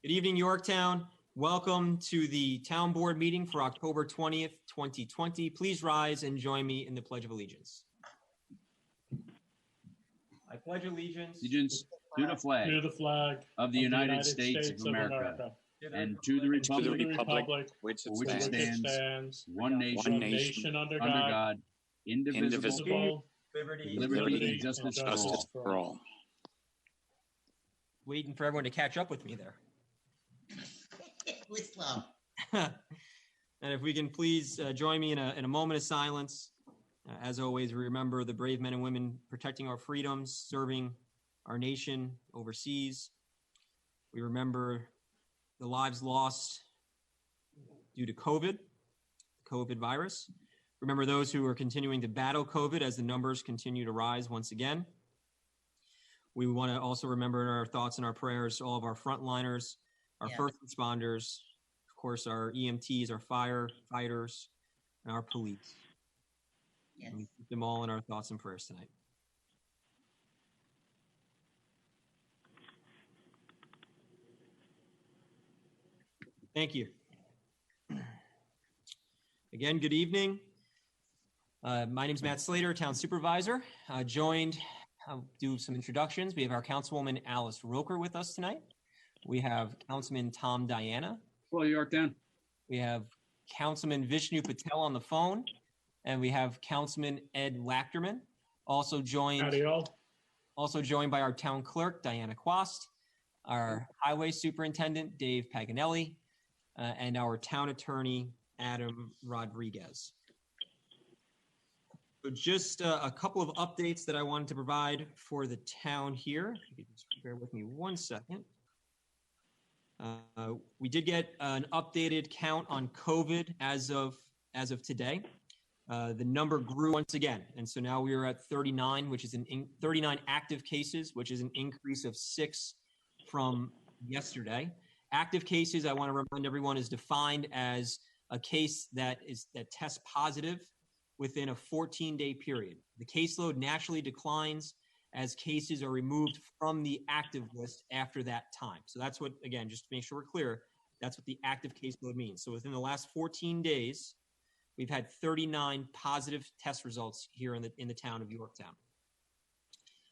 Good evening, Yorktown. Welcome to the Town Board meeting for October 20th, 2020. Please rise and join me in the Pledge of Allegiance. I pledge allegiance to the flag of the United States of America and to the republic which for which it stands, one nation under under God, God, indivisible, liberty, liberty and justice for all. Waiting for everyone to catch up with me there. We slow. And if we can please join me in a moment of silence. As always, we remember the brave men and women protecting our freedoms, serving our nation overseas. We remember the lives lost due to the COVID virus. Remember those who are continuing to battle COVID as the numbers continue to rise once again. We want to also remember in our thoughts and our prayers all of our frontliners, our first responders, of course, our EMTs, our firefighters, and our police. Yes. And we keep them all in our thoughts and prayers tonight. Thank you. Again, good evening. My name is Matt Slater, Town Supervisor. I'll do some introductions. We have our Councilwoman Alice Roker with us tonight. We have Councilman Tom Diana. Hello, Yorktown. We have Councilman Vishnu Patel on the phone. And we have Councilman Ed Lachterman, also joined by our Town Clerk, Diana Quast, our Highway Superintendent, Dave Paganelli, and our Town Attorney, Adam Rodriguez. So just a couple of updates that I wanted to provide for the town here. If you could just bear with me 1 second. We did get an updated count on COVID as of today. The number grew once again, and so now we are at 39, which is 39 active cases, which is an increase of 6 from yesterday. Active cases, I want to remind everyone, is defined as a case that tests positive within a 14-day period. The caseload naturally declines as cases are removed from the active list after that time. So that's what, again, just to make sure we're clear, that's what the active caseload means. So within the last 14 days, we've had 39 positive test results here in the town of Yorktown.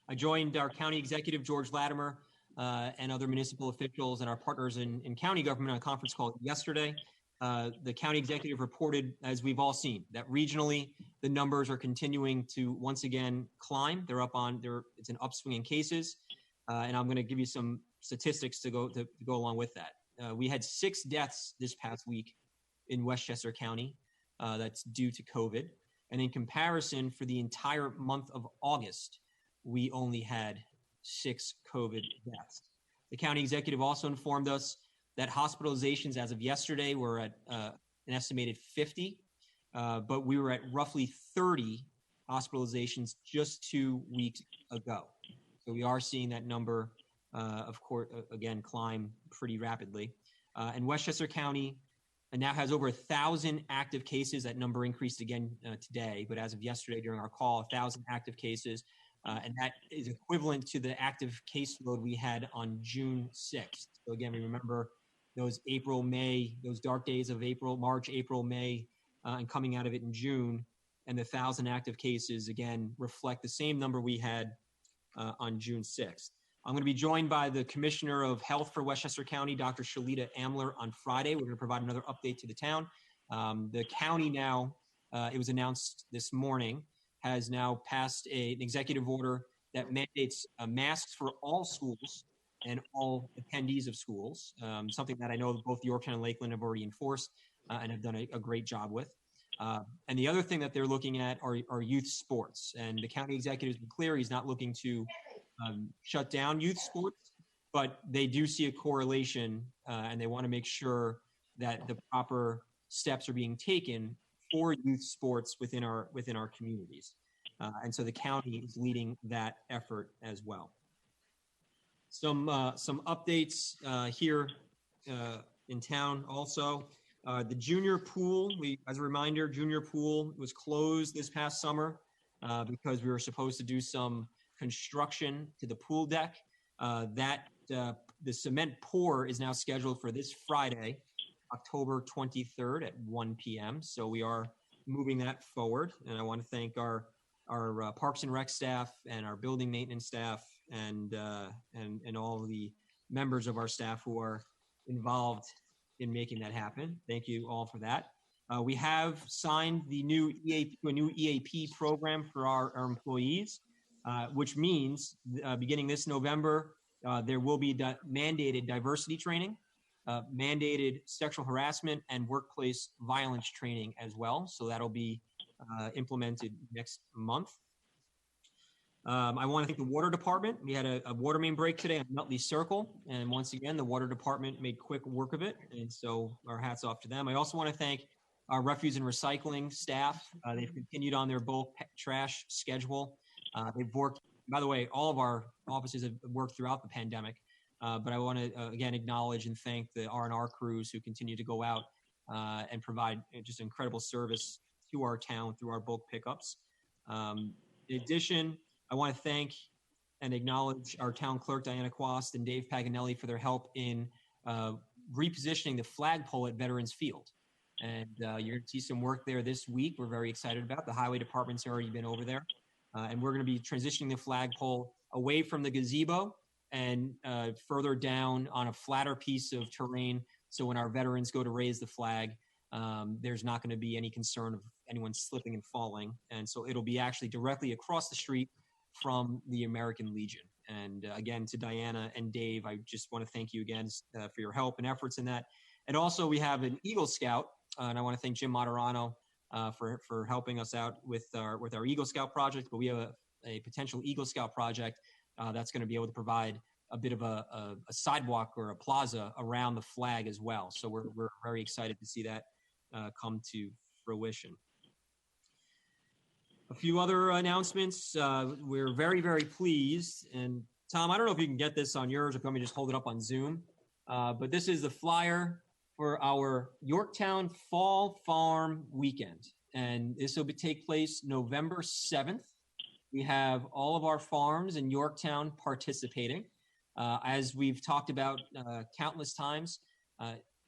I joined our county executive, George Latimer, and other municipal officials and our partners in county government on a conference call yesterday. The county executive reported, as we've all seen, that regionally the numbers are continuing to once again climb. It's an upswing in cases, and I'm going to give you some statistics to go along with that. We had 6 deaths this past week in Westchester County. That's due to COVID. And in comparison, for the entire month of August, we only had 6 COVID deaths. The county executive also informed us that hospitalizations as of yesterday were at an estimated 50, but we were at roughly 30 hospitalizations just 2 weeks ago. So we are seeing that number, of course, again, climb pretty rapidly. And Westchester County now has over 1,000 active cases. That number increased again today, but as of yesterday during our call, 1,000 active cases, and that is equivalent to the active caseload we had on June 6th. So again, we remember those those dark days of March, April, May, and coming out of it in June, and the 1,000 active cases again reflect the same number we had on June 6th. I'm going to be joined by the Commissioner of Health for Westchester County, Dr. Shalita Amler, on Friday. We're going to provide another update to the town. The county now, it was announced this morning, has now passed an executive order that mandates masks for all schools and all attendees of schools, something that I know both Yorktown and Lakeland have already enforced and have done a great job with. And the other thing that they're looking at are youth sports. And the county executive has been clear he's not looking to shut down youth sports, but they do see a correlation and they want to make sure that the proper steps are being taken for youth sports within our communities. And so the county is leading that effort as well. Some updates here in town also. The junior pool, as a reminder, junior pool was closed this past summer because we were supposed to do some construction to the pool deck. That the cement pour is now scheduled for this Friday, October 23rd at 1 p.m. So we are moving that forward. And I want to thank our Parks and Rec staff and our building maintenance staff and all of the members of our staff who are involved in making that happen. Thank you all for that. We have signed the new EAP program for our employees, which means beginning this November, there will be mandated diversity training, mandated sexual harassment and workplace violence training as well. So that'll be implemented next month. I want to thank the water department. We had a water main break today on Nutley Circle. And once again, the water department made quick work of it. And so our hats off to them. I also want to thank our refuse and recycling staff. They've continued on their bulk trash schedule. They've worked, by the way, all of our offices have worked throughout the pandemic. But I want to, again, acknowledge and thank the R&R crews who continue to go out and provide just incredible service to our town through our bulk pickups. In addition, I want to thank and acknowledge our town clerk, Diana Quast, and Dave Paganelli for their help in repositioning the flagpole at Veterans Field. And you're going to see some work there this week. We're very excited about. The highway department's already been over there. And we're going to be transitioning the flagpole away from the gazebo and further down on a flatter piece of terrain. So when our veterans go to raise the flag, there's not going to be any concern of anyone slipping and falling. And so it'll be actually directly across the street from the American Legion. And again, to Diana and Dave, I just want to thank you again for your help and efforts in that. And also we have an Eagle Scout, and I want to thank Jim Moderano for helping us out with our Eagle Scout project. But we have a potential Eagle Scout project that's going to be able to provide a bit of a sidewalk or a plaza around the flag as well. So we're very excited to see that come to fruition. A few other announcements. We're very, very pleased. And Tom, I don't know if you can get this on yours or if you want me to just hold it up on Zoom. But this is the flyer for our Yorktown Fall Farm Weekend. And this will take place November 7th. We have all of our farms in Yorktown participating. As we've talked about countless times,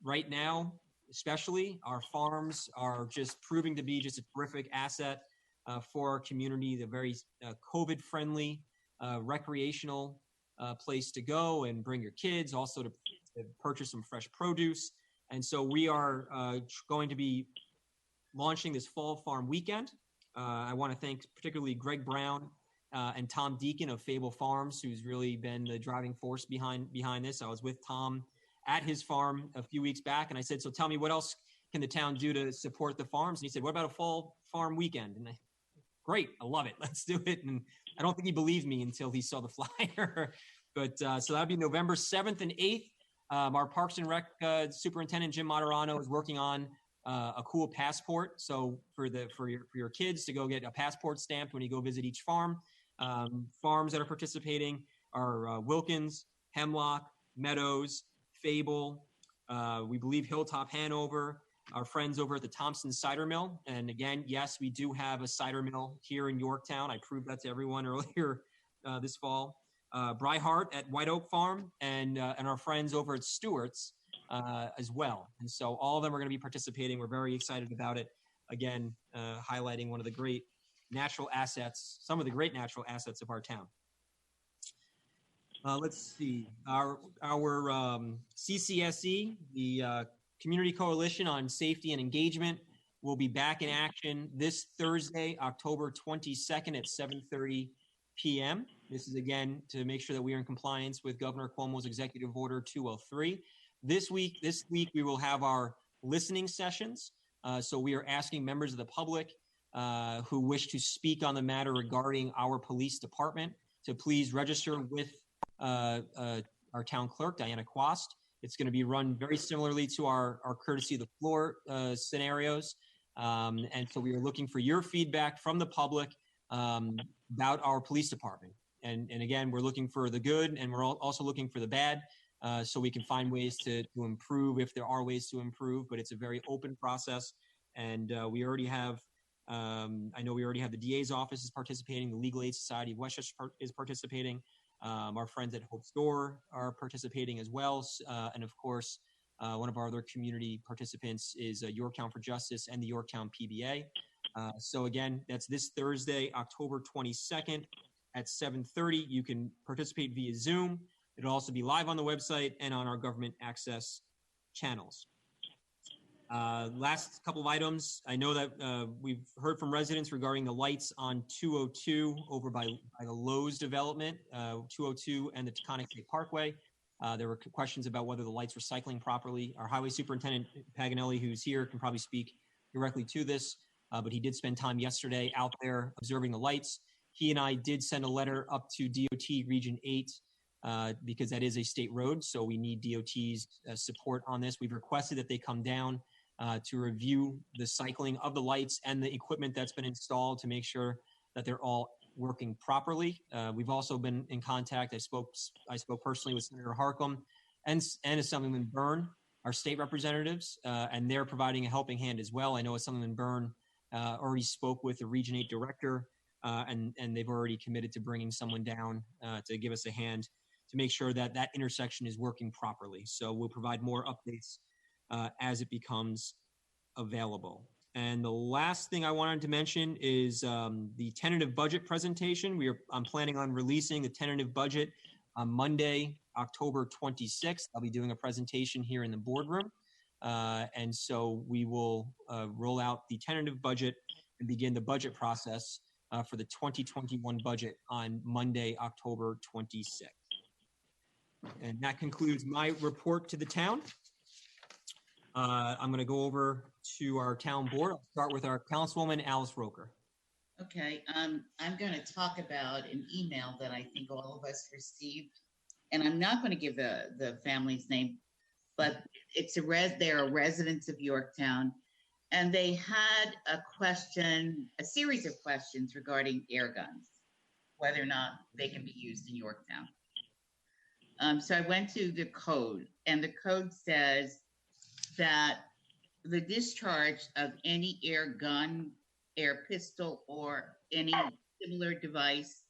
right now, especially, our farms are just proving to be just a terrific asset for our community. They're very COVID-friendly, recreational place to go and bring your kids, also to purchase some fresh produce. And so we are going to be launching this Fall Farm Weekend. I want to thank particularly Greg Brown and Tom Deacon of Fable Farms, who's really been the driving force behind this. I was with Tom at his farm a few weeks back, and I said, so tell me, what else can the town do to support the farms? And he said, what about a Fall Farm Weekend? And great, I love it. Let's do it. And I don't think he believed me until he saw the flyer. But so that'll be November 7th and 8th. Our Parks and Rec Superintendent Jim Moderano is working on a cool passport. So for your kids to go get a passport stamped when you go visit each farm. Farms that are participating are Wilkins, Hemlock, Meadows, Fable, we believe Hilltop Hanover, our friends over at the Thompson Cider Mill. And again, yes, we do have a cider mill here in Yorktown. I proved that to everyone earlier this fall. Bryhart at White Oak Farm and our friends over at Stewart's as well. And so all of them are going to be participating. We're very excited about it. Again, highlighting one of the great natural assets, some of the great natural assets of our town. Let's see, our CCSE, the Community Coalition on Safety and Engagement, will be back in action this Thursday, October 22nd at 7:30 p.m. This is again to make sure that we are in compliance with Governor Cuomo's Executive Order 203. This week we will have our listening sessions. So we are asking members of the public who wish to speak on the matter regarding our police department to please register with our town clerk, Diana Quast. It's going to be run very similarly to our courtesy of the floor scenarios. And so we are looking for your feedback from the public about our police department. And again, we're looking for the good and we're also looking for the bad so we can find ways to improve if there are ways to improve, but it's a very open process. And we already have, I know we already have the DA's office is participating, the Legal Aid Society of Westchester is participating. Our friends at Hope Store are participating as well. And of course, one of our other community participants is Yorktown for Justice and the Yorktown PBA. So again, that's this Thursday, October 22nd at 7:30. You can participate via Zoom. It'll also be live on the website and on our government access channels. Last couple of items. I know that we've heard from residents regarding the lights on 202 over by the Lowe's development, 202 and the Taconic State Parkway. There were questions about whether the lights were cycling properly. Our Highway Superintendent Paganelli, who's here, can probably speak directly to this, but he did spend time yesterday out there observing the lights. He and I did send a letter up to DOT Region 8 because that is a state road, so we need DOT's support on this. We've requested that they come down to review the cycling of the lights and the equipment that's been installed to make sure that they're all working properly. We've also been in contact. I spoke personally with Senator Harcum and Assemblyman Byrne, our state representatives, and they're providing a helping hand as well. I know Assemblyman Byrne already spoke with the Region 8 director, and they've already committed to bringing someone down to give us a hand to make sure that that intersection is working properly. So we'll provide more updates as it becomes available. And the last thing I wanted to mention is the tentative budget presentation. I'm planning on releasing the tentative budget on Monday, October 26th. I'll be doing a presentation here in the boardroom. And so we will roll out the tentative budget and begin the budget process for the 2021 budget on Monday, October 26th. And that concludes my report to the town. I'm going to go over to our town board. I'll start with our Councilwoman Alice Roker. Okay, I'm going to talk about an email that I think all of us received, and I'm not going to give the family's name, but they're residents of Yorktown, and they had a series of questions regarding air guns, whether or not they can be used in Yorktown. So I went to the code, and the code says that the discharge of any air gun, air pistol, or any similar device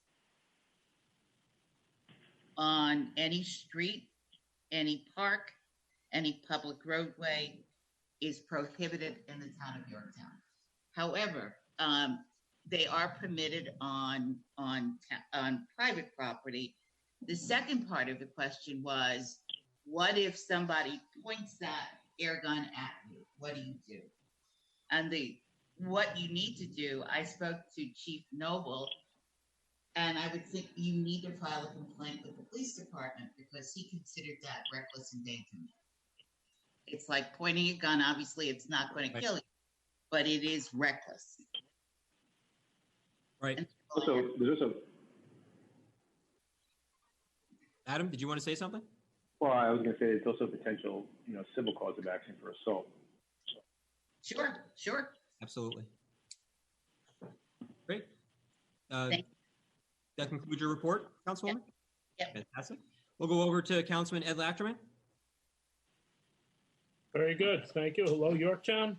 on any street, any park, any public roadway is prohibited in the town of Yorktown. However, they are permitted on private property. The second part of the question was, what if somebody points that air gun at you? What do you do? And what you need to do, I spoke to Chief Noble, and I would think you need to file a complaint with the police department because he considered that reckless endangerment. It's like pointing a gun. Obviously, it's not going to kill you, but it is reckless. Right. Also, Adam, did you want to say something? well, I was going to say it's also a potential, civil cause of action for assault. Sure. Absolutely. Great. Thank you. That concludes your report, Councilwoman? Yep. Fantastic. We'll go over to Councilman Ed Lachterman. Very good. Thank you. Hello, Yorktown.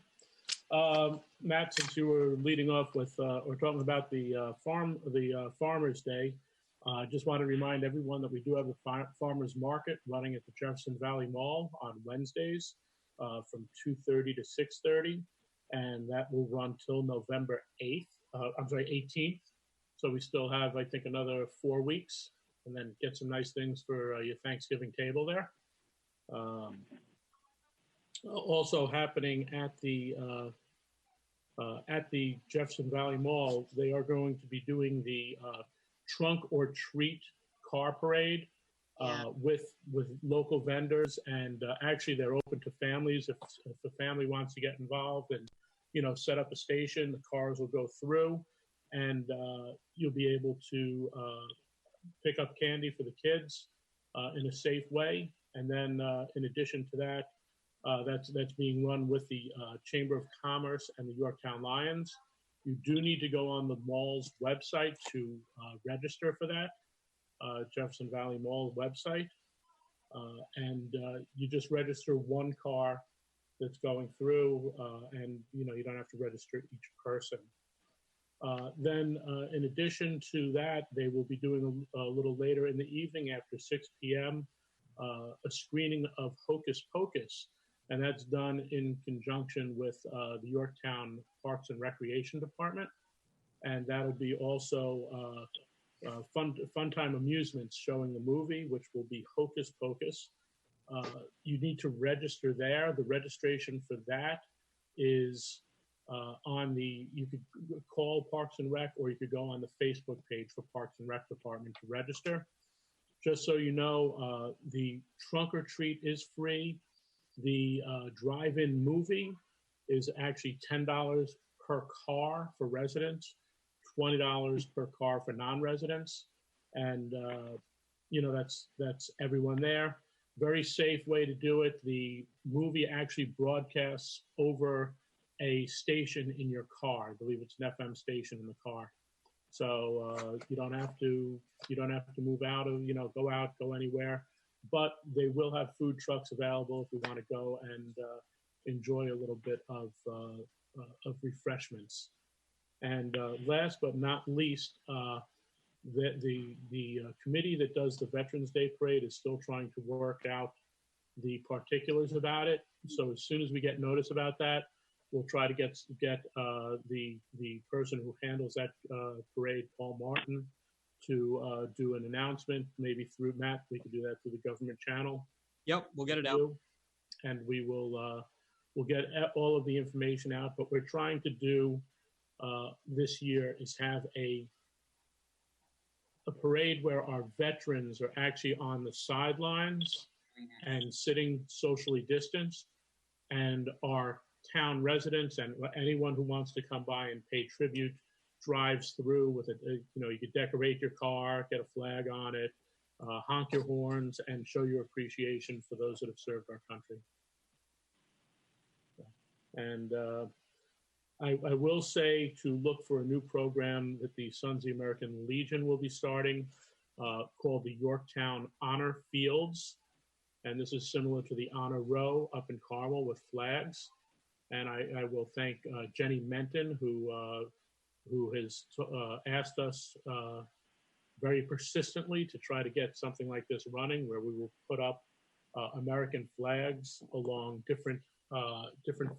Matt, since you were leading off with, or talking about the Farmers Day, I just want to remind everyone that we do have the Farmers Market running at the Jefferson Valley Mall on Wednesdays from 2:30 to 6:30, and that will run till November 18th. So we still have, I think, another 4 weeks, and then get some nice things for your Thanksgiving table there. Also happening at the Jefferson Valley Mall, they are going to be doing the trunk or treat car parade with local vendors, and actually they're open to families if the family wants to get involved and set up a station. The cars will go through, and you'll be able to pick up candy for the kids in a safe way. And then in addition to that, that's being run with the Chamber of Commerce and the Yorktown Lions. You do need to go on the mall's website to register for that, Jefferson Valley Mall website. And you just register one car that's going through, and you don't have to register each person. Then, in addition to that, they will be doing a little later in the evening after 6 p.m. A screening of Hocus Pocus, and that's done in conjunction with the Yorktown Parks and Recreation Department. And that'll be also fun time amusements showing the movie, which will be Hocus Pocus. You need to register there. The registration for that is you could call Parks and Rec, or you could go on the Facebook page for Parks and Rec Department to register. Just so you know, the trunk or treat is free. The drive-in movie is actually $10 per car for residents, $20 per car for non-residents. And, that's everyone there. Very safe way to do it. The movie actually broadcasts over a station in your car. I believe it's an FM station in the car. So you don't have to move out of, go anywhere. But they will have food trucks available if you want to go and enjoy a little bit of refreshments. And last but not least, the committee that does the Veterans Day Parade is still trying to work out the particulars about it. So as soon as we get notice about that, we'll try to get the person who handles that parade, Paul Martin, to do an announcement, maybe through Matt. We could do that through the government channel. Yep, we'll get it out. And we will we'll get all of the information out. But we're trying to do this year is have a parade where our veterans are actually on the sidelines and sitting socially distanced, and our town residents and anyone who wants to come by and pay tribute drives through with it. You could decorate your car, get a flag on it, honk your horns, and show your appreciation for those that have served our country. And I will say to look for a new program that the Sons of the American Legion will be starting called the Yorktown Honor Fields. And this is similar to the Honor Row up in Carmel with flags. And I will thank Jenny Menton, who has asked us very persistently to try to get something like this running, where we will put up American flags along different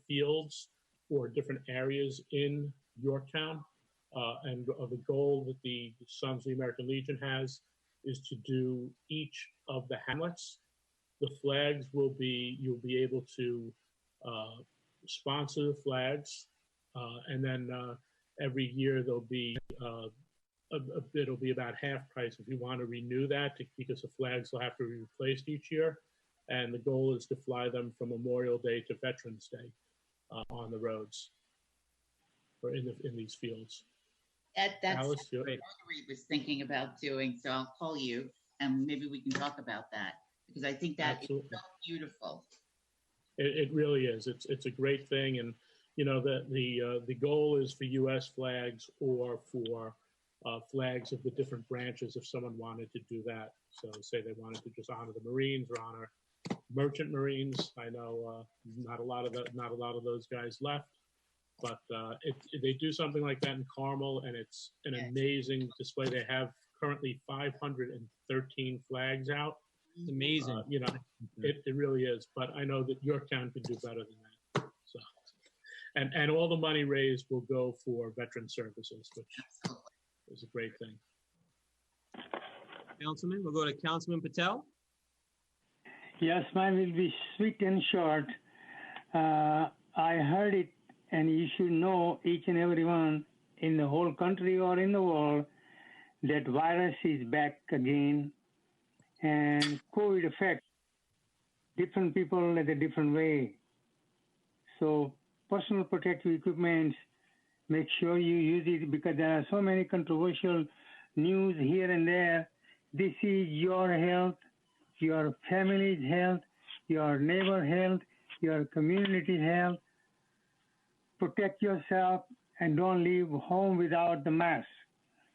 fields or different areas in Yorktown. And the goal that the Sons of the American Legion has is to do each of the hamlets. The flags will be, you'll be able to sponsor the flags, and then every year there'll be it'll be about half price if you want to renew that, because the flags will have to be replaced each year. And the goal is to fly them from Memorial Day to Veterans Day on the roads or in these fields. That's Alice, what Rotary was thinking about doing, so I'll call you and maybe we can talk about that, because I think that is so beautiful. It really is. It's a great thing, and the goal is for U.S. flags or for flags of the different branches if someone wanted to do that. So say they wanted to just honor the Marines or honor Merchant Marines. I know not a lot of those guys left, but they do something like that in Carmel, and it's an amazing display. They have currently 513 flags out. It's amazing. It really is. But I know that Yorktown could do better than that. So, and all the money raised will go for veteran services, which is a great thing. Councilman, we'll go to Councilman Patel. Yes, mine will be sweet and short. I heard it, and you should know, each and everyone in the whole country or in the world, that virus is back again, and COVID affects different people in a different way. So personal protective equipment, make sure you use it, because there are so many controversial news here and there. This is your health, your family's health, your neighbor health, your community health. Protect yourself and don't leave home without the mask.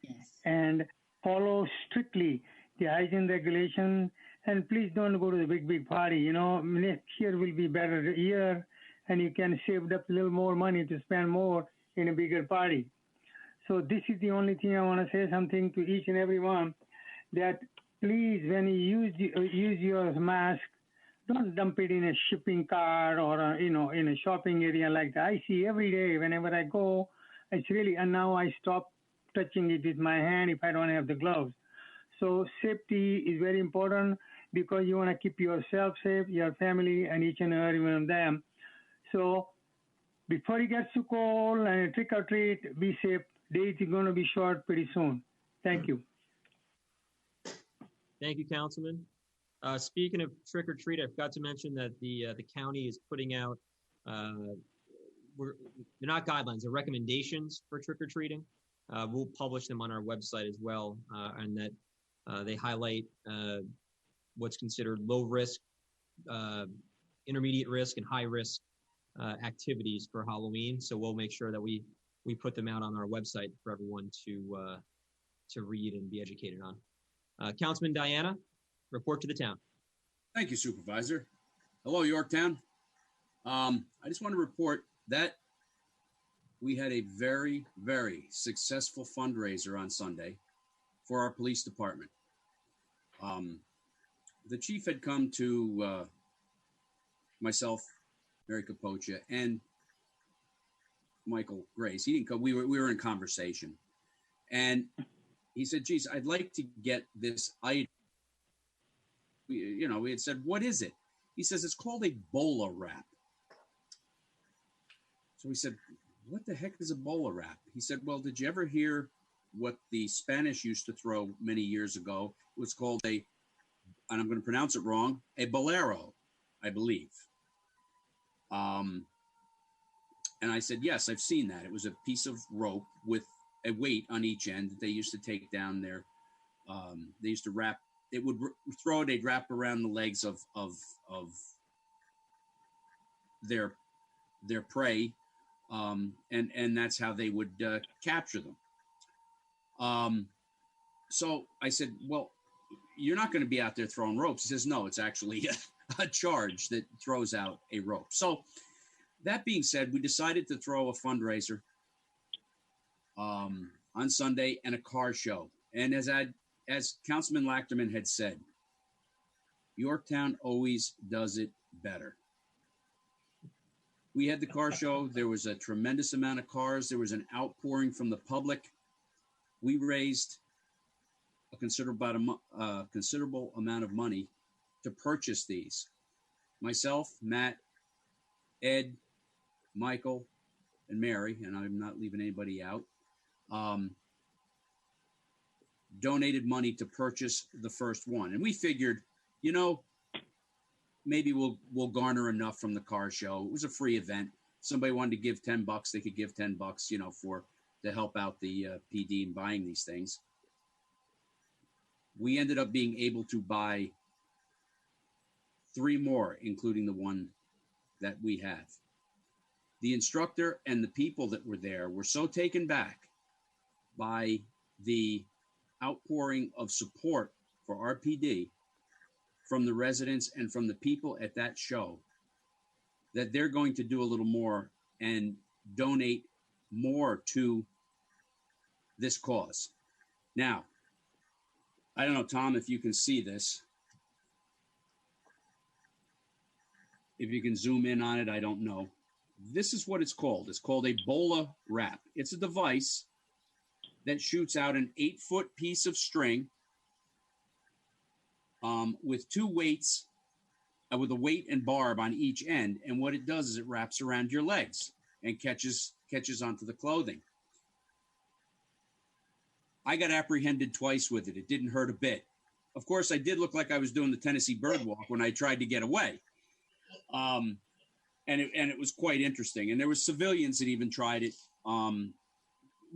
Yes. And follow strictly the hygiene regulation. And please don't go to the big party. Next year will be better year, and you can save up a little more money to spend more in a bigger party. So this is the only thing I want to say something to each and every one, that please, when you use your mask, don't dump it in a shipping cart or in a shopping area like that. I see every day whenever I go. It's really, and now I stop touching it with my hand if I don't have the gloves. So safety is very important because you want to keep yourself safe, your family, and each and every one of them. So before it gets too cold and trick or treat, be safe. Days is going to be short pretty soon. Thank you. Thank you, Councilman. Speaking of trick or treat, I forgot to mention that the county is putting out, they're not guidelines, they're recommendations for trick or treating. We'll publish them on our website as well, and that they highlight what's considered low risk, intermediate risk, and high risk activities for Halloween. So we'll make sure that we put them out on our website for everyone to read and be educated on. Councilman Diana, report to the town. Thank you, Supervisor. Hello, Yorktown. I just want to report that we had a very, very successful fundraiser on Sunday for our police department. The chief had come to myself, Mary Capocha, and Michael Grace. He didn't come. We were in conversation, and he said, "Geez, I'd like to get this item." We had said, "What is it?" He says, "It's called a bola wrap." So we said, "What the heck is a bola wrap?" He said, "Well, did you ever hear what the Spanish used to throw many years ago? It was called and I'm going to pronounce it wrong, a bolero, I believe." And I said, "Yes, I've seen that. It was a piece of rope with a weight on each end that they used to take down their, they used to wrap, it would throw it, they'd wrap around the legs of their prey, and that's how they would capture them." So I said, "Well, you're not going to be out there throwing ropes." He says, "No, it's actually a charge that throws out a rope." So that being said, we decided to throw a fundraiser on Sunday and a car show. And as Councilman Lachterman had said, Yorktown always does it better. We had the car show. There was a tremendous amount of cars. There was an outpouring from the public. We raised a considerable amount of money to purchase these. Myself, Matt, Ed, Michael, and Mary, and I'm not leaving anybody out, donated money to purchase the first one. And we figured, maybe we'll garner enough from the car show. It was a free event. Somebody wanted to give $10, they could give $10, to help out the PD in buying these things. We ended up being able to buy 3 more, including the one that we have. The instructor and the people that were there were so taken back by the outpouring of support for RPD from the residents and from the people at that show that they're going to do a little more and donate more to this cause. Now, I don't know, Tom, if you can see this. If you can zoom in on it, I don't know. This is what it's called. It's called a bola wrap. It's a device that shoots out an 8-foot piece of string with 2 weights, with a weight and barb on each end. And what it does is it wraps around your legs and catches onto the clothing. I got apprehended twice with it. It didn't hurt a bit. Of course, I did look like I was doing the Tennessee bird walk when I tried to get away. And it was quite interesting. And there were civilians that even tried it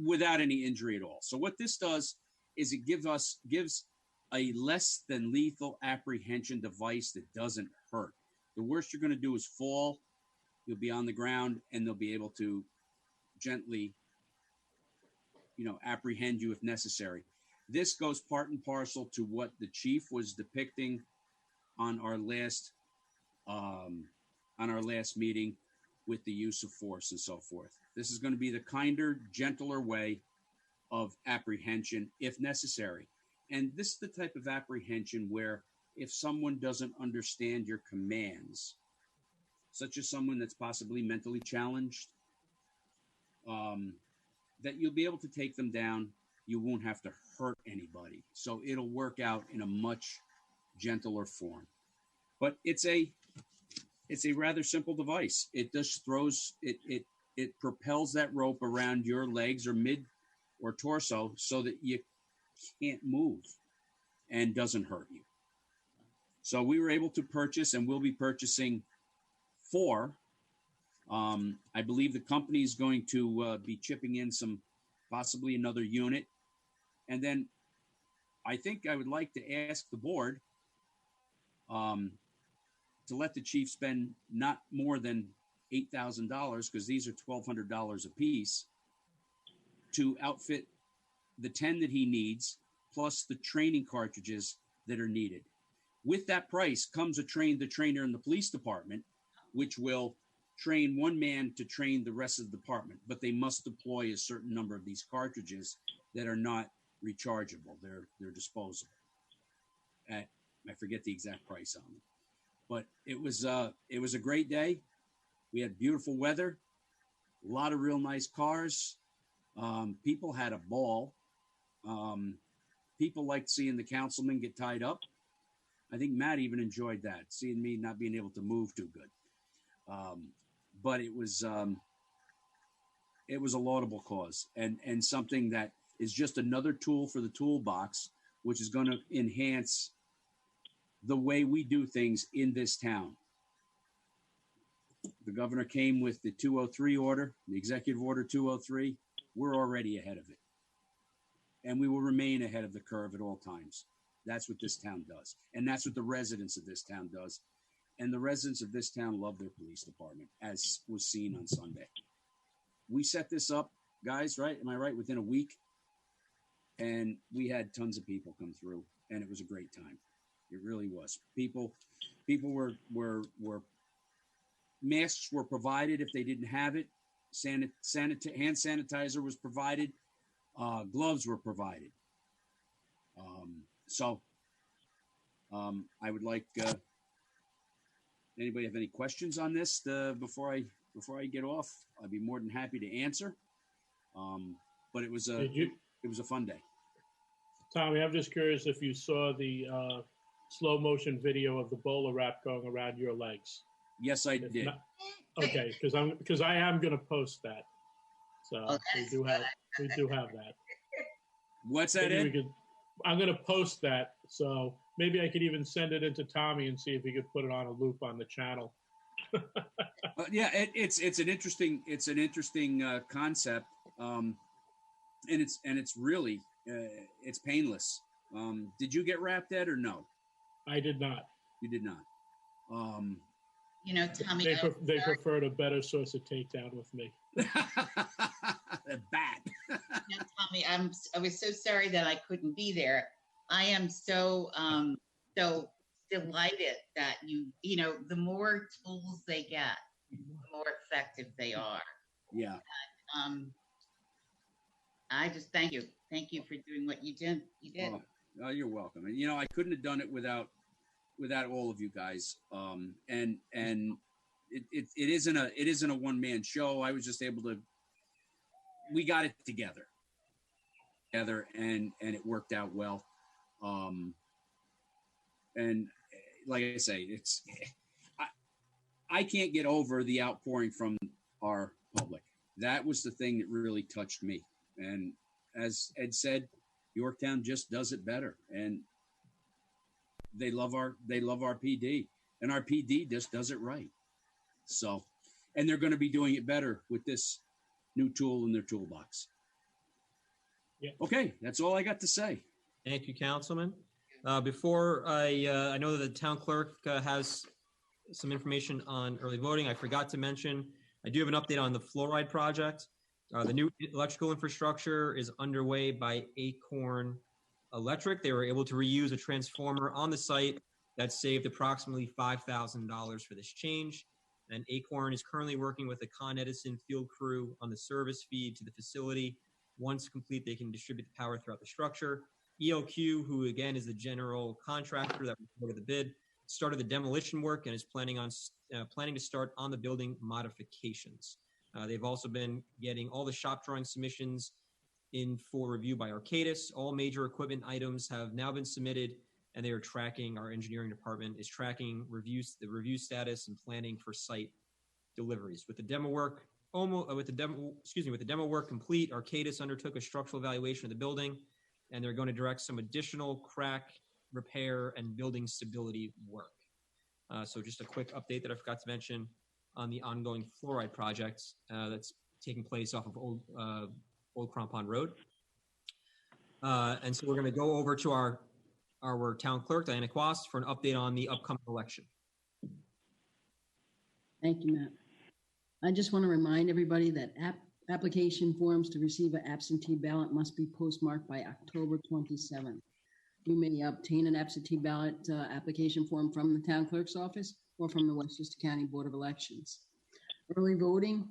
without any injury at all. So what this does is it gives a less than lethal apprehension device that doesn't hurt. The worst you're going to do is fall. You'll be on the ground, and they'll be able to gently, apprehend you if necessary. This goes part and parcel to what the chief was depicting on our last meeting with the use of force and so forth. This is going to be the kinder, gentler way of apprehension if necessary. And this is the type of apprehension where if someone doesn't understand your commands, such as someone that's possibly mentally challenged, that you'll be able to take them down. You won't have to hurt anybody. So it'll work out in a much gentler form. But it's a rather simple device. It just throws it propels that rope around your legs or mid or torso so that you can't move and doesn't hurt you. So we were able to purchase, and we'll be purchasing 4. I believe the company is going to be chipping in possibly another unit. And then I think I would like to ask the board to let the chief spend not more than $8,000, because these are $1,200 a piece, to outfit the 10 that he needs, plus the training cartridges that are needed. With that price comes the trainer in the police department, which will train one man to train the rest of the department, but they must deploy a certain number of these cartridges that are not rechargeable. They're disposable. I forget the exact price on them, but it was a great day. We had beautiful weather, a lot of real nice cars. People had a ball. People liked seeing the councilman get tied up. I think Matt even enjoyed that, seeing me not being able to move too good. But it was a laudable cause and something that is just another tool for the toolbox, which is going to enhance the way we do things in this town. The governor came with the 203 order, the executive order 203. We're already ahead of it. And we will remain ahead of the curve at all times. That's what this town does. And that's what the residents of this town does. And the residents of this town love their police department, as was seen on Sunday. We set this up, guys, right? Am I right? Within a week. And we had tons of people come through, and it was a great time. It really was. People were masks were provided if they didn't have it. Hand sanitizer was provided. Gloves were provided. I would like anybody have any questions on this before I get off? I'd be more than happy to answer. But it was a fun day. Tommy, I'm just curious if you saw the slow motion video of the bowler wrap going around your legs. Yes, I If did. not- okay, because I am going to post that. So Oh, we that's do have that. What's that Maybe in? I'm going to post that. So maybe I could even send it into Tommy and see if he could put it on a loop on the channel. Yeah, it's an interesting concept, and it's really it's painless. Did you get wrapped, Ed, or no? I did not. You did not. Tommy, They preferred a better source of takedown with me. A bat. Tommy, I was so sorry that I couldn't be there. I am so delighted that the more tools they get, the more effective they are. Yeah. I just thank you. Thank you for doing what you did. You did. Oh, you're welcome. And I couldn't have done it without all of you guys. And it isn't a one-man show. I was just able to. We got it together, and it worked out well. And like I say, I can't get over the outpouring from our public. That was the thing that really touched me. And as Ed said, Yorktown just does it better, and they love our PD, and our PD just does it right. So, and they're going to be doing it better with this new tool in their toolbox. Yeah. Okay, that's all I got to say. Thank you, Councilman. Before I know that the town clerk has some information on early voting. I forgot to mention, I do have an update on the fluoride project. The new electrical infrastructure is underway by Acorn Electric. They were able to reuse a transformer on the site that saved approximately $5,000 for this change. And Acorn is currently working with the Con Edison field crew on the service feed to the facility Once complete, they can distribute the power throughout the structure. ELQ, who again is the general contractor that awarded the bid, started the demolition work and is planning to start on the building modifications. They've also been getting all the shop drawing submissions in for review by Arcadis. All major equipment items have now been submitted, and they are tracking. Our engineering department is tracking the review status and planning for site deliveries. With the demo work complete, Arcadis undertook a structural evaluation of the building, and they're going to direct some additional crack repair and building stability work. So just a quick update that I forgot to mention on the ongoing fluoride project that's taking place off of Old Crampon Road. And so we're going to go over to our town clerk, Diana Quast, for an update on the upcoming election. Thank you, Matt. I just want to remind everybody that application forms to receive an absentee ballot must be postmarked by October 27th. You may obtain an absentee ballot application form from the town clerk's office or from the Westchester County Board of Elections. Early voting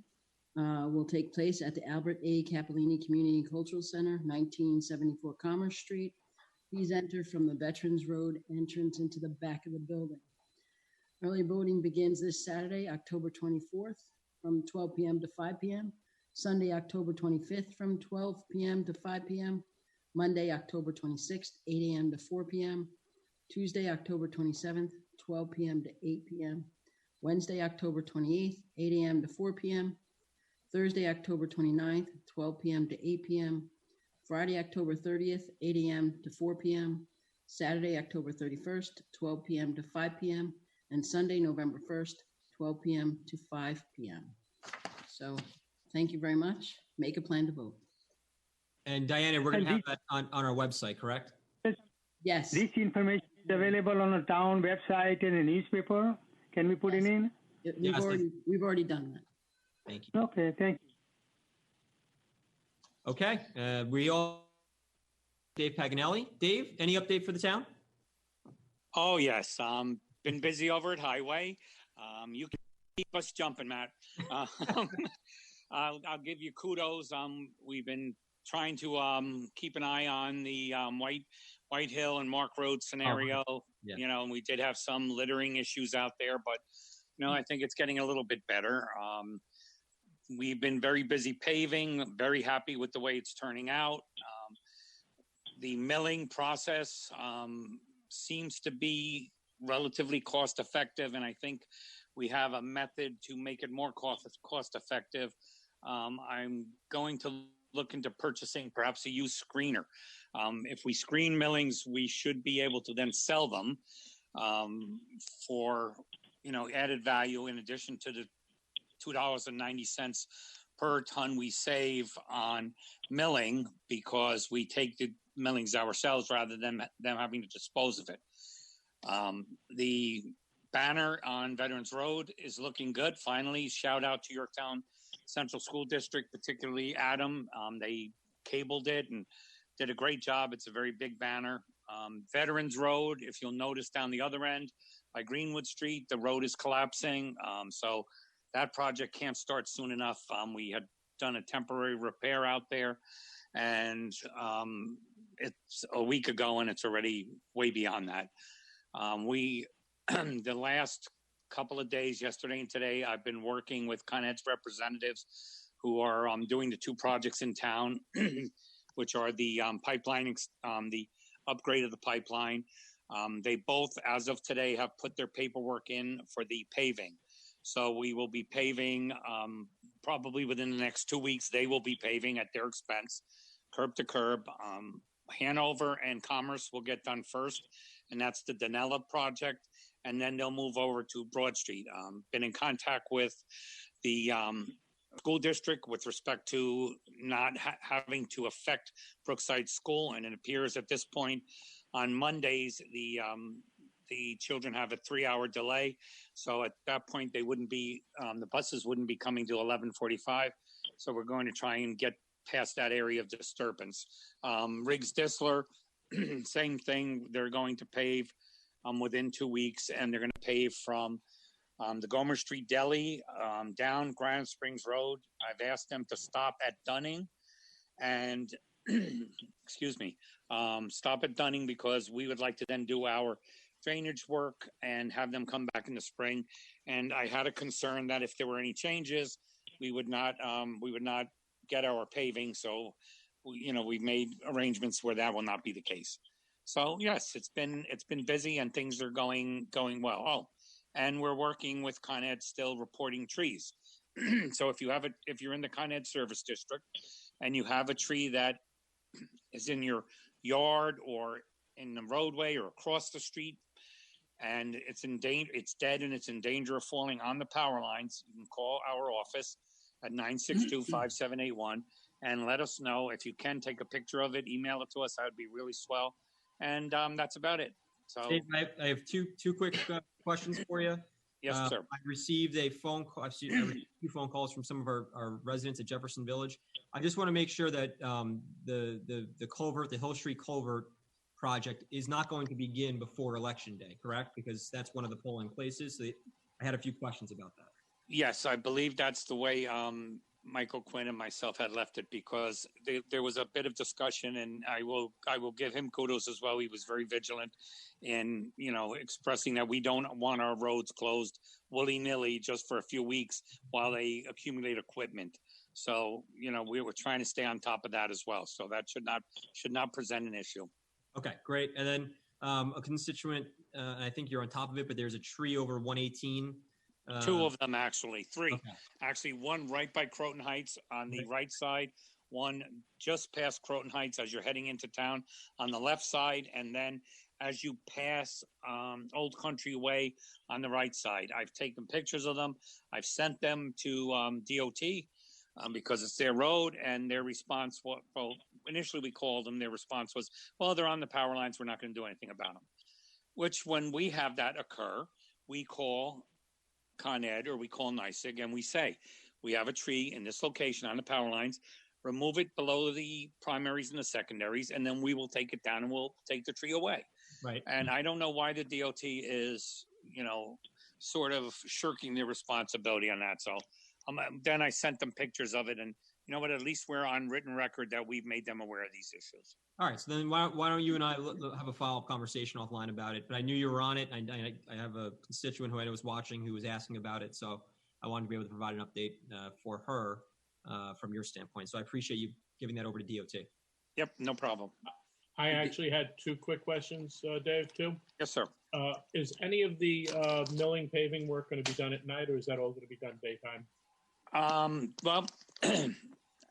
will take place at the Albert A. Cappellini Community Cultural Center, 1974 Commerce Street. Please enter from the Veterans Road entrance into the back of the building. Early voting begins this Saturday, October 24th, from 12 p.m. to 5 p.m., Sunday, October 25th, from 12 p.m. to 5 p.m., Monday, October 26th, 8 a.m. to 4 p.m., Tuesday, October 27th, 12 p.m. to 8 p.m., Wednesday, October 28th, 8 a.m. to 4 p.m., Thursday, October 29th, 12 p.m. to 8 p.m., Friday, October 30th, 8 a.m. to 4 p.m., Saturday, October 31st, 12 p.m. to 5 p.m., and Sunday, November 1st, 12 p.m. to 5 p.m. So thank you very much. Make a plan to vote. And Diana, we're going to have that on our website, correct? Yes. This information is available on the town website and a newspaper. Can we put it in? We've already done that. Thank you. Okay, thank you. Okay, Dave Paganelli. Dave, any update for the town? Oh, yes. Been busy over at Highway. You can keep us jumping, Matt. I'll give you kudos. We've been trying to keep an eye on the White Hill and Mark Road scenario. Yeah. You know, and we did have some littering issues out there, but I think it's getting a little bit better. We've been very busy paving. Very happy with the way it's turning out. The milling process seems to be relatively cost effective, and I think we have a method to make it more cost effective. I'm going to look into purchasing perhaps a used screener. If we screen millings, we should be able to then sell them for added value in addition to the $2.90 per ton we save on milling, because we take the millings ourselves rather than them having to dispose of it. The banner on Veterans Road is looking good. Finally, shout out to Yorktown Central School District, particularly Adam. They cabled it and did a great job. It's a very big banner. Veterans Road, if you'll notice down the other end by Greenwood Street, the road is collapsing. So that project can't start soon enough. We had done a temporary repair out there, and it's a week ago, and it's already way beyond that. The last couple of days, yesterday and today, I've been working with Con Ed's representatives who are doing the two projects in town, which are the pipeline, the upgrade of the pipeline. They both, as of today, have put their paperwork in for the paving. So we will be paving probably within the next 2 weeks. They will be paving at their expense, curb to curb. Hanover and Commerce will get done first, and that's the Danella project. And then they'll move over to Broad Street. Been in contact with the school district with respect to not having to affect Brookside School. And it appears at this point on Mondays, the children have a 3-hour delay. So at that point, they wouldn't be, the buses wouldn't be coming to 11:45. So we're going to try and get past that area of disturbance. Riggs Disler, same thing. They're going to pave within 2 weeks, and they're going to pave from the Gomer Street Deli down Grand Springs Road. I've asked them to stop at Dunning and excuse me, stop at Dunning, because we would like to then do our drainage work and have them come back in the spring. And I had a concern that if there were any changes, we would not get our paving. So, we've made arrangements where that will not be the case. So yes, it's been busy and things are going well. Oh, and we're working with Con Ed still reporting trees. So if you're in the Con Ed service district and you have a tree that is in your yard or in the roadway or across the street, and it's dead and it's in danger of falling on the power lines, you can call our office at 962-5781 and let us know. If you can, take a picture of it, email it to us. That would be really swell. And that's about it. So Dave, I have two quick questions for you. yes, sir. I received a phone call. I received 2 phone calls from some of our residents at Jefferson Village. I just want to make sure that the culvert, the Hill Street culvert project, is not going to begin before Election Day, correct? Because that's one of the polling places. So I had a few questions about that. Yes, I believe that's the way Michael Quinn and myself had left it, because there was a bit of discussion, and I will give him kudos as well. He was very vigilant in expressing that we don't want our roads closed willy-nilly just for a few weeks while they accumulate equipment. So we were trying to stay on top of that as well. So that should not present an issue. Okay, great. And then a constituent, I think you're on top of it, but there's a tree over 118. 2 of them, actually. 3. Okay. Actually, one right by Croton Heights on the right side, one just past Croton Heights as you're heading into town on the left side, and then as you pass Old Country Way on the right side. I've taken pictures of them. I've sent them to DOT because it's their road, and their response, well, initially we called them. Their response was, well, they're on the power lines. We're not going to do anything about them. Which, when we have that occur, we call Con Ed or we call NYSEG and we say, we have a tree in this location on the power lines, remove it below the primaries and the secondaries, and then we will take it down and we'll take the tree away. Right. And I don't know why the DOT is, sort of shirking their responsibility on that. So then I sent them pictures of it, and at least we're on written record that we've made them aware of these issues. All right. So then why don't you and I have a follow-up conversation offline about it? But I knew you were on it. I have a constituent who I was watching who was asking about it. So I wanted to be able to provide an update for her from your standpoint. So I appreciate you giving that over to DOT. Yep, no problem. I actually had 2 quick questions, Dave, too. Yes, sir. Is any of the milling paving work going to be done at night, or is that all going to be done daytime? Well,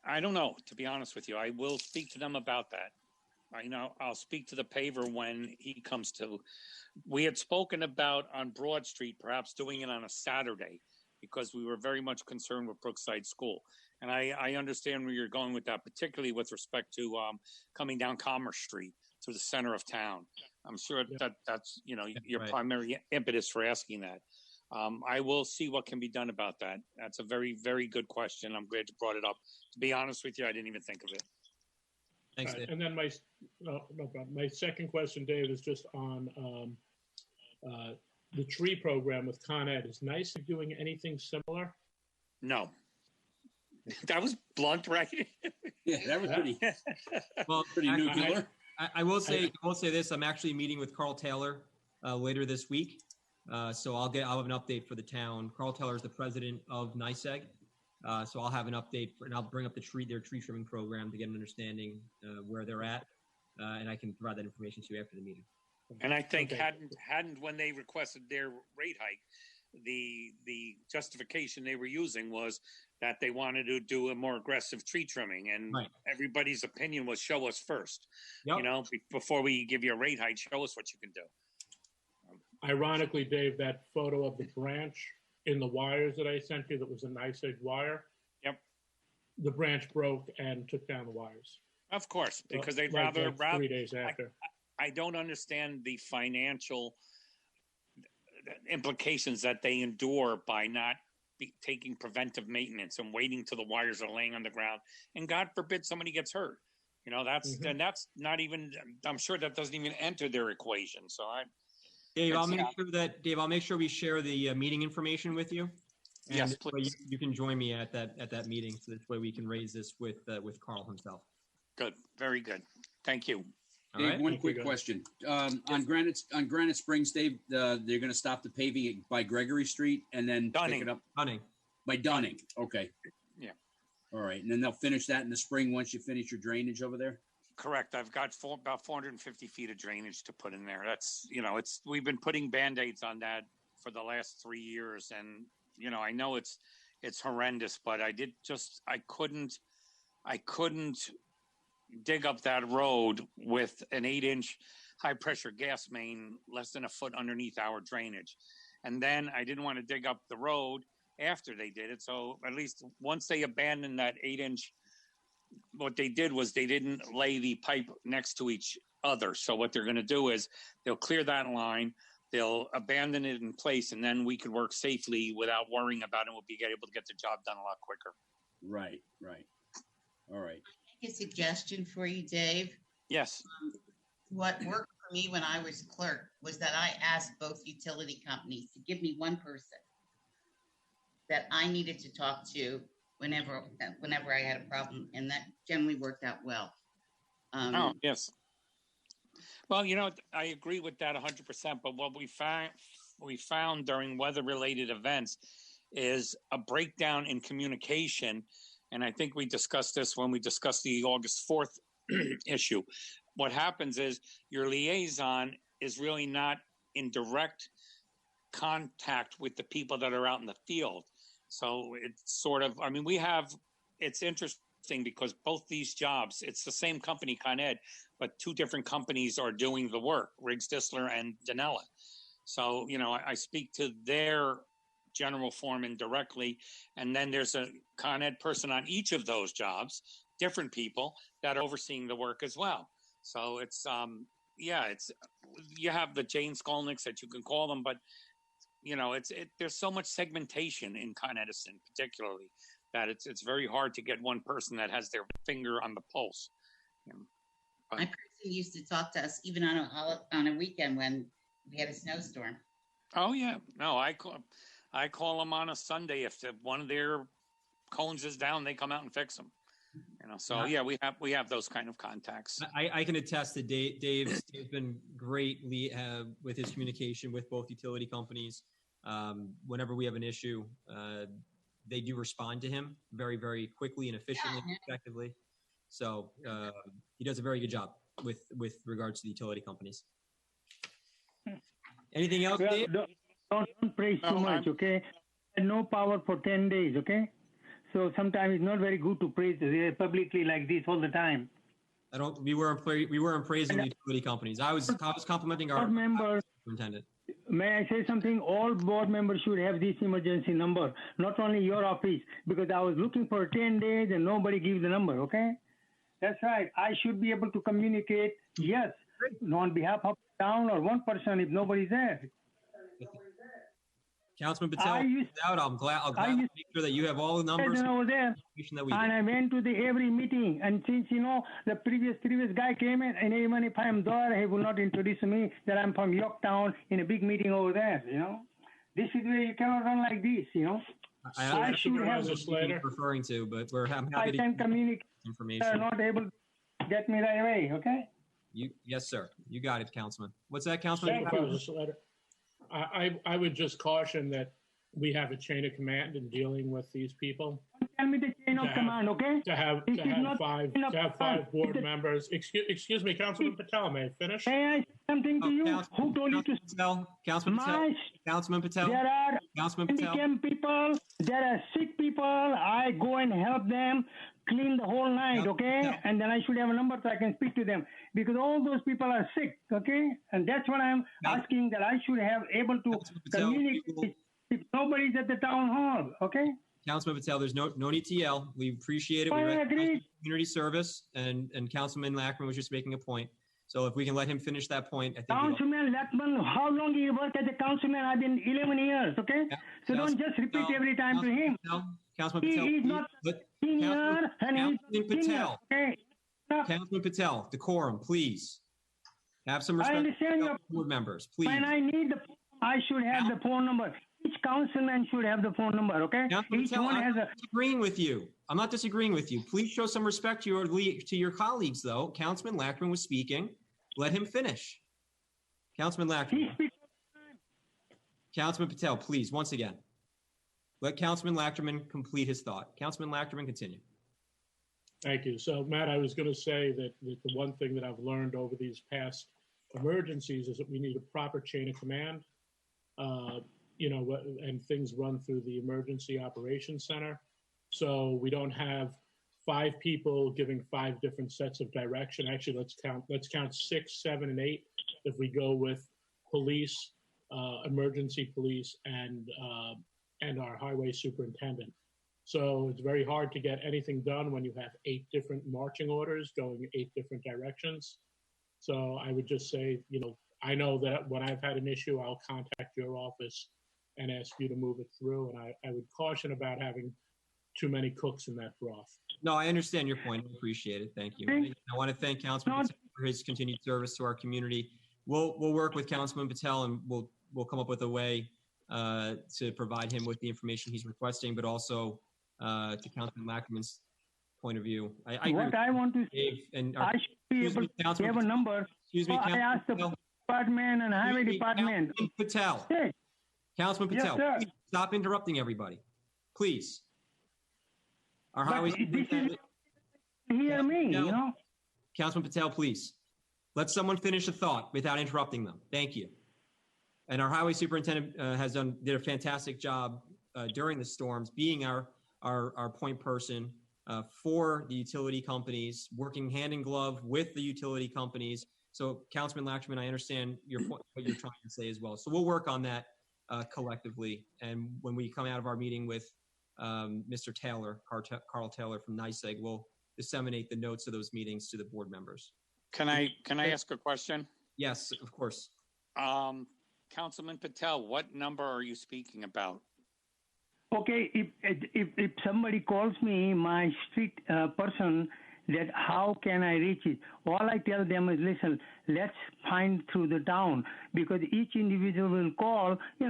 I don't know, to be honest with you. I will speak to them about that. I'll speak to the paver when he comes to. We had spoken about on Broad Street, perhaps doing it on a Saturday, because we were very much concerned with Brookside School. And I understand where you're going with that, particularly with respect to coming down Commerce Street to the center of town. I'm sure that's your right. primary impetus for asking that. I will see what can be done about that. That's a very, very good question. I'm glad you brought it up. To be honest with you, I didn't even think of it. Thanks, Dave. And then my second question, Dave, is just on the tree program with Con Ed. Is NYSEG doing anything similar? No. That was blunt, right? Yeah, that was pretty, Well, pretty nuclear. I will say this. I'm actually meeting with Carl Taylor later this week. So I'll have an update for the town. Carl Taylor is the president of NYSEG. So I'll have an update and I'll bring up their tree trimming program to get an understanding where they're at. And I can provide that information to you after the meeting. And I think Okay. hadn't when they requested their rate hike, the justification they were using was that they wanted to do a more aggressive tree trimming, and Right. everybody's opinion was show us first. Yep. Before we give you a rate hike, show us what you can do. Ironically, Dave, that photo of the branch in the wires that I sent you, that was a NYSEG wire. Yep. The branch broke and took down the wires. Of course, because they'd Like rather 3 days after. I don't understand the financial implications that they endure by not taking preventive maintenance and waiting till the wires are laying on the ground. And God forbid somebody gets hurt. That's Mhm. and that's not even. I'm sure that doesn't even enter their equation. So Dave, I'll make sure we share the meeting information with you. And Yes, this way please. you can join me at that meeting. So this way we can raise this with Carl himself. Good. Very good. Thank you. All Dave, right. one Thank you, quick guys. question. On Granite Springs, Dave, they're going to stop the paving by Gregory Street and then Dunning. pick it up Hunting. by Dunning. Okay. Yeah. All right. And then they'll finish that in the spring once you finish your drainage over there? Correct. I've got about 450 feet of drainage to put in there. That's, we've been putting Band-Aids on that for the last 3 years. And, I know it's horrendous, but I couldn't dig up that road with an 8-inch high pressure gas main less than a foot underneath our drainage. And then I didn't want to dig up the road after they did it. So at least once they abandoned that 8-inch, what they did was they didn't lay the pipe next to each other. So what they're going to do is they'll clear that line, they'll abandon it in place, and then we could work safely without worrying about it. We'll be able to get the job done a lot quicker. Right. All right. A suggestion for you, Dave. Yes. What worked for me when I was clerk was that I asked both utility companies to give me one person that I needed to talk to whenever I had a problem, and that generally worked out well. Oh, yes. Well, I agree with that 100%. But what we found during weather-related events is a breakdown in communication. And I think we discussed this when we discussed the August 4th issue. What happens is your liaison is really not in direct contact with the people that are out in the field. So it's sort of, it's interesting because both these jobs, it's the same company, Con Ed, but two different companies are doing the work, Riggs Distler and Danella. So, I speak to their general foreman directly, and then there's a Con Ed person on each of those jobs, different people that are overseeing the work as well. So it's, you have the Jane Skolnicks that you can call them, but there's so much segmentation in Con Edison, particularly, that it's very hard to get one person that has their finger on the pulse. My person used to talk to us even on a weekend when we had a snowstorm. Oh yeah, no, I call them on a Sunday if one of their cones is down, they come out and fix them. So yeah, we have those kind of contacts. I can attest that Dave's been great with his communication with both utility companies. Whenever we have an issue, they do respond to him very, very quickly and efficiently and effectively. So he does a very good job with regards to the utility companies. Anything else, Well, Dave? don't praise too much, okay? No power for 10 days, okay? So sometimes it's not very good to praise publicly like this all the time. We weren't praising the utility companies. I was complimenting our Board members, superintendent. may I say something? All board members should have this emergency number, not only your office, because I was looking for 10 days and nobody gives the number, okay? That's right. I should be able to communicate, yes, on behalf of the town or one person if nobody's there. Councilman Patel, I'm glad to make sure that you have all the numbers Over there, that we and did. I went to every meeting, and since the previous guy came in, and even if I'm there, he will not introduce me that I'm from Yorktown in a big meeting over there. This is where you cannot run like this. I should have Legislator. referring to, but I'm I happy to can give communicate. They're information. not able to get me right away. Okay. Yes, sir. You got it, Councilman. What's that, Councilman? Thank you, Legislator. I would just caution that we have a chain of command in dealing with these people. Tell me the chain of command, okay? To have This is not five chain of command. board members. Excuse me, Councilman Patel, may I finish? May I say something to you? Who told you to? Councilman Patel. Councilman Patel. There are Councilman Patel. handicapped people. There are sick people. I go and help them clean the whole night, okay? No. And then I should have a number so I can speak to them because all those people are sick, okay? And that's what I'm asking, that I should have able to Patel, communicate if nobody's at the town hall, okay? Councilman Patel, there's no need to yell. We appreciate it. We I recognize agree. community service, and Councilman Lackman was just making a point. So if we can let him finish that point, I think. Councilman Lackman, how long do you work as a councilman? I've been 11 years, okay? So don't just repeat every time to him. Councilman He Patel, is not senior and he's Councilman senior, Patel. okay? Councilman Patel, decorum, please. Have some I respect understand for your board members, please. When I need I should have the phone number. Each councilman should have the phone number, okay? Councilman Each Patel, one I'm has not a, disagreeing with you. I'm not disagreeing with you. Please show some respect to your colleagues, though. Councilman Lachman was speaking. Let him finish. Councilman he Lachman. speaks. Councilman Patel, please, once again. Let Councilman Lachman complete his thought. Councilman Lachman, continue. Thank you. So, Matt, I was going to say that the one thing that I've learned over these past emergencies is that we need a proper chain of command, and things run through the Emergency Operations Center. So we don't have 5 people giving 5 different sets of direction. Actually, let's count 6, 7, and 8 if we go with police, emergency police, and our highway superintendent. So it's very hard to get anything done when you have 8 different marching orders going 8 different directions. So I would just say, I know that when I've had an issue, I'll contact your office and ask you to move it through. And I would caution about having too many cooks in that broth. No, I understand your point. I appreciate it. Thank you. I want to thank Councilman Patel for his continued service to our community. We'll work with Councilman Patel, and we'll come up with a way to provide him with the information he's requesting, but also to Councilman Lachman's point of view. I agree What I want to say, I should be able to have a number. Excuse me, I asked the department and highway department. Councilman Patel. Hey, Councilman Yes, Patel, sir. please stop interrupting everybody. Please. Our highway but this is superintendent, hear me, No. Councilman Patel, please. Let someone finish a thought without interrupting them. Thank you. And our highway superintendent did a fantastic job during the storms, being our point person for the utility companies, working hand in glove with the utility companies. So, Councilman Lachman, I understand what you're trying to say as well. So we'll work on that collectively. And when we come out of our meeting with Mr. Taylor, Carl Taylor from NYSEG, we'll disseminate the notes of those meetings to the board members. Can I ask a question? Yes, of course. Councilman Patel, what number are you speaking about? Okay, if somebody calls me, my street person, that how can I reach it? All I tell them is, listen, let's find through the town, because each individual will call, they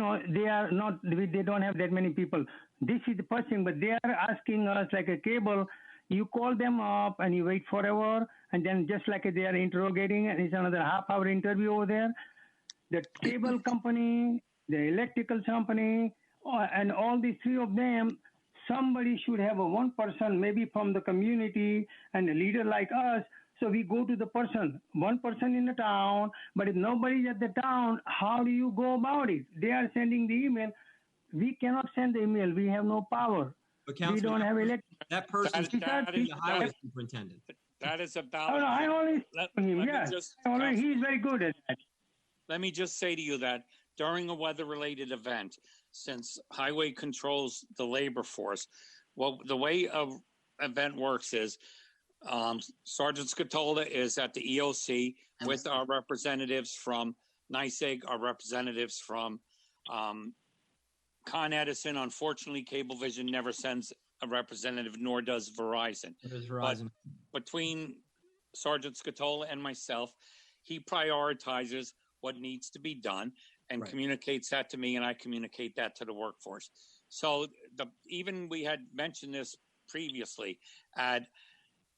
don't have that many people. This is the first thing, but they are asking us like a cable. You call them up and you wait forever, and then just like they are interrogating, and it's another half-hour interview over there. The cable company, the electrical company, and all these 3 of them, somebody should have one person, maybe from the community and a leader like us. So we go to the person, one person in the town, but if nobody's at the town, how do you go about it? They are sending the email. We cannot send the email. We have no power. But We don't have electricity. that person is the highway superintendent. That is about. Oh, no, I always him. Yes, he's very good at that. Let me just say to you that during a weather-related event, since Highway controls the labor force, well, the way an event works is Sergeant Scatola is at the EOC with our representatives from NYSEG, our representatives from Con Edison. Unfortunately, Cablevision never sends a representative, nor does Verizon. Verizon. But between Sergeant Scatola and myself, he prioritizes what needs to be done and Right. communicates that to me, and I communicate that to the workforce. So even we had mentioned this previously.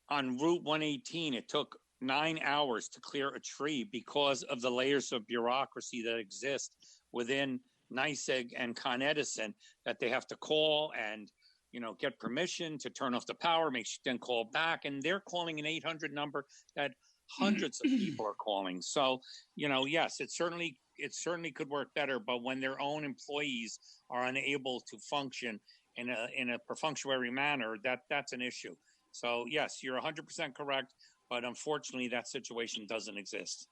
On Route 118, it took 9 hours to clear a tree because of the layers of bureaucracy that exist within NYSEG and Con Edison, that they have to call and get permission to turn off the power, then call back, and they're calling an 800 number that hundreds of people are calling. So, yes, it certainly could work better, but when their own employees are unable to function in a perfunctory manner, that's an issue. So, yes, you're 100% correct, but unfortunately, that situation doesn't exist.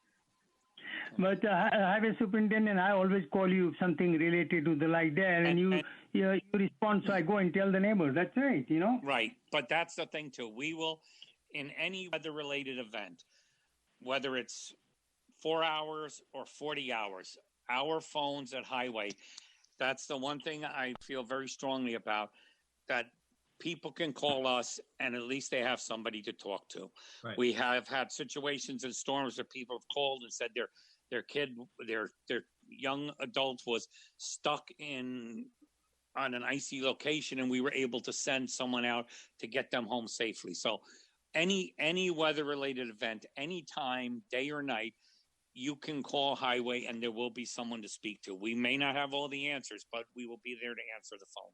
But highway superintendent, I always call you if something related to the like that, and you respond. So I go and tell the neighbor. That's right, Right, but that's the thing too. We will, in any weather-related event, whether it's 4 hours or 40 hours, our phones at Highway, that's the one thing I feel very strongly about, that people can call us and at least they have somebody to talk to. Right. We have had situations in storms where people have called and said their kid, their young adult was stuck on an icy location, and we were able to send someone out to get them home safely. So any weather related event, anytime, day or night, you can call Highway and there will be someone to speak to. We may not have all the answers, but we will be there to answer the phone.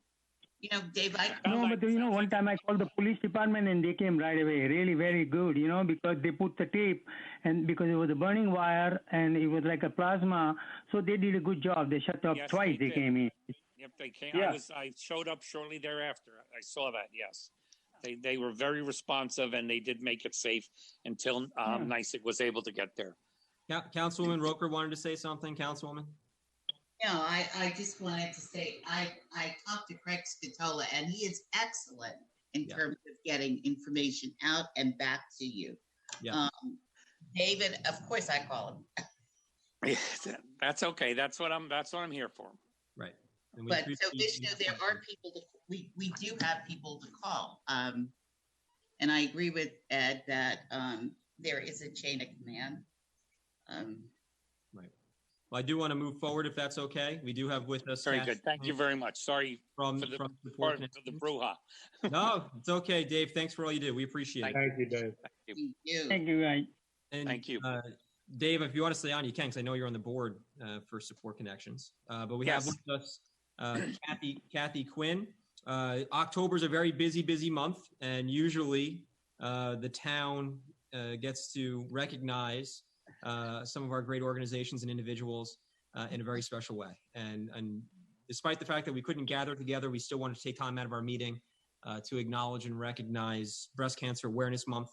You know, Dave, No, but one time I called the police department and they came right away. Really very good, because they put the tape, and because it was a burning wire and it was like a plasma, so they did a good job. They shut up Yes, twice. They did. came in. Yep, they came. Yeah. I showed up shortly thereafter. I saw that. Yes, they were very responsive, and they did make it safe until NYSEG was able to get there. Councilwoman Roker wanted to say something. Councilwoman. No, I just wanted to say, I talked to Craig Scatola, and he is excellent in terms of getting information out and back to you. Yeah. David, of course I call him. That's okay. That's what I'm here for. Right. But so Vishnu, there are people we do have people to call. And I agree with Ed that there is a chain of command. Right. Well, I do want to move forward if that's okay. We do have with us. Very good. Thank you very much. Sorry for the brouhaha. No, it's okay, Dave. Thanks for all you do. We appreciate it. Thank you, Dave. Thank you. Thank you, guys. And, Thank you. Dave, if you want to stay on, you can, because I know you're on the board for Support Connections. But we have with us Kathy Quinn. October is a very busy month, and usually the town gets to recognize some of our great organizations and individuals in a very special way. And despite the fact that we couldn't gather together, we still wanted to take time out of our meeting to acknowledge and recognize Breast Cancer Awareness Month.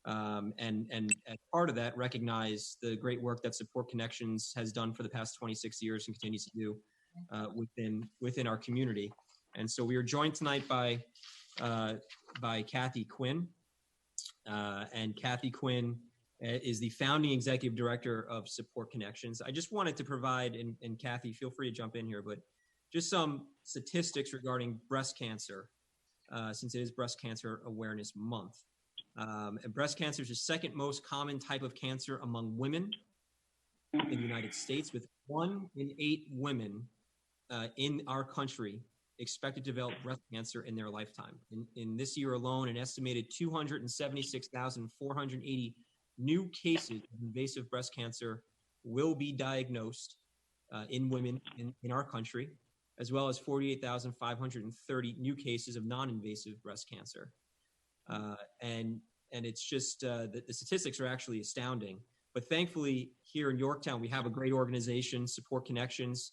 And as part of that, recognize the great work that Support Connections has done for the past 26 years and continues to do within our community. And so we are joined tonight by Kathy Quinn. And Kathy Quinn is the founding executive director of Support Connections. I just wanted to provide, and Kathy, feel free to jump in here, but just some statistics regarding breast cancer, since it is Breast Cancer Awareness Month. And breast cancer is the second most common type of cancer among women in the United States, with 1 in 8 women in our country expected to develop breast cancer in their lifetime. In this year alone, an estimated 276,480 new cases of invasive breast cancer will be diagnosed in women in our country, as well as 48,530 new cases of non-invasive breast cancer. And it's just the statistics are actually astounding. But thankfully, here in Yorktown, we have a great organization, Support Connections,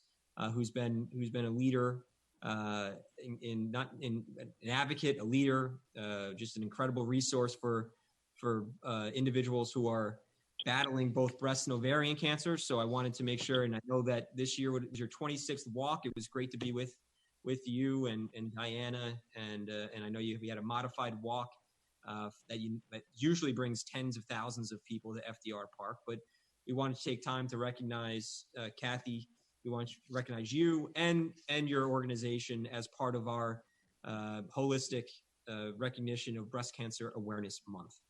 who's been a leader, an advocate, a leader, just an incredible resource for individuals who are battling both breast and ovarian cancer. So I wanted to make sure, and I know that this year was your 26th walk. It was great to be with you and Diana, and I know we had a modified walk that usually brings tens of thousands of people to FDR Park. But we wanted to take time to recognize Kathy. We want to recognize you and your organization as part of our holistic recognition of Breast Cancer Awareness Month.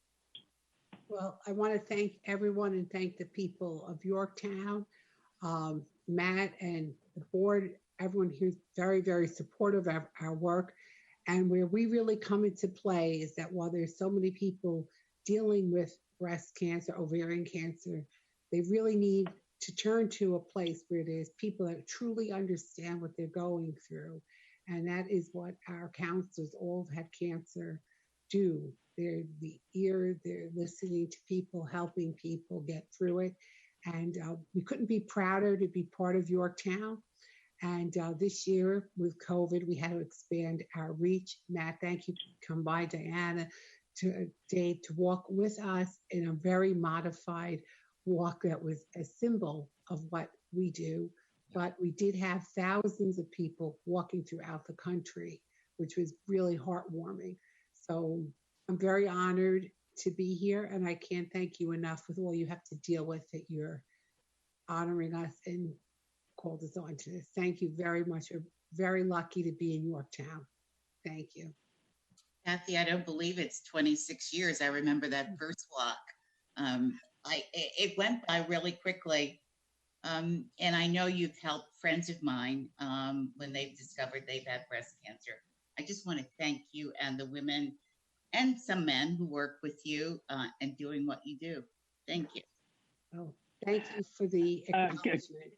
Well, I want to thank everyone and thank the people of Yorktown, Matt and the board, everyone who's very, very supportive of our work. And where we really come into play is that while there's so many people dealing with breast cancer, ovarian cancer, they really need to turn to a place where there's people that truly understand what they're going through. And that is what our counselors, all have had cancer, do. They're the ear, they're listening to people, helping people get through it. And we couldn't be prouder to be part of Yorktown. And this year with COVID, we had to expand our reach. Matt, thank you. Come by, Diana, to Dave, to walk with us in a very modified walk that was a symbol of what we do. But we did have thousands of people walking throughout the country, which was really heartwarming. So I'm very honored to be here, and I can't thank you enough with all you have to deal with that you're honoring us and called us on to this. Thank you very much. We're very lucky to be in Yorktown. Thank you. Kathy, I don't believe it's 26 years. I remember that first walk. It went by really quickly. And I know you've helped friends of mine when they've discovered they've had breast cancer. I just want to thank you and the women and some men who work with you and doing what you do. Thank you. Oh, thank you for the acknowledgement.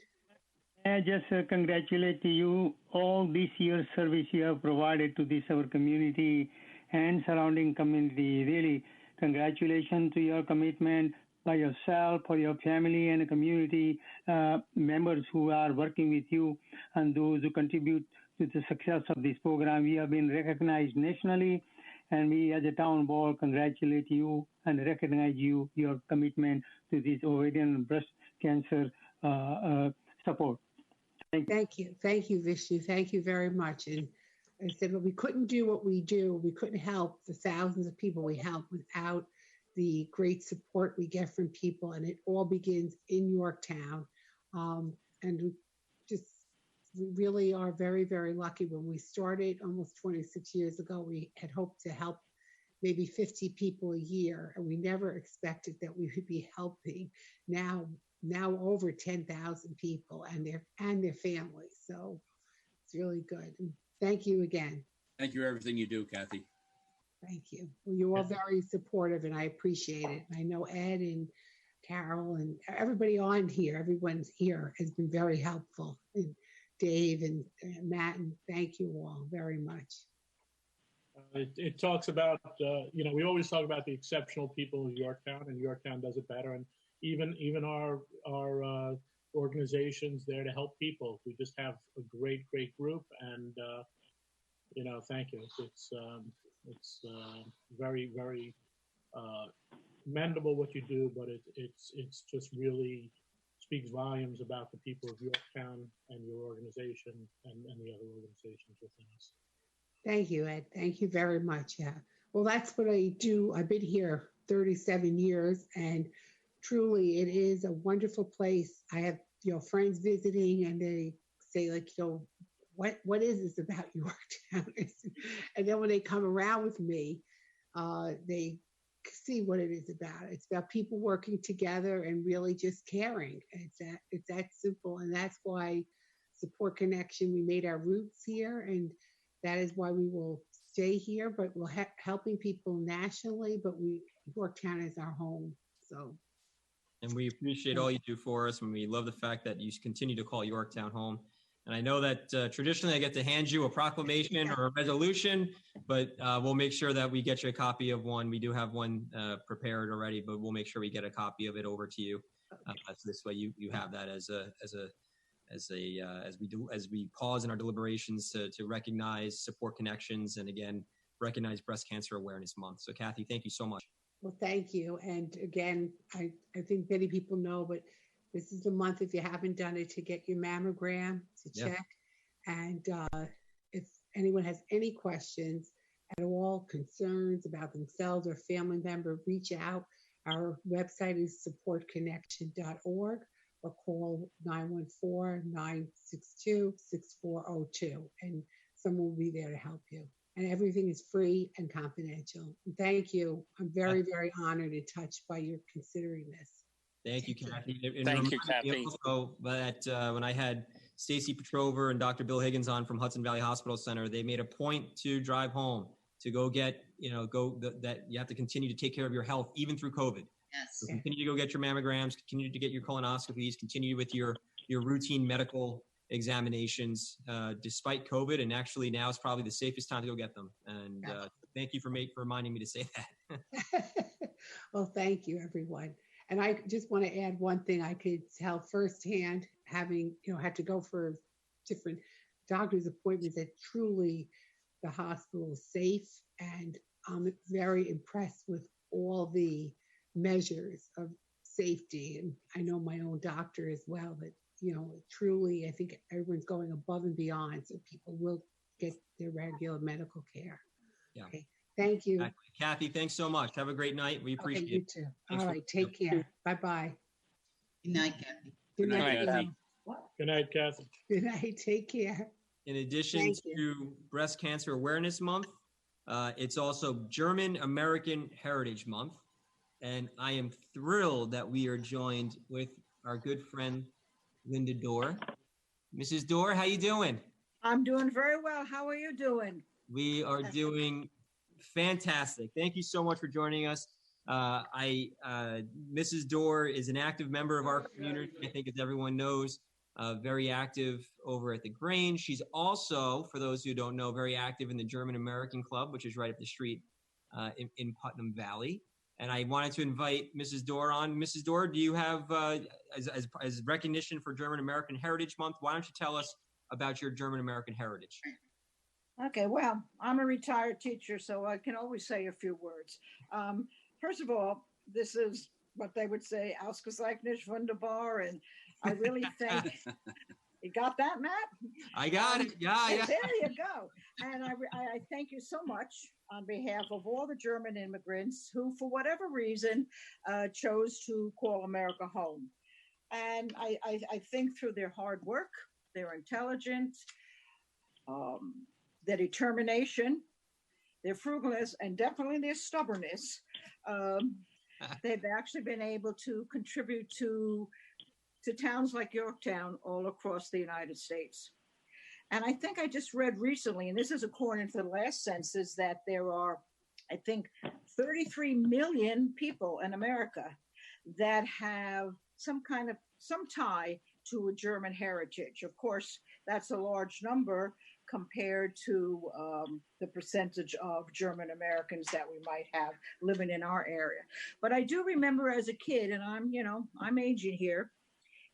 I just congratulate you all this year's service you have provided to this our community and surrounding community. Really, congratulations to your commitment by yourself, for your family and community members who are working with you and those who contribute to the success of this program. We have been recognized nationally, and we as a town board congratulate you and recognize you, your commitment to this ovarian and breast cancer support. Thank you. Thank you, Vishnu. Thank you very much. And I said, well, we couldn't do what we do. We couldn't help the thousands of people we help without the great support we get from people. And it all begins in Yorktown. And we really are very, very lucky. When we started almost 26 years ago, we had hoped to help maybe 50 people a year. And we never expected that we would be helping now over 10,000 people and their families. So it's really good. And thank you again. Thank you for everything you do, Kathy. Thank you. Well, you're all very supportive, and I appreciate it. I know Ed and Carol and everybody on here, everyone's here has been very helpful. And Dave and Matt, and thank you all very much. It talks about, we always talk about the exceptional people of Yorktown, and Yorktown does it better. And even our organizations there to help people. We just have a great group, and thank you. It's very, very commendable what you do, but it's just really speaks volumes about the people of Yorktown and your organization and the other organizations within us. Thank you, Ed. Thank you very much. Yeah. Well, that's what I do. I've been here 37 years, and truly it is a wonderful place. I have, friends visiting, and they say, like, what is this about Yorktown? And then when they come around with me, they see what it is about. It's about people working together and really just caring. It's that simple. And that's why Support Connection, we made our roots here, and that is why we will stay here, but we're helping people nationally, but Yorktown is our home. So. And we appreciate all you do for us, and we love the fact that you continue to call Yorktown home. And I know that traditionally I get to hand you a proclamation or a resolution, but we'll make sure that we get you a copy of one. We do have one prepared already, but we'll make sure we get a copy of it over to you. So this way you have that as we pause in our deliberations to recognize Support Connections, and again recognize Breast Cancer Awareness Month. So Kathy, thank you so much. Well, thank you. And again, I think many people know, but this is the month, if you haven't done it, to get your mammogram to check. And if anyone has any questions at all, concerns about themselves or family member, reach out. Our website is supportconnection.org, or call 914-962-6402, and someone will be there to help you. And everything is free and confidential. And thank you. I'm very, very honored and touched by your considering this. Thank you, Kathy. Thank you, Kathy. Also, that when I had Stacy Petrover and Dr. Bill Higgins on from Hudson Valley Hospital Center, they made a point to drive home, to go get, that you have to continue to take care of your health even through COVID. Yes. So continue to go get your mammograms, continue to get your colonoscopies, continue with your routine medical examinations despite COVID. And actually now is probably the safest time to go get them. And thank you for reminding me to say that. Well, thank you, everyone. And I just want to add one thing I could tell firsthand, having, had to go for different doctor's appointments, that truly the hospital is safe. And I'm very impressed with all the measures of safety. And I know my own doctor as well, that, truly, I think everyone's going above and beyond so people will get their regular medical care. Yeah. Okay. Thank you. Kathy, thanks so much. Have a great night. We appreciate you it. too. All right. Take care. Bye-bye. Good night, Kathy. Good Good night. night, Kathy. Good night, Kathy. Good night. Take care. In addition Thank to Breast Cancer Awareness Month, it's also German American Heritage Month. And I am thrilled that we are joined with our good friend, Linda Dorr. Mrs. Dorr, how you doing? I'm doing very well. How are you doing? We are doing fantastic. Thank you so much for joining us. Mrs. Dorr is an active member of our community. I think, as everyone knows, very active over at the Grange. She's also, for those who don't know, very active in the German American Club, which is right up the street in Putnam Valley. And I wanted to invite Mrs. Dorr on. Mrs. Dorr, do you have, as recognition for German American Heritage Month, why don't you tell us about your German American heritage? Okay, well, I'm a retired teacher, so I can always say a few words. First of all, this is what they would say, Ausgezeichnet, wunderbar, and I really think, you got that, Matt? I got it. Yeah. There you go. And I thank you so much on behalf of all the German immigrants who, for whatever reason, chose to call America home. And I think through their hard work, their intelligence, their determination, their frugalness, and definitely their stubbornness, they've actually been able to contribute to towns like Yorktown all across the United States. And I think I just read recently, and this is according to the last census, that there are, I think, 33 million people in America that have some tie to a German heritage. Of course, that's a large number compared to the percentage of German Americans that we might have living in our area. But I do remember as a kid, and I'm aging here,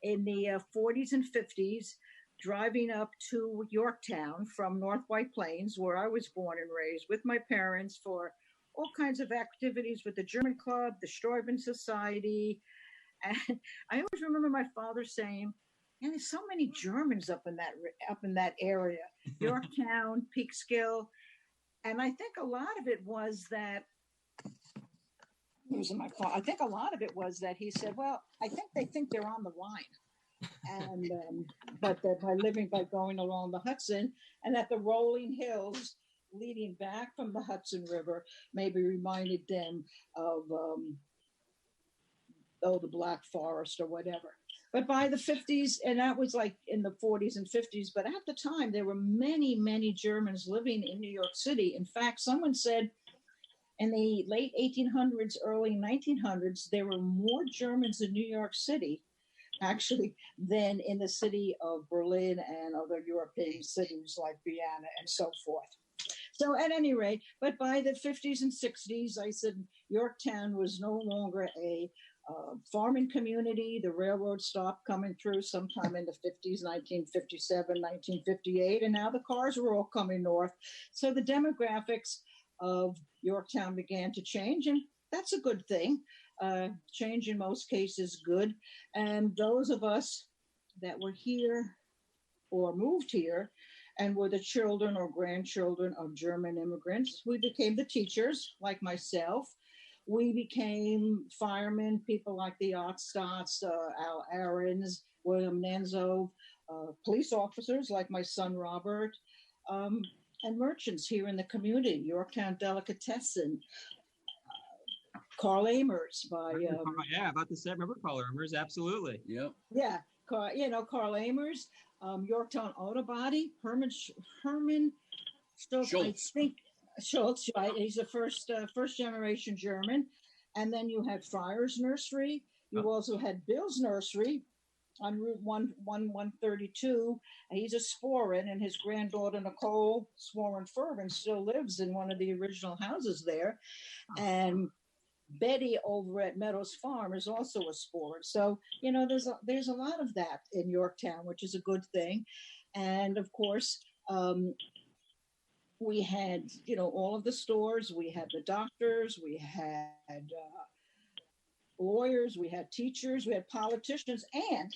in the 40s and 50s, driving up to Yorktown from North White Plains, where I was born and raised, with my parents for all kinds of activities with the German Club, the Steuben Society. And I always remember my father saying, "Man, there's so many Germans up in that area, Yorktown, Peekskill." And I think a lot of it was that, I think a lot of it was that he said, "Well, I think they think they're on the line." And but that by going along the Hudson, and that the rolling hills leading back from the Hudson River maybe reminded them of the Black Forest or whatever. But by the 50s, and that was like in the 40s and 50s, but at the time there were many, many Germans living in New York City. In fact, someone said in the late 1800s, early 1900s, there were more Germans in New York City actually than in the city of Berlin and other European cities like Vienna and so forth. So at any rate, but by the 50s and 60s, I said Yorktown was no longer a farming community. The railroad stopped coming through sometime in the 50s, 1957, 1958, and now the cars were all coming north. So the demographics of Yorktown began to change, and that's a good thing. Change in most cases good. And those of us that were here or moved here and were the children or grandchildren of German immigrants, we became the teachers, like myself. We became firemen, people like the Ottstotts, Al Ahrens, William Nanzo, police officers like my son Robert, and merchants here in the community, Yorktown Delicatessen, Carl Amers by about to say, remember Carl Amers? Absolutely. Yep. Yeah, Carl Amers, Yorktown Auto Body, Herman Schultz. I think Schultz, right? He's a first generation German, and then you had Friar's Nursery. You also had Bill's Nursery on Route 132. He's a Sporin, and his granddaughter Nicole Sporin-Fervin still lives in one of the original houses there, and Betty over at Meadows Farm is also a Sporin. So there's a lot of that in Yorktown, which is a good thing, and of course. We had, all of the stores. We had the doctors. We had lawyers. We had teachers. We had politicians. And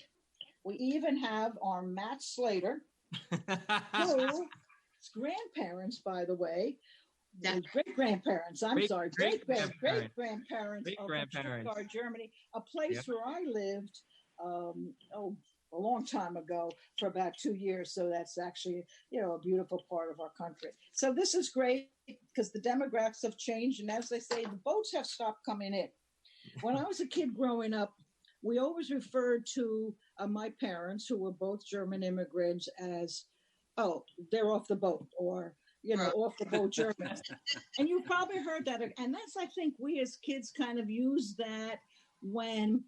we even have our Matt Slater, whose grandparents, by the way, great-grandparents. Great-grandparents of Stuttgart, Germany, a place where I lived, a long time ago for about 2 years. So that's actually, a beautiful part of our country. So this is great because the demographics have changed. And as they say, the boats have stopped coming in. When I was a kid growing up, we always referred to my parents, who were both German immigrants, as, oh, they're off the boat, or, you know, off the boat Germans. And you probably heard that. And that's, I think, we as kids kind of use that when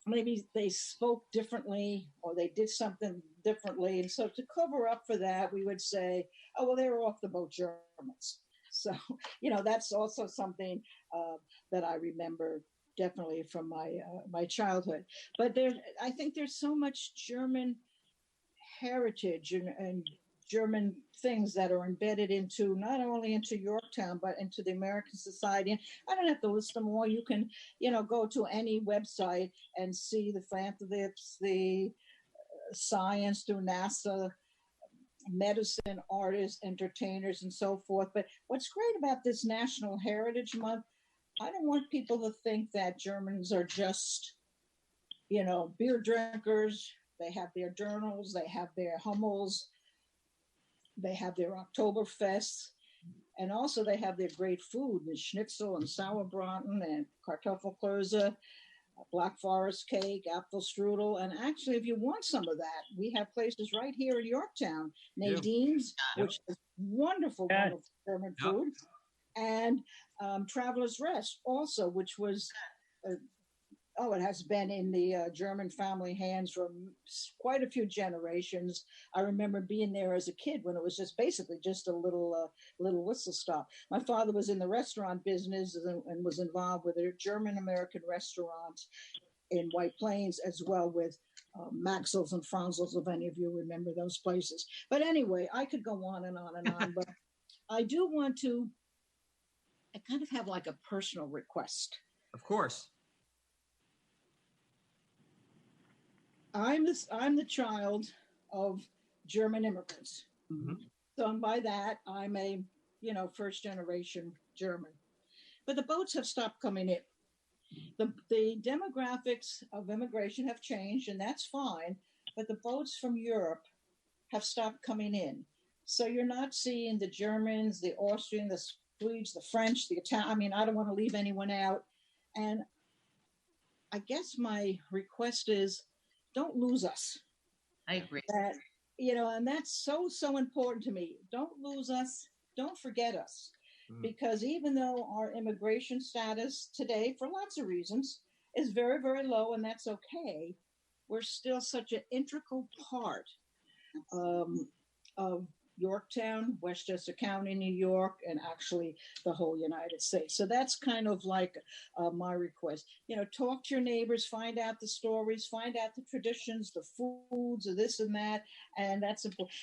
maybe they spoke differently or they did something differently. And so to cover up for that, we would say, oh, well, they were off the boat Germans. So, you know, that's also something that I remember definitely from my childhood. But I think there's so much German heritage and German things that are embedded into not only into Yorktown, but into the American society. And I don't have to list them all. You can, you know, go to any website and see the philanthropists, the science through NASA, medicine, artists, entertainers, and so forth. But what's great about this National Heritage Month, I don't want people to think that Germans are just, you know, beer drinkers. They have their journals, they have their Hummels, they have their Oktoberfests, and also they have their great food, the schnitzel and sauerbraten and Kartoffelklöße, Black Forest cake, apfelstrudel. And actually, if you want some of that, we have places right here in Yorktown, Nadine's, which is wonderful, wonderful German food, and Traveler's Rest also, which was, it has been in the German family hands for quite a few generations. I remember being there as a kid when it was just basically just a little whistle stop. My father was in the restaurant business and was involved with a German-American restaurant in White Plains, as well with Maxwell's and Franzl's, if any of you remember those places. But anyway, I could go on and on and on, but I do want to, I kind of have like a personal request. Of course. I'm the child of German immigrants. Mm-hmm. So by that, I'm a, you know, first generation German. But the boats have stopped coming in. The demographics of immigration have changed, and that's fine. But the boats from Europe have stopped coming in. So you're not seeing the Germans, the Austrians, the Swedes, the French, the Italian. I mean, I don't want to leave anyone out. And I guess my request is, don't lose us. I agree. That, you know, and that's so, so important to me. Don't lose us. Don't forget us. Because even though our immigration status today, for lots of reasons, is very, very low, and that's okay, we're still such an integral part of Yorktown, Westchester County, New York, and actually the whole United States. So that's kind of like my request. You know, talk to your neighbors, find out the stories, find out the traditions, the foods, and this and that. And that's important.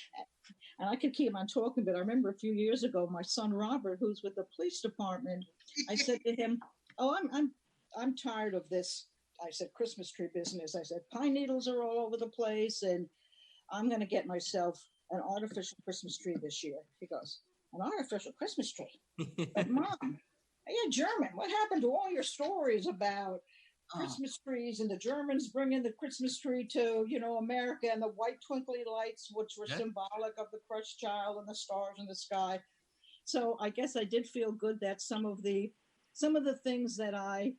And I could keep on talking, but I remember a few years ago, my son Robert, who's with the police department, I said to him, "Oh, I'm tired of this." I said, "Christmas tree business." I said, "Pine needles are all over the place, and I'm going to get myself an artificial Christmas tree this year." He goes, "An artificial Christmas tree?" But Mom, you're German. What happened to all your stories about Christmas trees and the Germans bringing the Christmas tree to, you know, America, and the white twinkly lights, which were symbolic of the Christ child and the stars in the sky? So I guess I did feel good that some of the things that I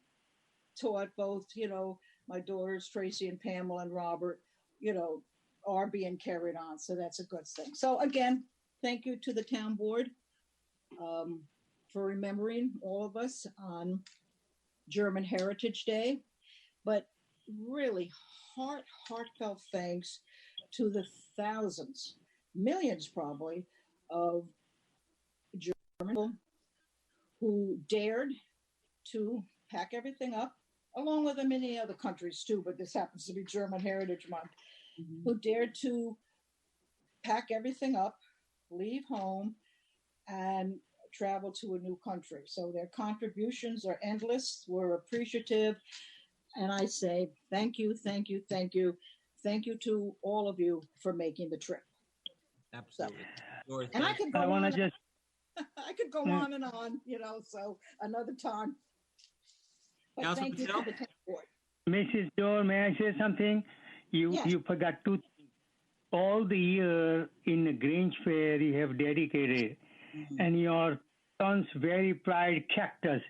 taught both, you know, my daughters, Tracy and Pamela and Robert, you know, are being carried on. So that's a good thing. So again, thank you to the town board for remembering all of us on German Heritage Day, but really heartfelt thanks to the thousands, millions probably, of German people who dared to pack everything up, along with many other countries too, but this happens to be German Heritage Month, who dared to pack everything up, leave home, and travel to a new country. So their contributions are endless. We're appreciative. And I say thank you, thank you, thank you. Thank you to all of you for making the trip. Absolutely. So, and I could go I want on. to just. I could go on and on, you know, so another time. But Councilman thank you Patel? to the town board. Mrs. Dole, may I say something? You forgot to all the year in the Grange Fair you have dedicated, and your son's very pride cactus.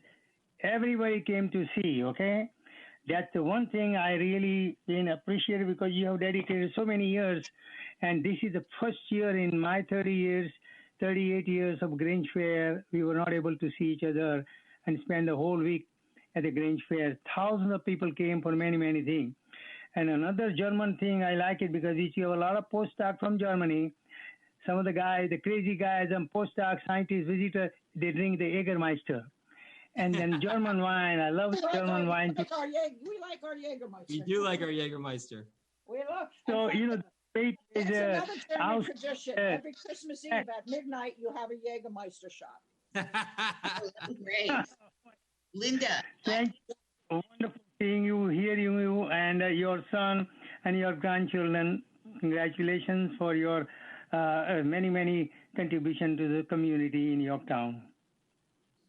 Everybody came to see, okay? That's the one thing I really appreciate because you have dedicated so many years, and this is the first year in my 38 years of Grange Fair, we were not able to see each other and spend the whole week at the Grange Fair. Thousands of people came for many, many things. And another German thing, I like it because you have a lot of postdocs from Germany. Some of the guys, the crazy guys, and postdoc scientists, visitors, they drink the Jägermeister. And then German wine, I love German wine. We like our Jägermeister. We do like our Jägermeister. We love. So, the debate is That's another German how- tradition. Every Christmas Eve at midnight, you have a Jägermeister shot. Oh, that's great. Linda, Thank you. Wonderful seeing you, hearing you, and your son and your grandchildren. Congratulations for your many, many contributions to the community in Yorktown.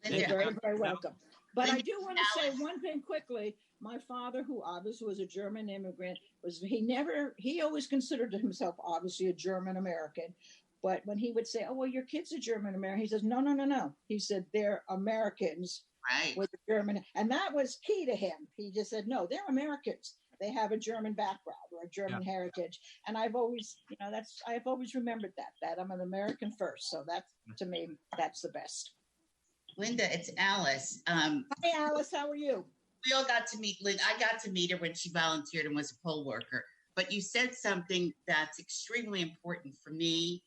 You're Linda, very, very welcome. But I do want to say Alice. one thing quickly. My father, who obviously was a German immigrant, he always considered himself obviously a German American. But when he would say, "Oh, well, your kid's a German American," he says, "No, no, no, no." He said, "They're Americans right? with a German," and that was key to him. He just said, "No, they're Americans. They have a German background or a German heritage." And I've always, I've always remembered that I'm an American first. So that's, to me, that's the best. Linda, it's Alice. Hi, Alice. How are you? We all got to meet Linda. I got to meet her when she volunteered and was a poll worker. But you said something that's extremely important for me.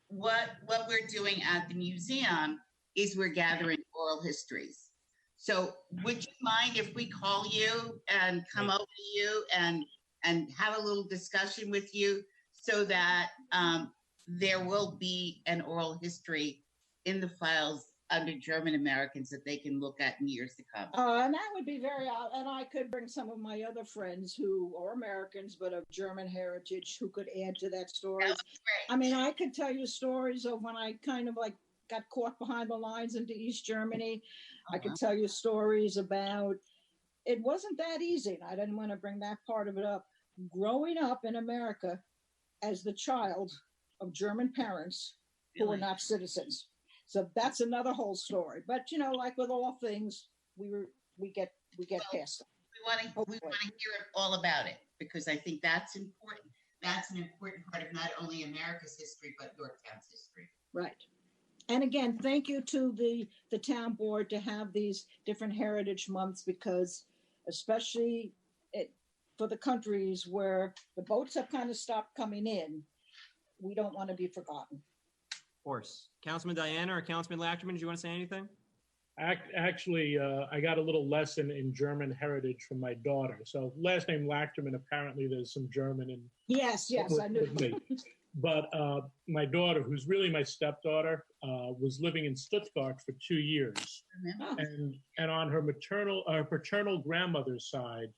What we're doing at the museum is we're gathering oral histories. So would you mind if we call you and come over to you and have a little discussion with you so that there will be an oral history in the files under German Americans that they can look at in years to come? And that would be and I could bring some of my other friends who are Americans but of German heritage who could add to that story. That would be great. I mean, I could tell you stories of when I kind of like got caught behind the lines into East Germany. I could tell you stories about, it wasn't that easy. And I didn't want to bring that part of it up. Growing up in America as the child of German parents who were Really? not citizens. So that's another whole story. But like with all things, we get past it. We want to hear all about it because I think that's important. That's an important part of not only America's history, but Yorktown's history. Right. And again, thank you to the town board to have these different heritage months because especially for the countries where the boats have kind of stopped coming in, we don't want to be forgotten. Of course. Councilman Diana or Councilman Lachman, do you want to say anything? Actually, I got a little lesson in German heritage from my daughter. So last name Lachman, apparently there's some German in Yes, I knew. with me. But my daughter, who's really my stepdaughter, was living in Stuttgart for 2 years. Oh. And on her paternal grandmother's side,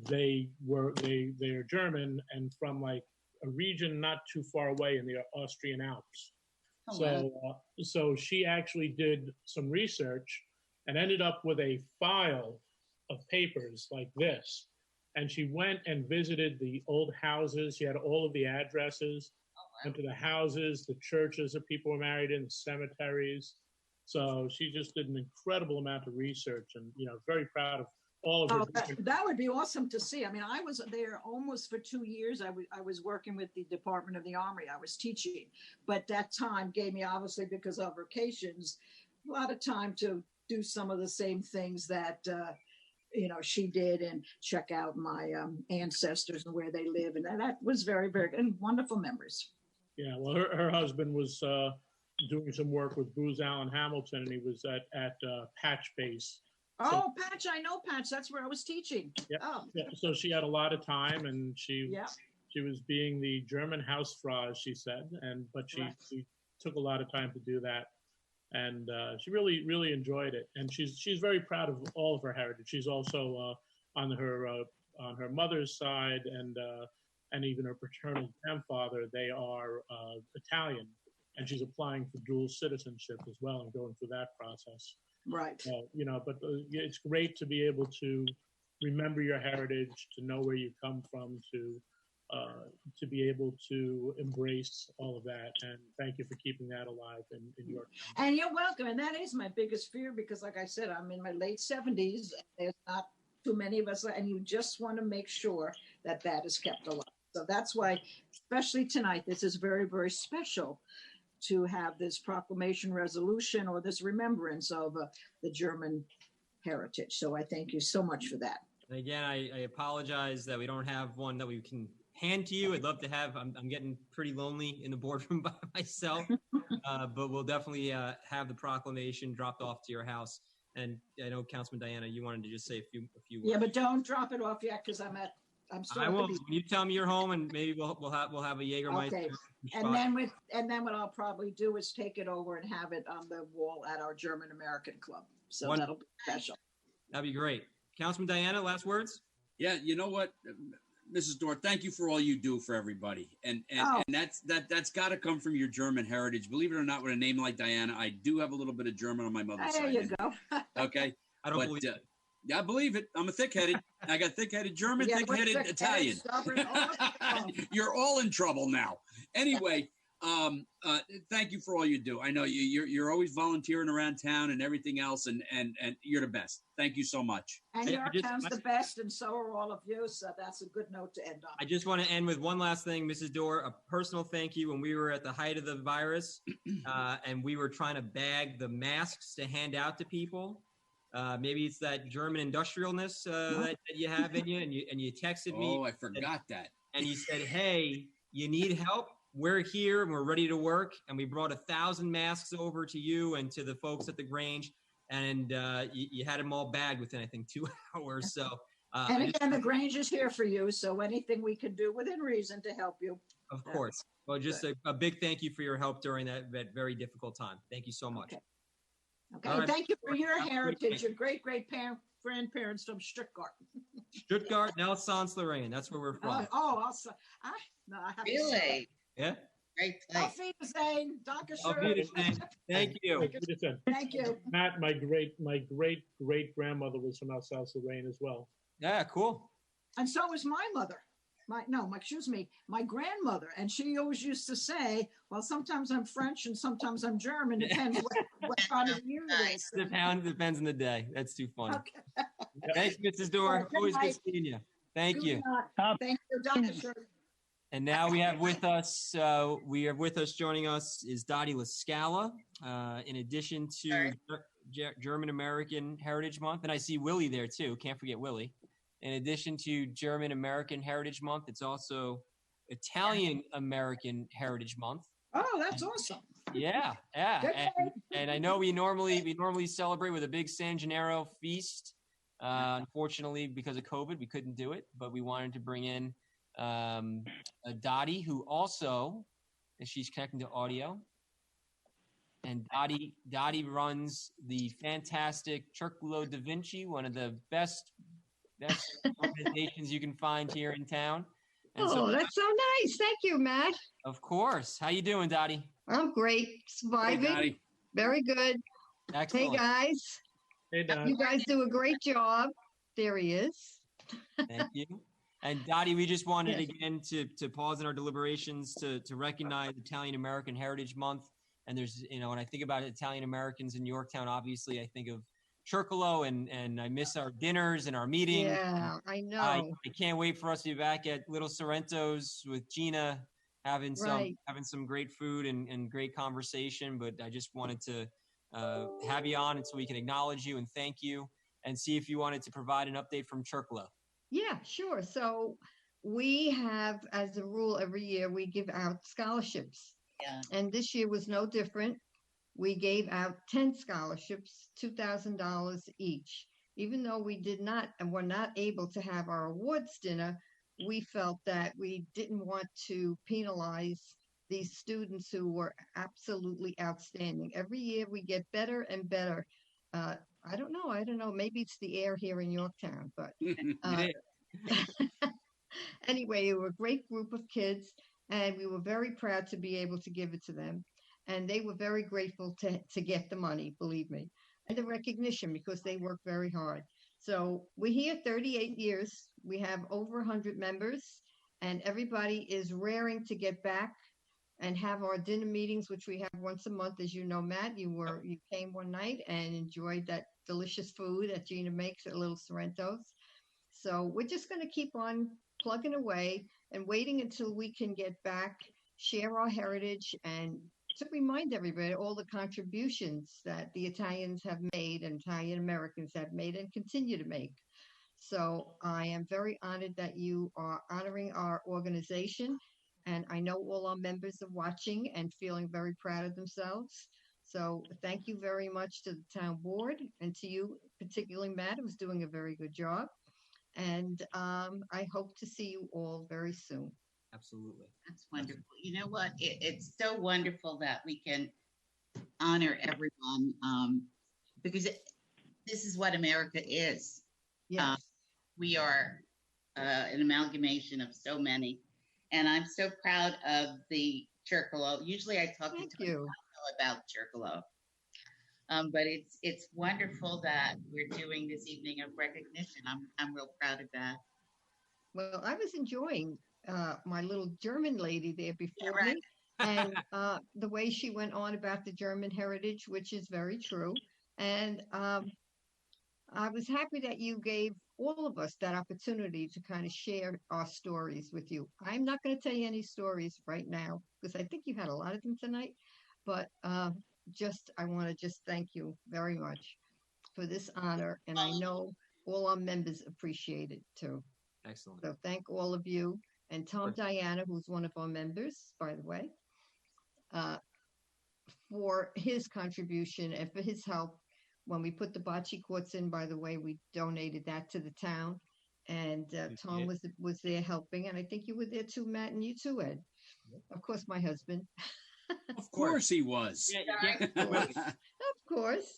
they are German and from like a region not too far away in the Austrian Alps. Oh, So she actually did some research and ended up with a file of papers like this. And she went and visited the old houses. She had all of the addresses, went to the houses, the churches that people were married in, the cemeteries. So she just did an incredible amount of research and, very proud of all of her. That would be awesome to see. I mean, I was there almost for 2 years. I was working with the Department of the Army. I was teaching, but that time gave me, obviously, because of vacations, a lot of time to do some of the same things that, she did and check out my ancestors and where they live. And that was very, very good and wonderful memories. Yeah, well, her husband was doing some work with Booz Allen Hamilton, and he was at Patch Base. Oh, Patch, I know Patch. That's where I was teaching. Yep. Oh. Yeah, so she had a lot of time, and she was being the German Hausfrau, as she said, but she took a lot of time to do that, and she really, really enjoyed it. And she's very proud of all of her heritage. She's also on her mother's side and even her paternal grandfather. They are Italian, and she's applying for dual citizenship as well and going through that process. Right. But it's great to be able to remember your heritage, to know where you come from, to be able to embrace all of that. And thank you for keeping that alive in Yorktown. And you're welcome. And that is my biggest fear because, like I said, I'm in my late 70s. There's not too many of us, and you just want to make sure that that is kept alive. So that's why, especially tonight, this is very, very special to have this proclamation resolution or this remembrance of the German heritage. So I thank you so much for that. And again, I apologize that we don't have one that we can hand to you. I'd love to have. I'm getting pretty lonely in the boardroom by myself, but we'll definitely have the proclamation dropped off to your house. And I know Councilman Diana, you wanted to just say a few words. Yeah, but don't drop it off yet because I'm still. I at the will. beach. When you tell me you're home, and maybe we'll have a Jägermeister. Okay. And then what I'll probably do is take it over and have it on the wall at our German American Club. So that'll be special. That'd be great. Councilman Diana, last words? Yeah, you know what, Mrs. Dorr, thank you for all you do for everybody, and that's got to come from your German heritage. Believe it or not, with a name like Diana, I do have a little bit of German on my mother's There side. you go. Okay, I don't believe it. Yeah, I believe it. I'm a thick-headed. I got thick-headed German, Yeah, we're thick-headed thick-headed, Italian. stubborn, all You're all in trouble now. Anyway, thank you for all you do. I know you're always volunteering around town and everything else, and you're the best. Thank you so much. And Yorktown's the best, and so are all of you. So that's a good note to end on. I just want to end with one last thing, Mrs. Dorr, a personal thank you when we were at the height of the virus and we were trying to bag the masks to hand out to people. Maybe it's that German industrialness that you have in you, and you texted me. Oh, I forgot that. And you said, "Hey, you need help? We're here and we're ready to work." And we brought 1,000 masks over to you and to the folks at the Grange, and you had them all bagged within, I think, 2 hours. So, and again, the Grange is here for you. So anything we can do within reason to help you. Of course. Well, just a big thank you for your help during that very difficult time. Thank you so much. Okay. All right. Thank you for your heritage, your great grandparents from Stuttgart. Stuttgart, now Alsace-Lorraine. That's where we're from. I have to Really? say. Yeah. Great Auf place. Wiedersehen. Dankeschön. Auf Wiedersehen. Thank you. Thank you. Matt, my great grandmother was from Alsace-Lorraine as well. Yeah, cool. And so was my mother. My grandmother. And she always used to say, well, sometimes I'm French and sometimes I'm German. Depends what part of the year it is. Depends on the day. That's too funny. Okay. Thanks, Mrs. Dorr. Good Always good night. seeing you. Thank you. Thank you, Dankeschön. And now we have with us, joining us is Dottie LaScala, in addition to German American Heritage Month. And I see Willie there too. Can't forget Willie. In addition to German American Heritage Month, it's also Italian American Heritage Month. Oh, that's awesome. Yeah. And I know we normally celebrate with a big San Gennaro feast. Unfortunately, because of COVID, we couldn't do it, but we wanted to bring in Dottie, who also, and she's connecting to audio. And Dottie runs the fantastic Circolo da Vinci, one of the best organizations you can find here in town. And that's so nice. Thank you, Matt. Of course. How you doing, Dottie? I'm great. Surviving. Hey, very good. Excellent. Hey, guys. Hey, Dot. You guys do a great job. There he is. Thank you. And Dottie, we just wanted again to pause in our deliberations to recognize Italian American Heritage Month. And there's, when I think about Italian Americans in Yorktown, obviously I think of Circolo and I miss our dinners and our meetings. Yeah, I know. I can't wait for us to be back at Little Sorrento's with Gina, having some great food and great conversation. But I just wanted to have you on, and so we can acknowledge you and thank you, and see if you wanted to provide an update from Circolo. Yeah, sure. So we have, as a rule, every year we give out scholarships. Yeah. And this year was no different. We gave out 10 scholarships, $2,000 each. Even though we did not and were not able to have our awards dinner, we felt that we didn't want to penalize these students who were absolutely outstanding. Every year we get better and better. I don't know. Maybe it's the air here in Yorktown, but anyway, we were a great group of kids, and we were very proud to be able to give it to them. And they were very grateful to get the money, believe me, and the recognition, because they work very hard. So we're here 38 years. We have over 100 members, and everybody is raring to get back and have our dinner meetings, which we have once a month. As you know, Matt, you came one night and enjoyed that delicious food that Gina makes at Little Sorrento's. So we're just going to keep on plugging away and waiting until we can get back, share our heritage, and to remind everybody all the contributions that the Italians have made and Italian Americans have made and continue to make. So I am very honored that you are honoring our organization. And I know all our members are watching and feeling very proud of themselves. So thank you very much to the town board and to you, particularly Matt, who's doing a very good job. And I hope to see you all very soon. Absolutely. That's wonderful. You know what? It's so wonderful that we can honor everyone because this is what America is. Yes. We are an amalgamation of so many. And I'm so proud of the Chircolo. Usually I talk Thank to you. about Chircolo. But it's wonderful that we're doing this evening of recognition. I'm real proud of that. Well, I was enjoying my little German lady there before Yeah, right. me, and the way she went on about the German heritage, which is very true. And I was happy that you gave all of us that opportunity to kind of share our stories with you. I'm not going to tell you any stories right now because I think you had a lot of them tonight, but I want to just thank you very much for this honor, and I know all our members appreciate it too. Excellent. So thank all of you, and Tom Diana, who's one of our members, by the way, for his contribution and for his help. When we put the bocce courts in, by the way, we donated that to the town, and Tom was there helping, and I think you were there too, Matt, and you too, Ed. Of course, my husband. Of course he was. Of course.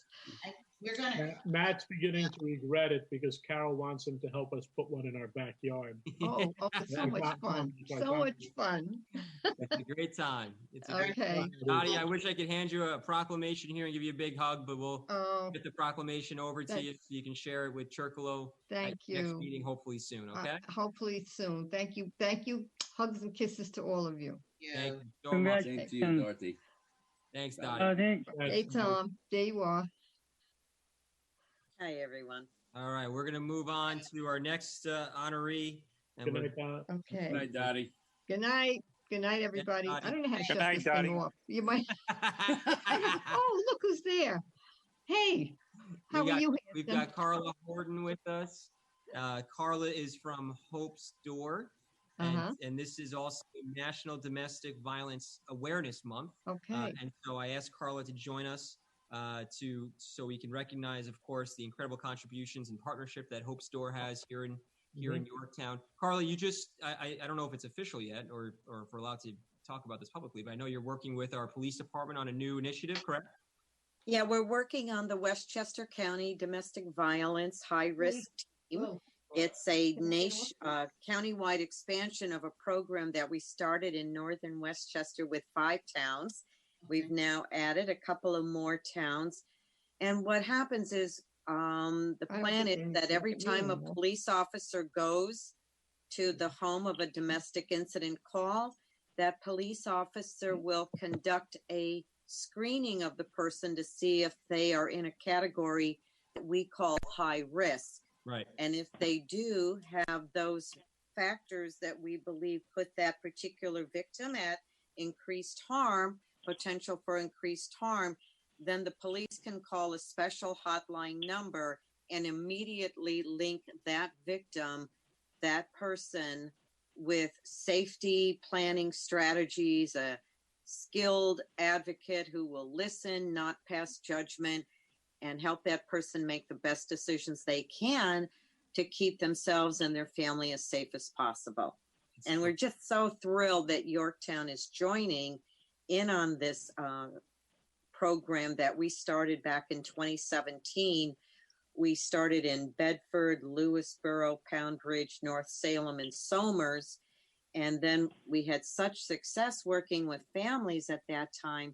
We're gonna. Matt's beginning to regret it because Carol wants him to help us put one in our backyard. Oh, so much fun. So much fun. It's a great time. It's a great Okay. time. Dottie, I wish I could hand you a proclamation here and give you a big hug, but we'll Oh, get the proclamation over to you That's- so you can share it with Chircolo thank at next you. meeting, hopefully soon, okay? Hopefully soon. Thank you. Thank you. Hugs and kisses to all of you. Thank you so much. Same to you, Dorothy. Thanks, Bye. Dottie. Hey, Tom. There you are. Hi, everyone. All right, we're going to move on to our next honoree. And Good we're- night, Dot. Okay. Good night, Dottie. Good night. Good night, everybody. Dottie. I don't know how to Good shut night, this Dottie. thing off. You might. Oh, look who's there. Hey, how We are got- you? We've Hanson? got Carla Horton with us. Carla is from Hope's Door. Uh-huh. And this is also National Domestic Violence Awareness Month. Okay. And so I asked Carla to join us so we can recognize, of course, the incredible contributions and partnership that Hope's Door has here in Yorktown. Carla, you just I don't know if it's official yet or if we're allowed to talk about this publicly, but I know you're working with our police department on a new initiative, correct? Yeah, we're working on the Westchester County Domestic Violence High Risk Team. Whoa. It's a countywide expansion of a program that we started in northern Westchester with 5 towns. We've now added a couple of more towns. And what happens is the don't plan think is they that every need time a anymore. police officer goes to the home of a domestic incident call, that police officer will conduct a screening of the person to see if they are in a category that we call high risk. Right. And if they do have those factors that we believe put that particular victim at increased harm, potential for increased harm, then the police can call a special hotline number and immediately link that victim, that person, with safety planning strategies, a skilled advocate who will listen, not pass judgment, and help that person make the best decisions they can to keep themselves and their family as safe as possible. And we're just so thrilled that Yorktown is joining in on this program that we started back in 2017. We started in Bedford, Lewisboro, Pound Ridge, North Salem, and Somers. And then we had such success working with families at that time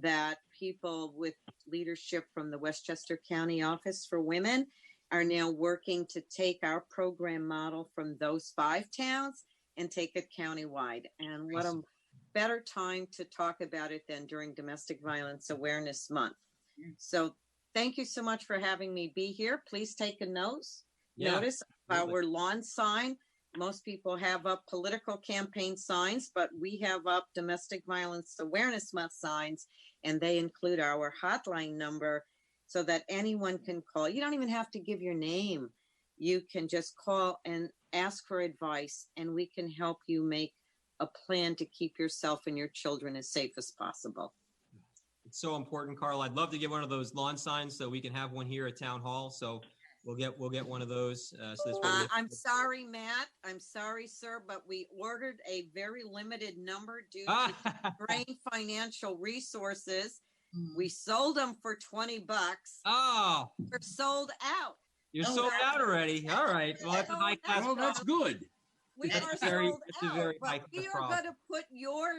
that people with leadership from the Westchester County Office for Women are now working to take our program model from those 5 towns and take it countywide. And what a better time to talk about it than during Domestic Violence Awareness Month. So thank you so much for having me be here. Please take a notice. Absolutely. our lawn sign. Most people have up political campaign signs, but we have up Domestic Violence Awareness Month signs, and they include our hotline number so that anyone can call. You don't even have to give your name. You can just call and ask for advice, and we can help you make a plan to keep yourself and your children as safe as possible. It's so important, Carl. I'd love to get one of those lawn signs so we can have one here at Town Hall. So we'll get one of those. So this way I'm sorry, Matt. I'm sorry, sir, but we ordered a very limited number due to strained financial resources. We sold them for $20. Oh, We're sold out. you're sold out already. All right. Well, that's a high class. Well, that's good. We That's are very- sold that's a out, very but high we class are problem. going to put your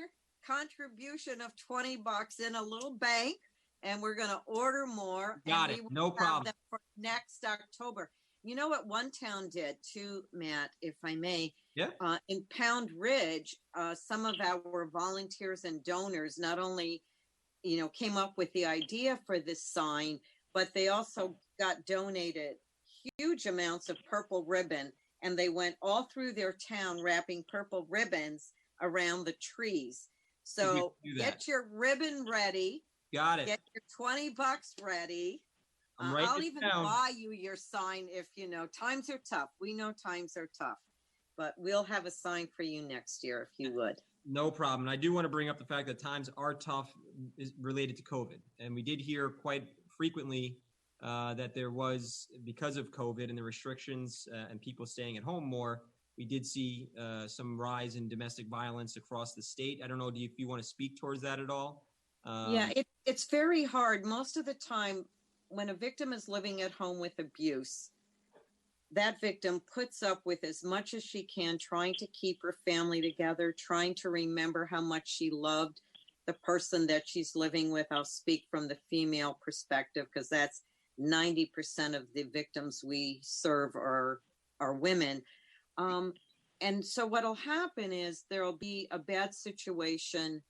contribution of $20 in a little bank, and we're going to order more. Got and it. we will No have problem. them for next October. You know what one town did too, Matt, if I may? Yeah. In Pound Ridge, some of our volunteers and donors not only, came up with the idea for this sign, but they also got donated huge amounts of purple ribbon, and they went all through their town wrapping purple ribbons around the trees. So do that. get your ribbon ready. Got it. Get your $20 ready. I'm writing I'll it even down. buy you your sign if times are tough. We know times are tough, but we'll have a sign for you next year if you would. No problem. And I do want to bring up the fact that times are tough is related to COVID. And we did hear quite frequently that there was, because of COVID and the restrictions and people staying at home more, we did see some rise in domestic violence across the state. I don't know if you want to speak towards that at all. Yeah, it's very hard. Most of the time, when a victim is living at home with abuse, that victim puts up with as much as she can, trying to keep her family together, trying to remember how much she loved the person that she's living with. I'll speak from the female perspective because that's 90% of the victims we serve are women. And so what'll happen is there'll be a bad situation,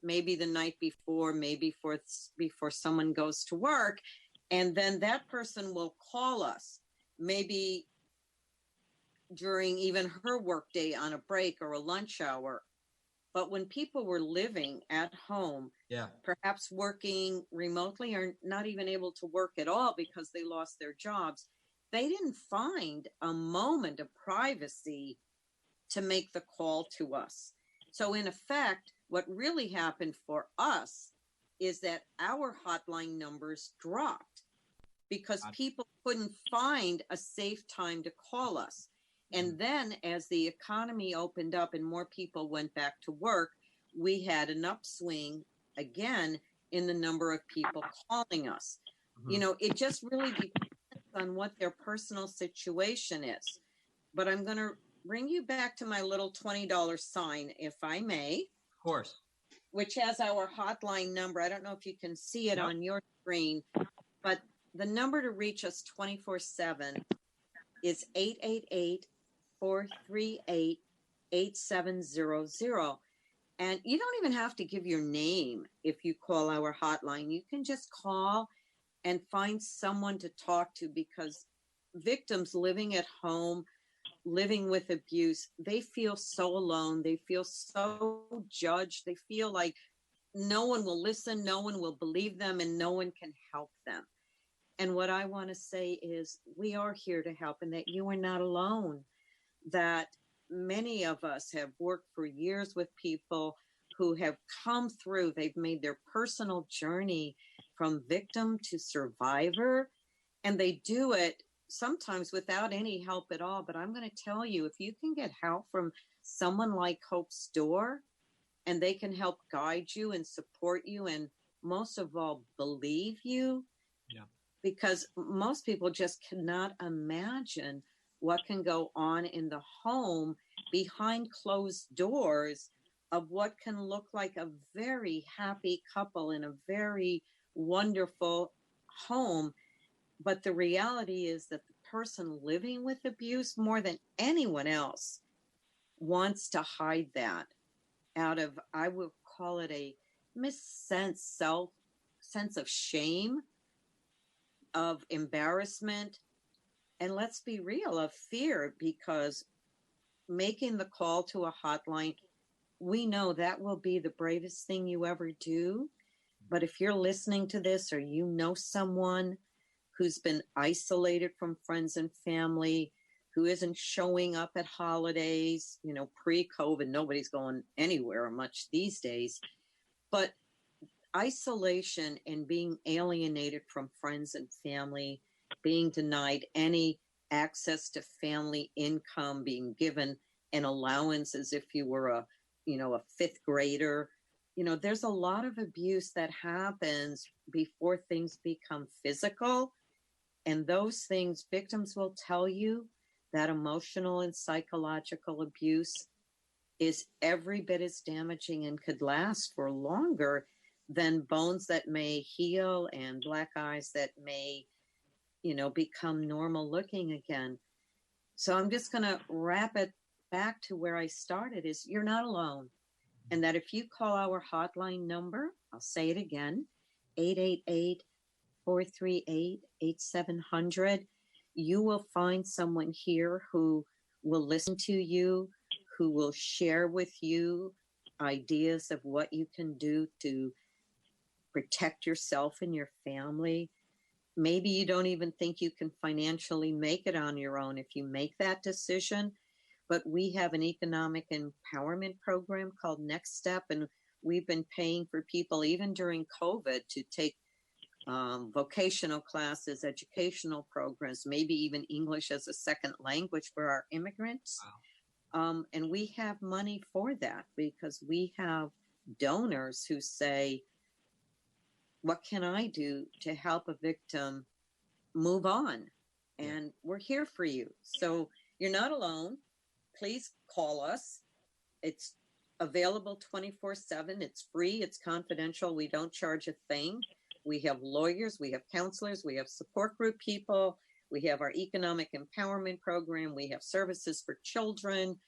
maybe the night before, maybe before someone goes to work, and then that person will call us, maybe during even her workday on a break or a lunch hour. But when people were living at home, Yeah. perhaps working remotely or not even able to work at all because they lost their jobs, they didn't find a moment of privacy to make the call to us. So in effect, what really happened for us is that our hotline numbers dropped because people couldn't find a safe time to call us. And then as the economy opened up and more people went back to work, we had an upswing again in the number of people calling us. It just really depends on what their personal situation is. But I'm going to bring you back to my little $20 sign, if I may. Of course. Which has our hotline number. I don't know if you can see it Yep. on your screen, but the number to reach us 24/7 is 888-438-8700. And you don't even have to give your name if you call our hotline. You can just call and find someone to talk to, because victims living at home, living with abuse, they feel so alone. They feel so judged. They feel like no one will listen, no one will believe them, and no one can help them. And what I want to say is we are here to help, and that you are not alone, that many of us have worked for years with people who have come through. They've made their personal journey from victim to survivor, and they do it sometimes without any help at all. But I'm going to tell you, if you can get help from someone like Hope's Door, and they can help guide you and support you, and most of all, believe you. Yeah. Because most people just cannot imagine what can go on in the home behind closed doors of what can look like a very happy couple in a very wonderful home. But the reality is that the person living with abuse, more than anyone else, wants to hide that out of, I would call it a sense of shame, of embarrassment. and let's be real, of fear, because making the call to a hotline, we know that will be the bravest thing you ever do. But if you're listening to this, or you know someone who's been isolated from friends and family, who isn't showing up at holidays, pre-COVID, nobody's going anywhere much these days. But isolation and being alienated from friends and family, being denied any access to family income, being given an allowance as if you were a fifth grader. There's a lot of abuse that happens before things become physical. And those things, victims will tell you that emotional and psychological abuse is every bit as damaging and could last for longer than bones that may heal and black eyes that may, become normal looking again. So I'm just going to wrap it back to where I started, is you're not alone. And that if you call our hotline number, I'll say it again, 888-438-8700, you will find someone here who will listen to you, who will share with you ideas of what you can do to protect yourself and your family. Maybe you don't even think you can financially make it on your own if you make that decision. But we have an economic empowerment program called Next Step, and we've been paying for people even during COVID to take vocational classes, educational programs, maybe even English as a second language for our immigrants. Wow. And we have money for that because we have donors who say, what can I do to help a victim move on? And we're here for you. So you're not alone. Please call us. It's available 24/7. It's free. It's confidential. We don't charge a thing. We have lawyers. We have counselors. We have support group people. We have our economic empowerment program. We have services for children.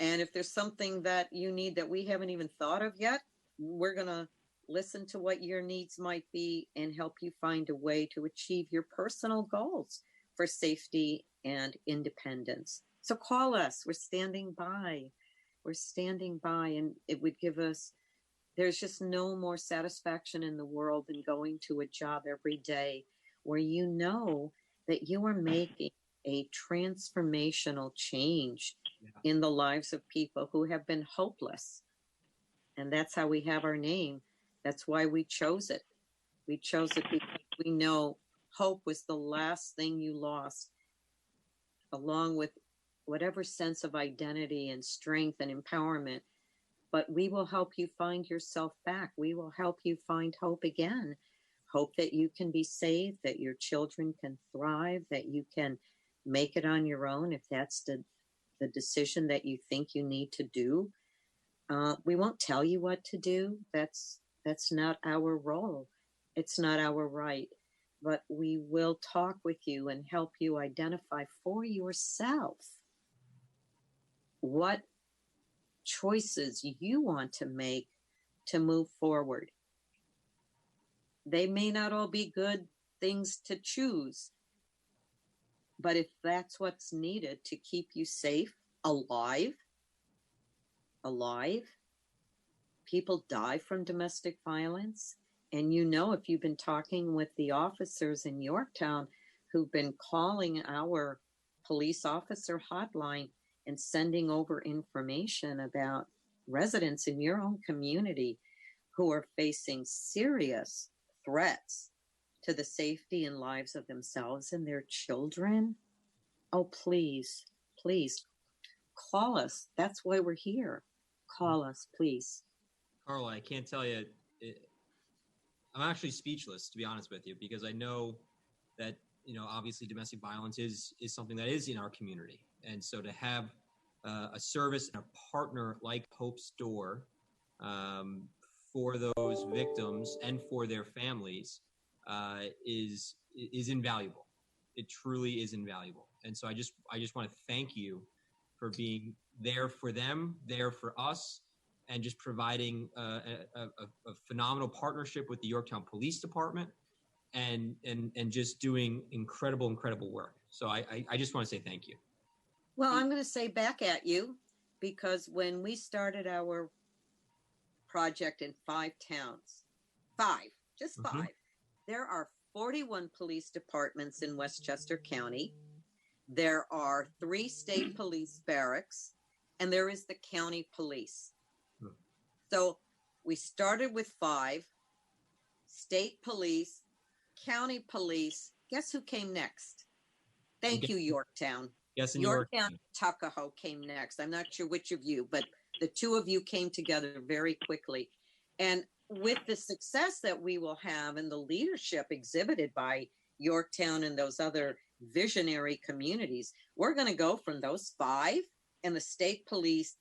And if there's something that you need that we haven't even thought of yet, we're going to listen to what your needs might be and help you find a way to achieve your personal goals for safety and independence. So call us. We're standing by. We're standing by, and it would give us, there's just no more satisfaction in the world than going to a job every day where you know that you are making a transformational change in the lives of people who have been hopeless. And that's how we have our name. That's why we chose it. We chose it because we know hope was the last thing you lost, along with whatever sense of identity and strength and empowerment. But we will help you find yourself back. We will help you find hope again. Hope that you can be safe, that your children can thrive, that you can make it on your own if that's the decision that you think you need to do. We won't tell you what to do. That's not our role. It's not our right. But we will talk with you and help you identify for yourself what choices you want to make to move forward. They may not all be good things to choose, but if that's what's needed to keep you safe, alive, people die from domestic violence. And if you've been talking with the officers in Yorktown who've been calling our police officer hotline and sending over information about residents in your own community who are facing serious threats to the safety and lives of themselves and their children, oh, please call us. That's why we're here. Call us, please. Carla, I can't tell you, I'm actually speechless, to be honest with you, because I know that, obviously domestic violence is something that is in our community. And so to have a service and a partner like Hope's Door for those victims and for their families is invaluable. It truly is invaluable. And so I just want to thank you for being there for them, there for us, and just providing a phenomenal partnership with the Yorktown Police Department and just doing incredible work. So I just want to say thank you. Well, I'm going to say back at you because when we started our project in 5 towns, just Mhm. 5, there are 41 police departments in Westchester County. There are 3 state police barracks, and there is the county police. Hmm. So we started with 5, state police, county police. Guess who came next? Thank you, Yorktown. Yes, in Yorktown and Tuckahoe came next. I'm not sure which of you, but the 2 of you came together very quickly. And with the success that we will have and the leadership exhibited by Yorktown and those other visionary communities, we're going to go from those 5 and the state police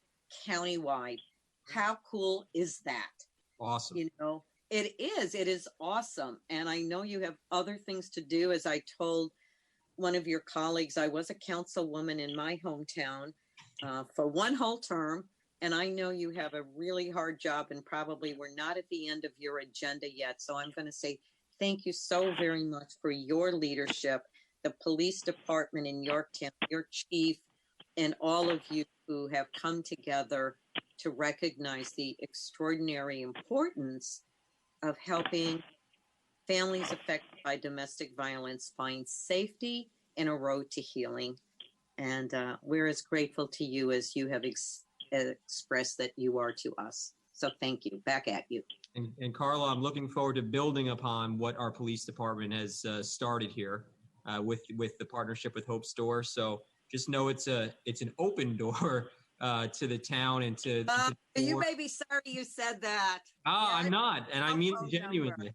countywide. How cool is that? Awesome. You know, it is awesome. And I know you have other things to do. As I told one of your colleagues, I was a councilwoman in my hometown for 1 whole term. And I know you have a really hard job and probably we're not at the end of your agenda yet. So I'm going to say thank you so very much for your leadership, the police department in Yorktown, your chief, and all of you who have come together to recognize the extraordinary importance of helping families affected by domestic violence find safety and a road to healing. And we're as grateful to you as you have expressed that you are to us. So thank you. Back at you. And Carla, I'm looking forward to building upon what our police department has started here with the partnership with Hope Store. So just know it's an open door to the town and to you may be sorry you said that. I'm not, and I mean it genuinely.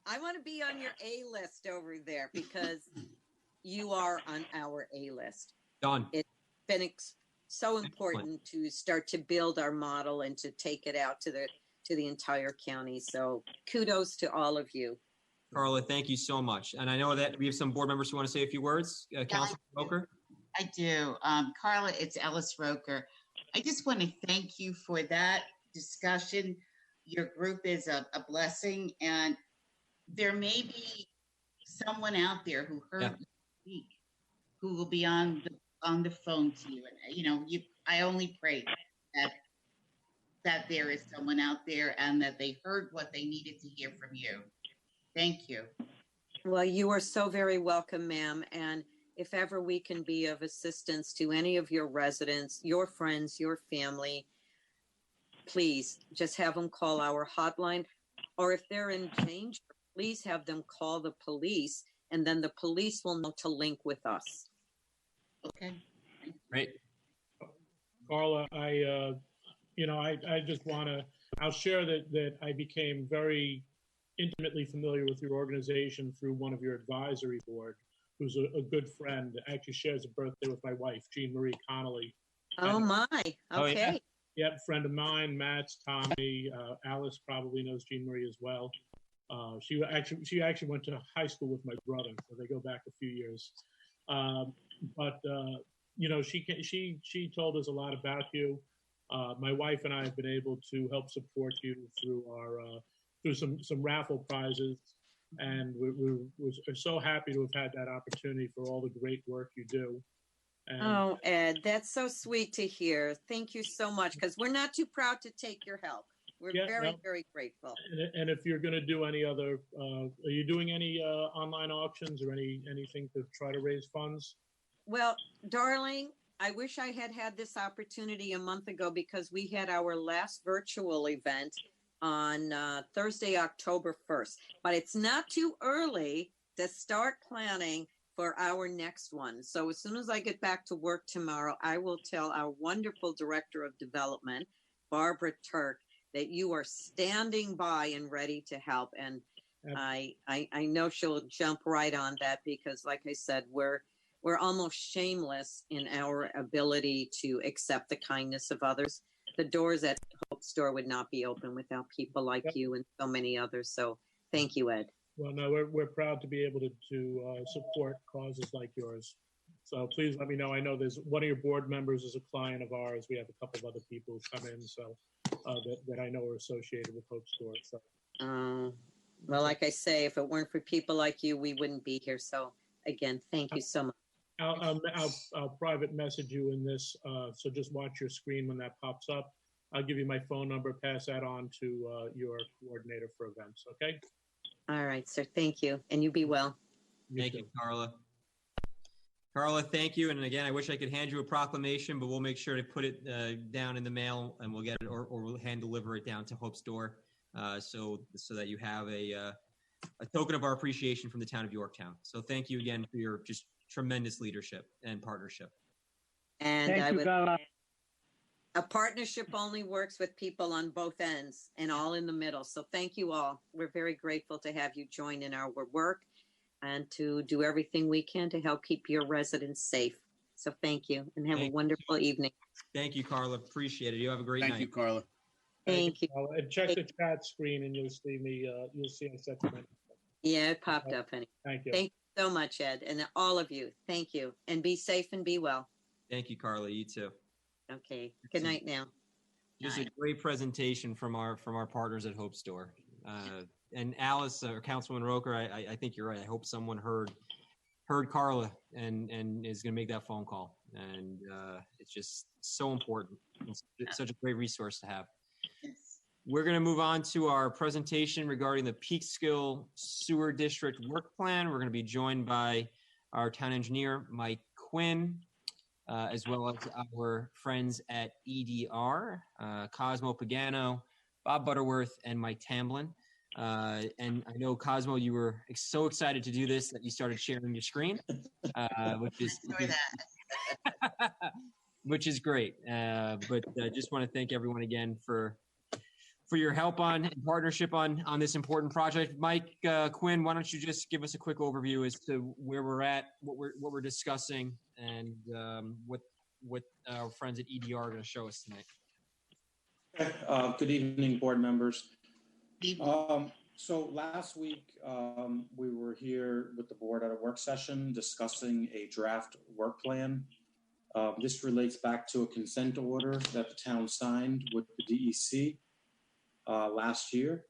I want to be on your A list over there because you are on our A list. Done. It's been so important to start to build our model and to take it out to the entire county. So kudos to all of you. Carla, thank you so much. And I know that we have some board members who want to say a few words. Councilman Roker? I do. Carla, it's Ellis Roker. I just want to thank you for that discussion. Your group is a blessing, and there may be someone out there who heard you speak who will be on the phone to you. And I only pray that there is someone out there and that they heard what they needed to hear from you. Thank you. Well, you are so very welcome, ma'am. And if ever we can be of assistance to any of your residents, your friends, your family, please just have them call our hotline. Or if they're in danger, please have them call the police, and then the police will know to link with us. Okay. Great. Carla, I just want to, I'll share that I became very intimately familiar with your organization through one of your advisory board, who's a good friend, actually shares a birthday with my wife, Jean Marie Connolly. Oh my, okay. Yep, friend of mine, Matt's, Tommy, Alice probably knows Jean Marie as well. She actually went to high school with my brother, so they go back a few years. She told us a lot about you. My wife and I have been able to help support you through some raffle prizes, and we're so happy to have had that opportunity for all the great work you do. And Ed, that's so sweet to hear. Thank you so much, because we're not too proud to take your help. We're very grateful. And if you're going to do any other, are you doing any online auctions or anything to try to raise funds? Well, darling, I wish I had this opportunity a month ago, because we had our last virtual event on Thursday, October 1st. But it's not too early to start planning for our next one. So as soon as I get back to work tomorrow, I will tell our wonderful Director of Development, Barbara Turk, that you are standing by and ready to help. And I know she'll jump right on that, because like I said, we're almost shameless in our ability to accept the kindness of others. The doors at Hope Store would not be open without people like you and so many others. So thank you, Ed. Well, no, we're proud to be able to support causes like yours. So please let me know. I know there's one of your board members is a client of ours. We have a couple of other people who come in, so that I know are associated with Hope Store. So. Well, like I say, if it weren't for people like you, we wouldn't be here. So again, thank you so much. I'll private message you in this, so just watch your screen when that pops up. I'll give you my phone number, pass that on to your coordinator for events, okay? All right, sir. Thank you. And you be well. Thank you, Carla. Carla, thank you. And again, I wish I could hand you a proclamation, but we'll make sure to put it down in the mail, and we'll get it, or we'll hand deliver it down to Hope's Door, so that you have a token of our appreciation from the town of Yorktown. So thank you again for your just tremendous leadership and partnership. And Thank I you, would, Carla. a partnership only works with people on both ends and all in the middle. So thank you all. We're very grateful to have you join in our work and to do everything we can to help keep your residents safe. So thank you, and have a wonderful evening. Thank you, Carla. Appreciate it. You have a great night. Thank you, Carla. Thank you. Carla. And check the chat screen, and you'll see me. You'll see I set the minute. Yeah, it popped up, honey. Thank you. Thank you so much, Ed, and all of you. Thank you, and be safe and be well. Thank you, Carla. You too. Okay. Good night now. Just a great presentation from our partners at Hope Store. And Alice or Councilwoman Roker, I think you're right. I hope someone heard Carla and is going to make that phone call. And it's just so important. It's such a great resource to have. We're going to move on to our presentation regarding the Peekskill Sewer District Work Plan. We're going to be joined by our town engineer, Mike Quinn, as well as our friends at EDR, Cosmo Pagano, Bob Butterworth, and Mike Tamblin. And I know, Cosmo, you were so excited to do this that you started sharing your screen, which is great. But I just want to thank everyone again for your help and partnership on this important project. Mike Quinn, why don't you just give us a quick overview as to where we're at, what we're discussing, and what our friends at EDR are going to show us tonight. Good evening, board members. So last week, we were here with the board at a work session discussing a draft work plan. This relates back to a consent order that the town signed with the DEC last year.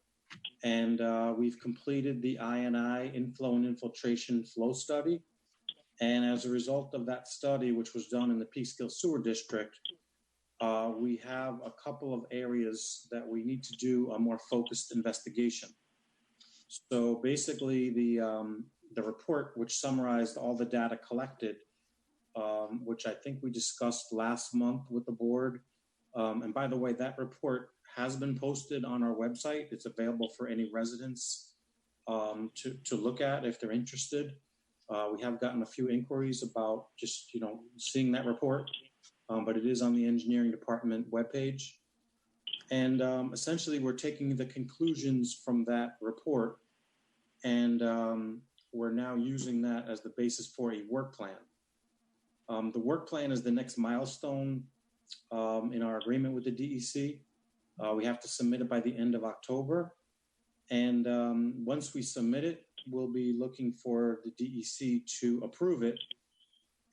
And we've completed the I&I inflow and infiltration flow study. And as a result of that study, which was done in the Peekskill Sewer District, we have a couple of areas that we need to do a more focused investigation. So basically the report, which summarized all the data collected, which I think we discussed last month with the board. And by the way, that report has been posted on our website. It's available for any residents to look at if they're interested. We have gotten a few inquiries about just, seeing that report. But it is on the engineering department webpage. And essentially, we're taking the conclusions from that report, and we're now using that as the basis for a work plan. The work plan is the next milestone in our agreement with the DEC. We have to submit it by the end of October. And once we submit it, we'll be looking for the DEC to approve it.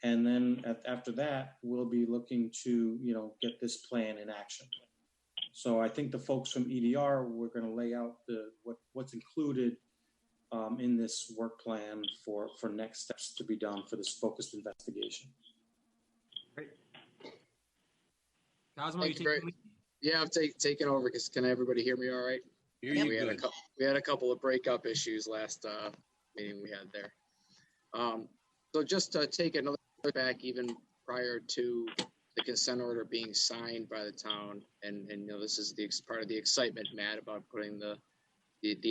And then after that, we'll be looking to, get this plan in action. So I think the folks from EDR, we're going to lay out what's included in this work plan for next steps to be done for this focused investigation. Great. Cosmo, you take the lead? Yeah, I'm taking over because can everybody hear me all right? We had a couple of breakup issues last meeting we had there. So just to take another back even prior to the consent order being signed by the town, and this is the part of the excitement, Matt, about putting the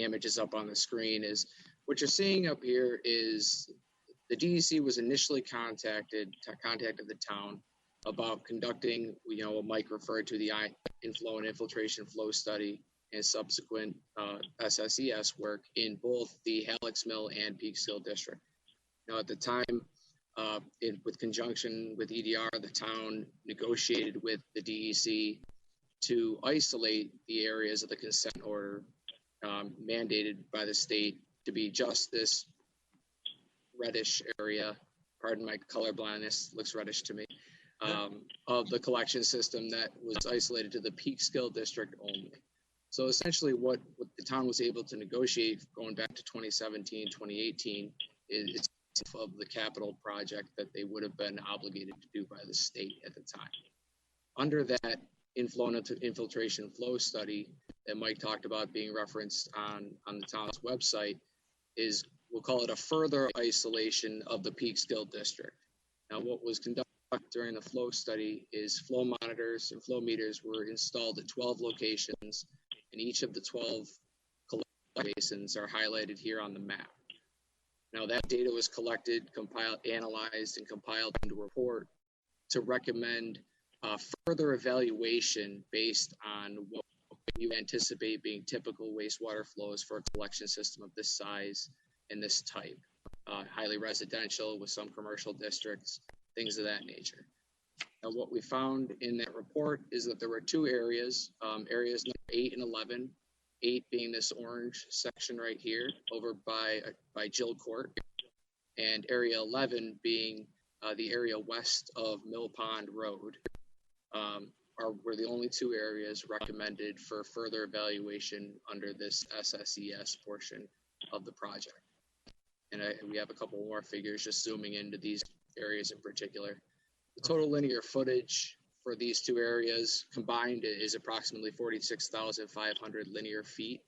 images up on the screen, is what you're seeing up here is the DEC was initially contacted the town about conducting, what Mike referred to, the inflow and infiltration flow study and subsequent SSES work in both the Halleck's Mill and Peekskill District. Now, at the time, with conjunction with EDR, the town negotiated with the DEC to isolate the areas of the consent order mandated by the state to be just this reddish area, pardon my color blindness, looks reddish to me, of the collection system that was isolated to the Peekskill District only. So essentially what the town was able to negotiate going back to 2017, 2018 is of the capital project that they would have been obligated to do by the state at the time. Under that infiltration flow study that Mike talked about being referenced on the town's website is, we'll call it a further isolation of the Peekskill district. Now, what was conducted during the flow study is flow monitors and flow meters were installed at 12 locations, and each of the 12 collection basins are highlighted here on the map. Now, that data was collected, compiled, analyzed, and compiled into a report to recommend further evaluation based on what you anticipate being typical wastewater flows for a collection system of this size and this type. Highly residential with some commercial districts, things of that nature. Now, what we found in that report is that there were two areas, areas number 8 and 11, 8 being this orange section right here over by Jill Court, and area 11 being the area west of Mill Pond Road. Were the only two areas recommended for further evaluation under this SSES portion of the project. And we have a couple more figures just zooming into these areas in particular. The total linear footage for these two areas combined is approximately 46,500 linear feet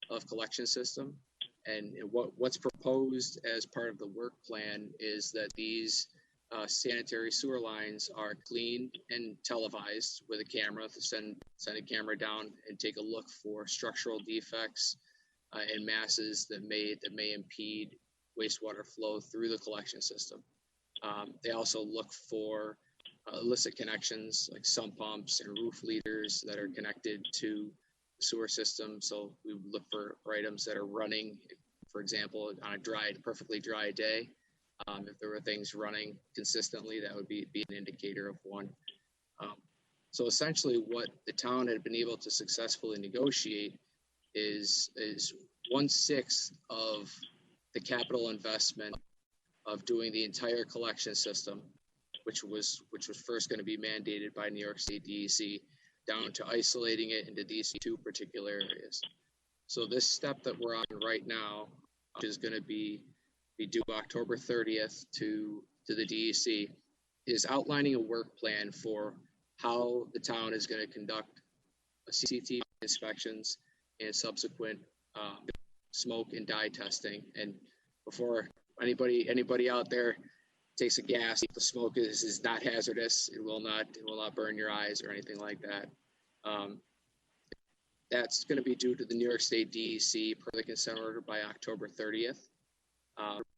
of collection system. And what's proposed as part of the work plan is that these sanitary sewer lines are cleaned and televised with a camera to send a camera down and take a look for structural defects and masses that may impede wastewater flow through the collection system. They also look for illicit connections like sump pumps and roof leaders that are connected to the sewer system. So we would look for items that are running, for example, on a perfectly dry day. If there were things running consistently, that would be an indicator of one. So essentially what the town had been able to successfully negotiate is 1/6 of the capital investment of doing the entire collection system, which was first going to be mandated by New York State DEC, down to isolating it into these two particular areas. So this step that we're on right now, which is going to be due October 30th to the DEC, is outlining a work plan for how the town is going to conduct CCTV inspections and subsequent smoke and dye testing. And before anybody out there takes a gas, the smoke is not hazardous. It will not burn your eyes or anything like that. That's going to be due to the New York State DEC per the consent order by October 30th.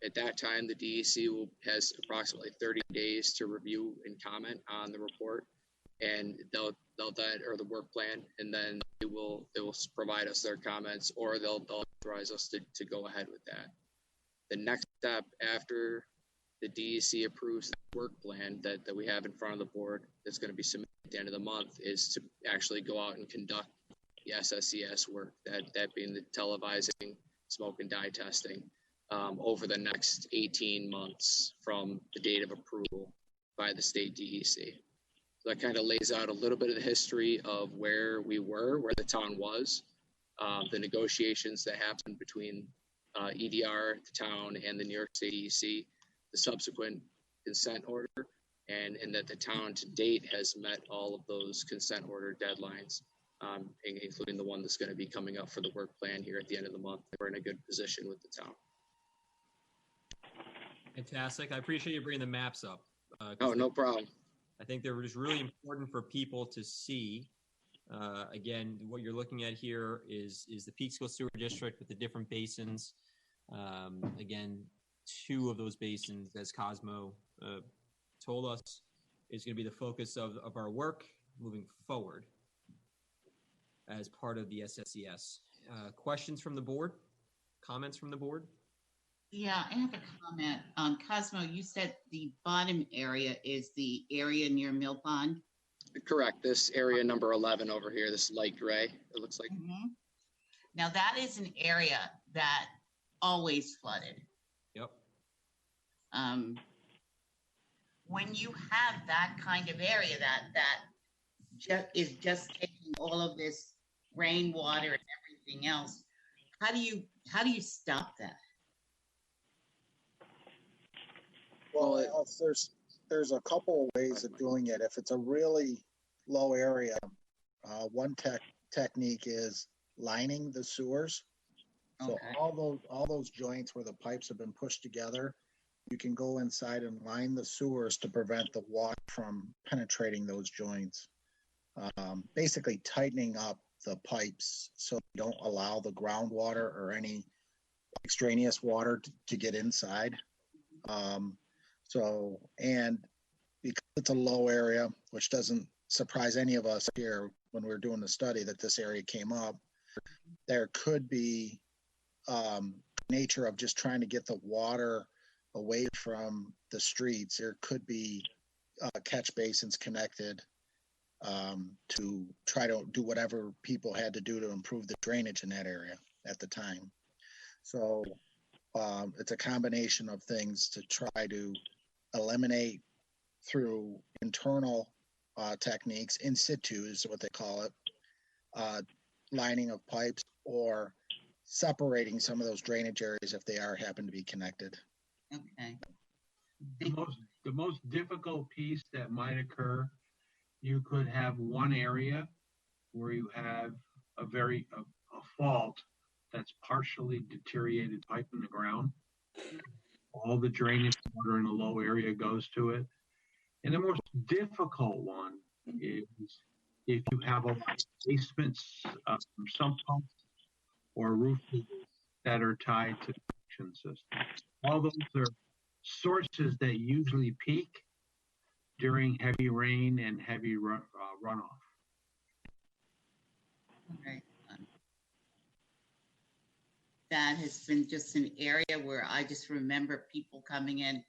At that time, the DEC has approximately 30 days to review and comment on the report, and they'll or the work plan, and then they will provide us their comments, or they'll authorize us to go ahead with that. The next step after the DEC approves the work plan that we have in front of the board that's going to be submitted at the end of the month is to actually go out and conduct the SSES work, that being the televising, smoke and dye testing, over the next 18 months from the date of approval by the state DEC. So that kind of lays out a little bit of the history of where we were, where the town was, the negotiations that happened between EDR, the town, and the New York State DEC, the subsequent consent order, and that the town to date has met all of those consent order deadlines, including the one that's going to be coming up for the work plan here at the end of the month. We're in a good position with the town. Fantastic. I appreciate you bringing the maps up. Oh, no problem. I think they're just really important for people to see. Again, what you're looking at here is the Peekskill Sewer District with the different basins. Again, 2 of those basins, as Cosmo told us, is going to be the focus of our work moving forward as part of the SSES. Questions from the board? Comments from the board? Yeah, I have a comment. Cosmo, you said the bottom area is the area near Mill Pond. Correct. This area number 11 over here, this light gray, it looks like. Mm-hmm. Now that is an area that always flooded. Yep. When you have that kind of area that is just taking all of this rainwater and everything else, how do you stop that? Well, there's a couple of ways of doing it. If it's a really low area, one technique is lining the sewers. So Okay. all those joints where the pipes have been pushed together, you can go inside and line the sewers to prevent the water from penetrating those joints. Basically tightening up the pipes so you don't allow the groundwater or any extraneous water to get inside. And because it's a low area, which doesn't surprise any of us here when we were doing the study that this area came up, there could be nature of just trying to get the water away from the streets. There could be catch basins connected to try to do whatever people had to do to improve the drainage in that area at the time. So it's a combination of things to try to eliminate through internal techniques, in situ is what they call it, lining of pipes or separating some of those drainage areas if they happen to be connected. Okay. The most difficult piece that might occur, you could have one area where you have a fault that's partially deteriorated pipe in the ground. All the drainage water in the low area goes to it. And the most difficult one is if you have a basement sump pumps or roofs that are tied to the suction system. All those are sources that usually peak during heavy rain and heavy runoff. Okay. That has been just an area where I just remember people coming in.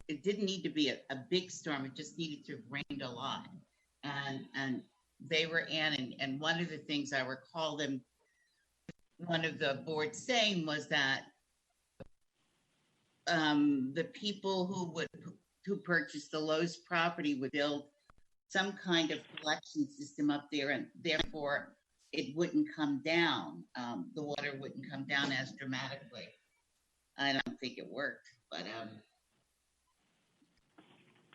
It didn't need to be a big storm. It just needed to have rained a lot. And they were in, and one of the things I recall them, one of the board saying was that the people who purchased the Lowe's property would build some kind of collection system up there, and therefore it wouldn't come down. The water wouldn't come down as dramatically. I don't think it worked, but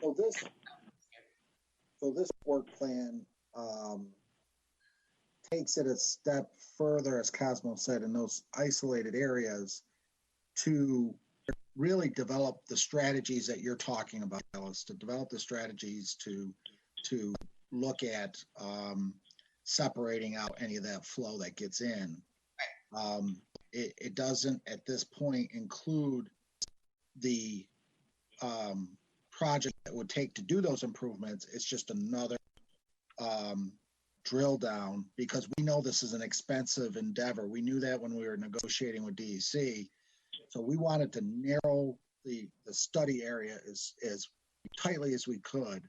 So this work plan takes it a step further, as Cosmo said, in those isolated areas to really develop the strategies that you're talking about, Alice, to develop the strategies to look at separating out any of that flow that gets in. It doesn't at this point include the project that would take to do those improvements. It's just another drill down, because we know this is an expensive endeavor. We knew that when we were negotiating with DEC. So we wanted to narrow the study area as tightly as we could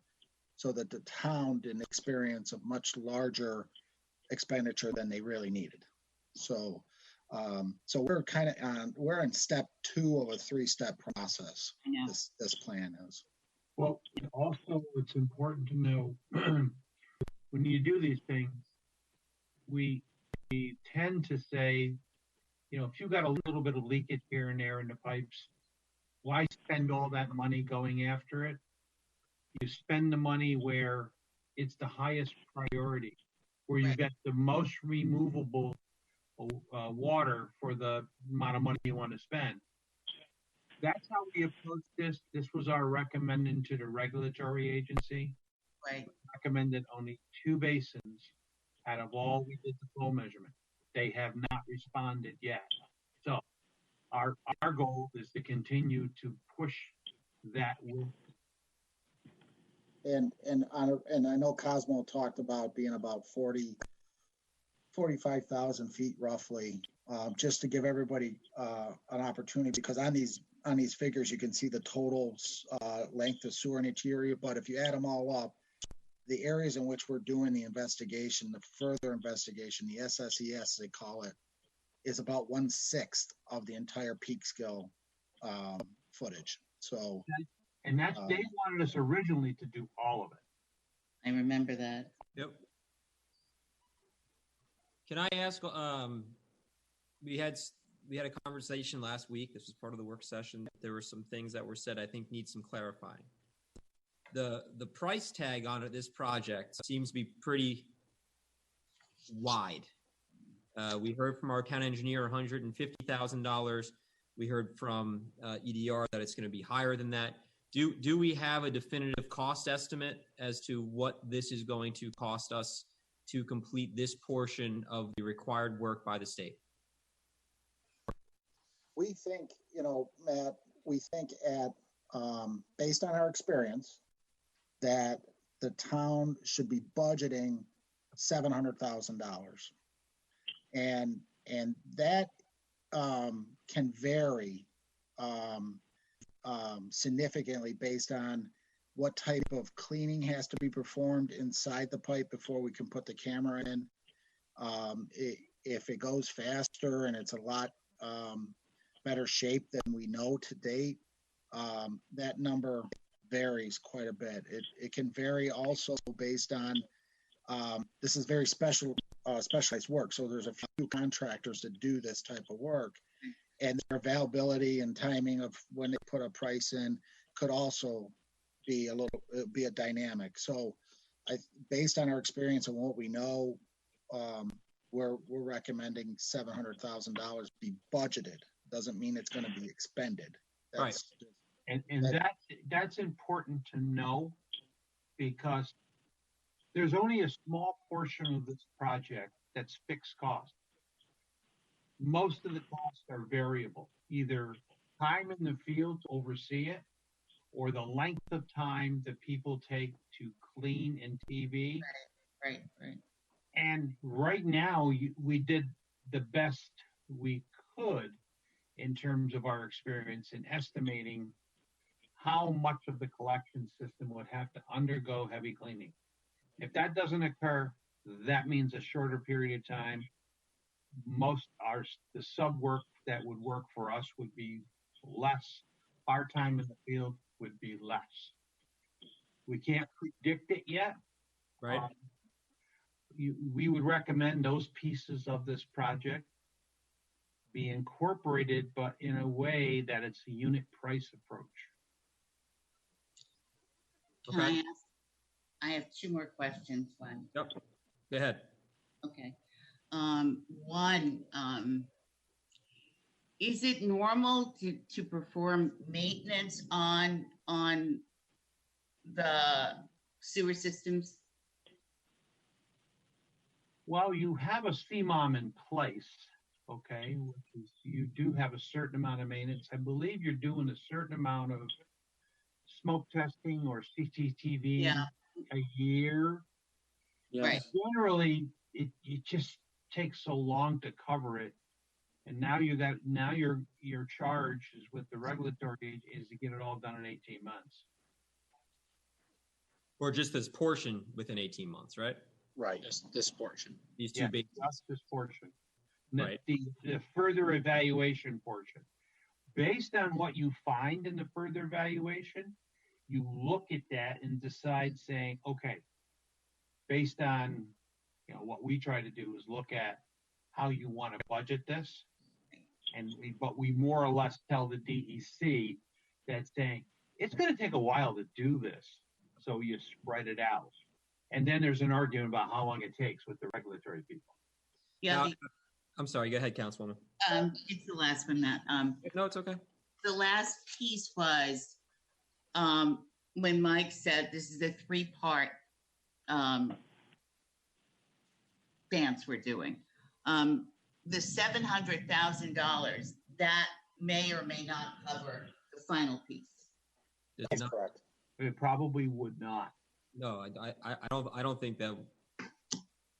so that the town didn't experience a much larger expenditure than they really needed. So we're kind of we're in step 2 of a 3-step process. This plan is. Well, also it's important to know when you do these things, we tend to say, if you've got a little bit of leakage here and there in the pipes, why spend all that money going after it? You spend the money where it's the highest priority, where you get the most removable water for the amount of money you want to spend. That's how we approached this. This was our recommendation to the regulatory agency. Right. Recommended only 2 basins out of all we did the flow measurement. They have not responded yet. So our goal is to continue to push that work. And I know Cosmo talked about being about 45,000 feet roughly, just to give everybody an opportunity, because on these figures you can see the total length of sewer in each area, but if you add them all up, the areas in which we're doing the investigation, the further investigation, the SSES they call it, is about 1/6 of the entire Peekskill footage. So, and that's they wanted us originally to do all of it. I remember that. Yep. Can I ask? We had we had a conversation last week. This was part of the work session. There were some things that were said I think need some clarifying. The price tag on this project seems to be pretty wide. We heard from our account engineer $150,000. We heard from EDR that it's going to be higher than that. Do we have a definitive cost estimate as to what this is going to cost us to complete this portion of the required work by the state? We think, Matt, we think based on our experience, that the town should be budgeting $700,000. And that can vary significantly based on what type of cleaning has to be performed inside the pipe before we can put the camera in. If it goes faster and it's a lot better shape than we know to date, that number varies quite a bit. It can vary also based on, this is very specialized work. So there's a few contractors that do this type of work, and their availability and timing of when they put a price in could also be a dynamic. So based on our experience and what we know, we're recommending $700,000 be budgeted. Doesn't mean it's going to be expended. Right. And that's important to know, because there's only a small portion of this project that's fixed cost. Most of the costs are variable, either time in the field to oversee it, or the length of time that people take to clean and TV. Right. And right now, we did the best we could in terms of our experience in estimating how much of the collection system would have to undergo heavy cleaning. If that doesn't occur, that means a shorter period of time. The sub work that would work for us would be less. Our time in the field would be less. We can't predict it yet. Right. We would recommend those pieces of this project be incorporated, but in a way that it's a unit price approach. Can I have two more questions. One. Yep. Go ahead. Okay. One, is it normal to perform maintenance on the sewer systems? Well, you have a CMOM in place, okay, which is you do have a certain amount of maintenance. I believe you're doing a certain amount of smoke testing or CCTV a year. Yeah. Right. Generally, it just takes so long to cover it, and now your charge is with the regulatory is to get it all done in 18 months. Or just this portion within 18 months, right? Right. This portion. These two big. Just this portion. Right. The further evaluation portion. Based on what you find in the further evaluation, you look at that and decide saying, okay, based on what we try to do is look at how you want to budget this. But we more or less tell the DEC that saying it's going to take a while to do this. So you spread it out. And then there's an argument about how long it takes with the regulatory people. Yeah. Now, I'm sorry. Go ahead, Councilwoman. It's the last one, Matt. No, it's okay. The last piece was when Mike said this is a three-part dance we're doing. The $700,000, that may or may not cover the final piece. That's correct. It probably would not. No, I don't think that.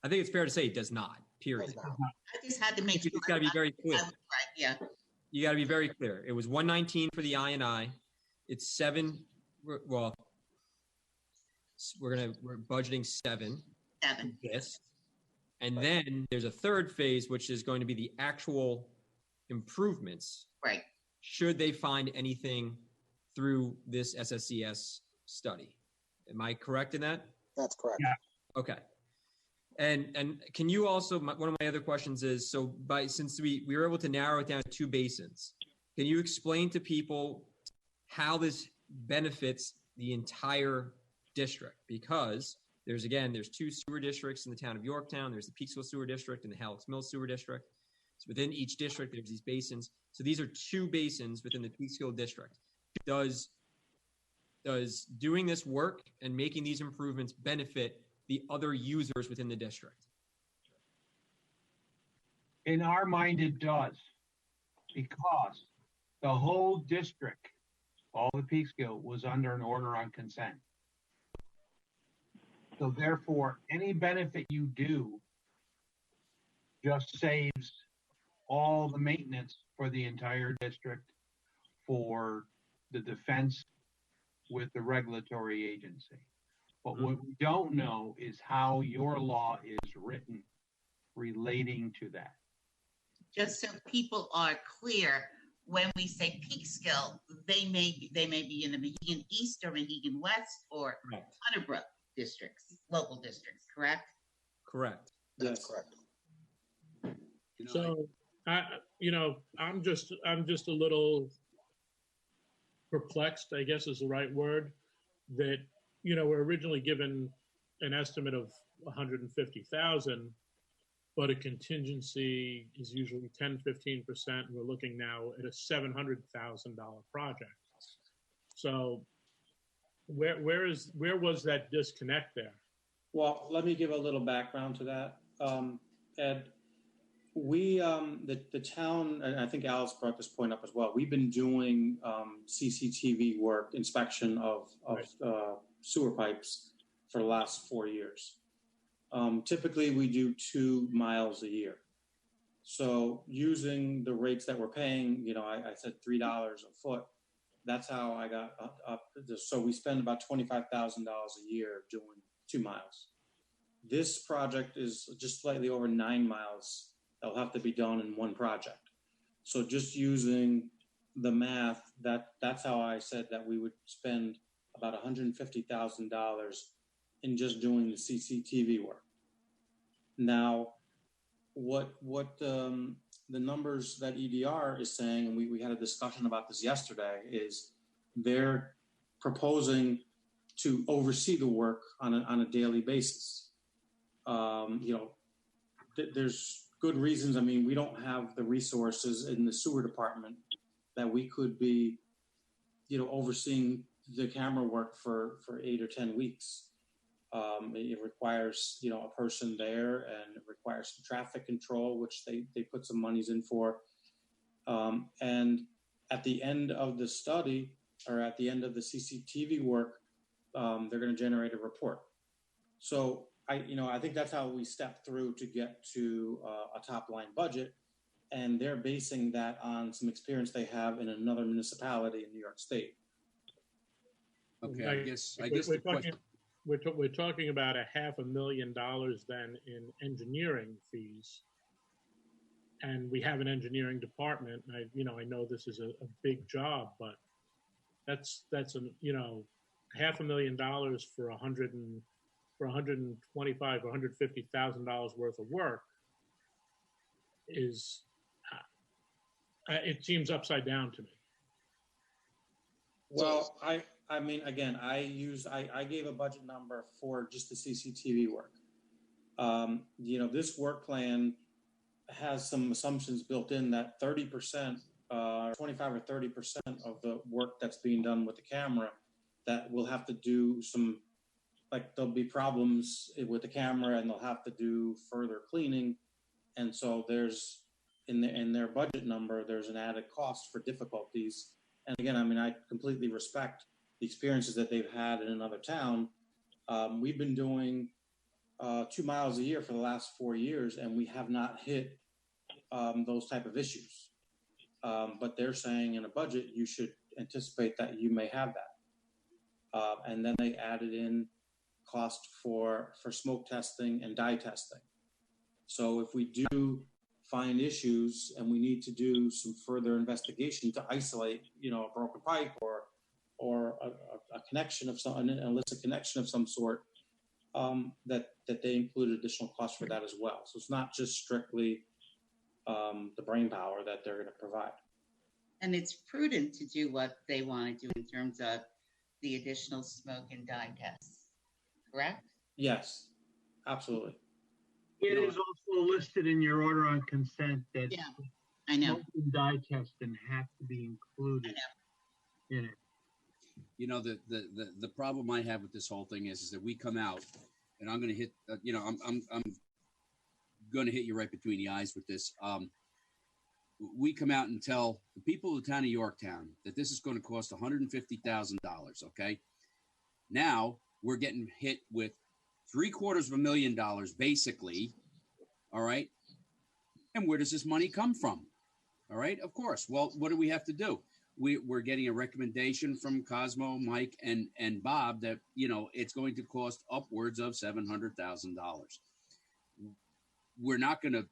I think it's fair to say it does not. Period. I just had to make sure. It's got to be very clear. Right, yeah. You got to be very clear. It was 119 for the I&I. It's 7. Well, we're budgeting 7. 7. Yes. And then there's a third phase, which is going to be the actual improvements. Right. Should they find anything through this SSCS study? Am I correct in that? That's correct. Yeah. Okay. And can you also, one of my other questions is, so since we were able to narrow it down to 2 basins, can you explain to people how this benefits the entire district? Because there's 2 sewer districts in the town of Yorktown. There's the Peekskill Sewer District and the Hallett's Mills Sewer District. So within each district, there's these basins. So these are 2 basins within the Peekskill District. Does doing this work and making these improvements benefit the other users within the district? In our mind, it does, because the whole district, all the Peekskill, was under an order on consent. So therefore, any benefit you do just saves all the maintenance for the entire district, for the defense with the regulatory agency. But what we don't know is how your law is written relating to that. Just so people are clear, when we say Peekskill, they may be in the Mohegan East or Mohegan West or Hunterbrook districts, local districts, correct? Correct. That's correct. So, I'm just a little perplexed, I guess is the right word, that, we're originally given an estimate of 150,000, but a contingency is usually 10, 15%. And we're looking now at a $700,000 project. So where was that disconnect there? Well, let me give a little background to that. Ed, we, the town, and I think Alice brought this point up as well, we've been doing CCTV work, inspection of sewer pipes for the last 4 years. Typically, we do 2 miles a year. So using the rates that we're paying, I said $3 a foot. That's how I got up. So we spend about $25,000 a year doing 2 miles. This project is just slightly over 9 miles that'll have to be done in one project. So just using the math, that's how I said that we would spend about $150,000 in just doing the CCTV work. Now, what the numbers that EDR is saying, and we had a discussion about this yesterday, is they're proposing to oversee the work on a daily basis. There's good reasons. I mean, we don't have the resources in the sewer department that we could be, overseeing the camera work for 8 or 10 weeks. It requires, a person there, and it requires some traffic control, which they put some monies in for. And at the end of the study, or at the end of the CCTV work, they're going to generate a report. So I think that's how we step through to get to a top line budget. And they're basing that on some experience they have in another municipality in New York State. Okay, I guess the question. We're talking about $500,000 then in engineering fees, and we have an engineering department. I know this is a big job, but that's $500,000 for $125,000 or $150,000 worth of work is it seems upside down to me. Well, I mean, again, I gave a budget number for just the CCTV work. This work plan has some assumptions built in that 30%, 25 or 30% of the work that's being done with the camera, that we'll have to do some, like there'll be problems with the camera and they'll have to do further cleaning. And so there's, in their budget number, there's an added cost for difficulties. And again, I mean, I completely respect the experiences that they've had in another town. We've been doing 2 miles a year for the last 4 years, and we have not hit those type of issues. But they're saying in a budget, you should anticipate that you may have that. And then they added in cost for smoke testing and dye testing. So if we do find issues and we need to do some further investigation to isolate, a broken pipe or a connection of some, an illicit connection of some sort, that they included additional costs for that as well. So it's not just strictly the brain power that they're going to provide. And it's prudent to do what they want to do in terms of the additional smoke and dye tests, correct? Yes, absolutely. It is also listed in your order on consent that Yeah, I know. smoke and dye testing have to be included in it. You know, the problem I have with this whole thing is that we come out, and I'm going to hit, I'm going to hit you right between the eyes with this. We come out and tell the people of the town of Yorktown that this is going to cost $150,000. Okay, now we're getting hit with $750,000 basically. All right, and where does this money come from? All right, of course. Well, what do we have to do? We're getting a recommendation from Cosmo, Mike, and Bob that, you know, it's going to cost upwards of $700,000. We're not going to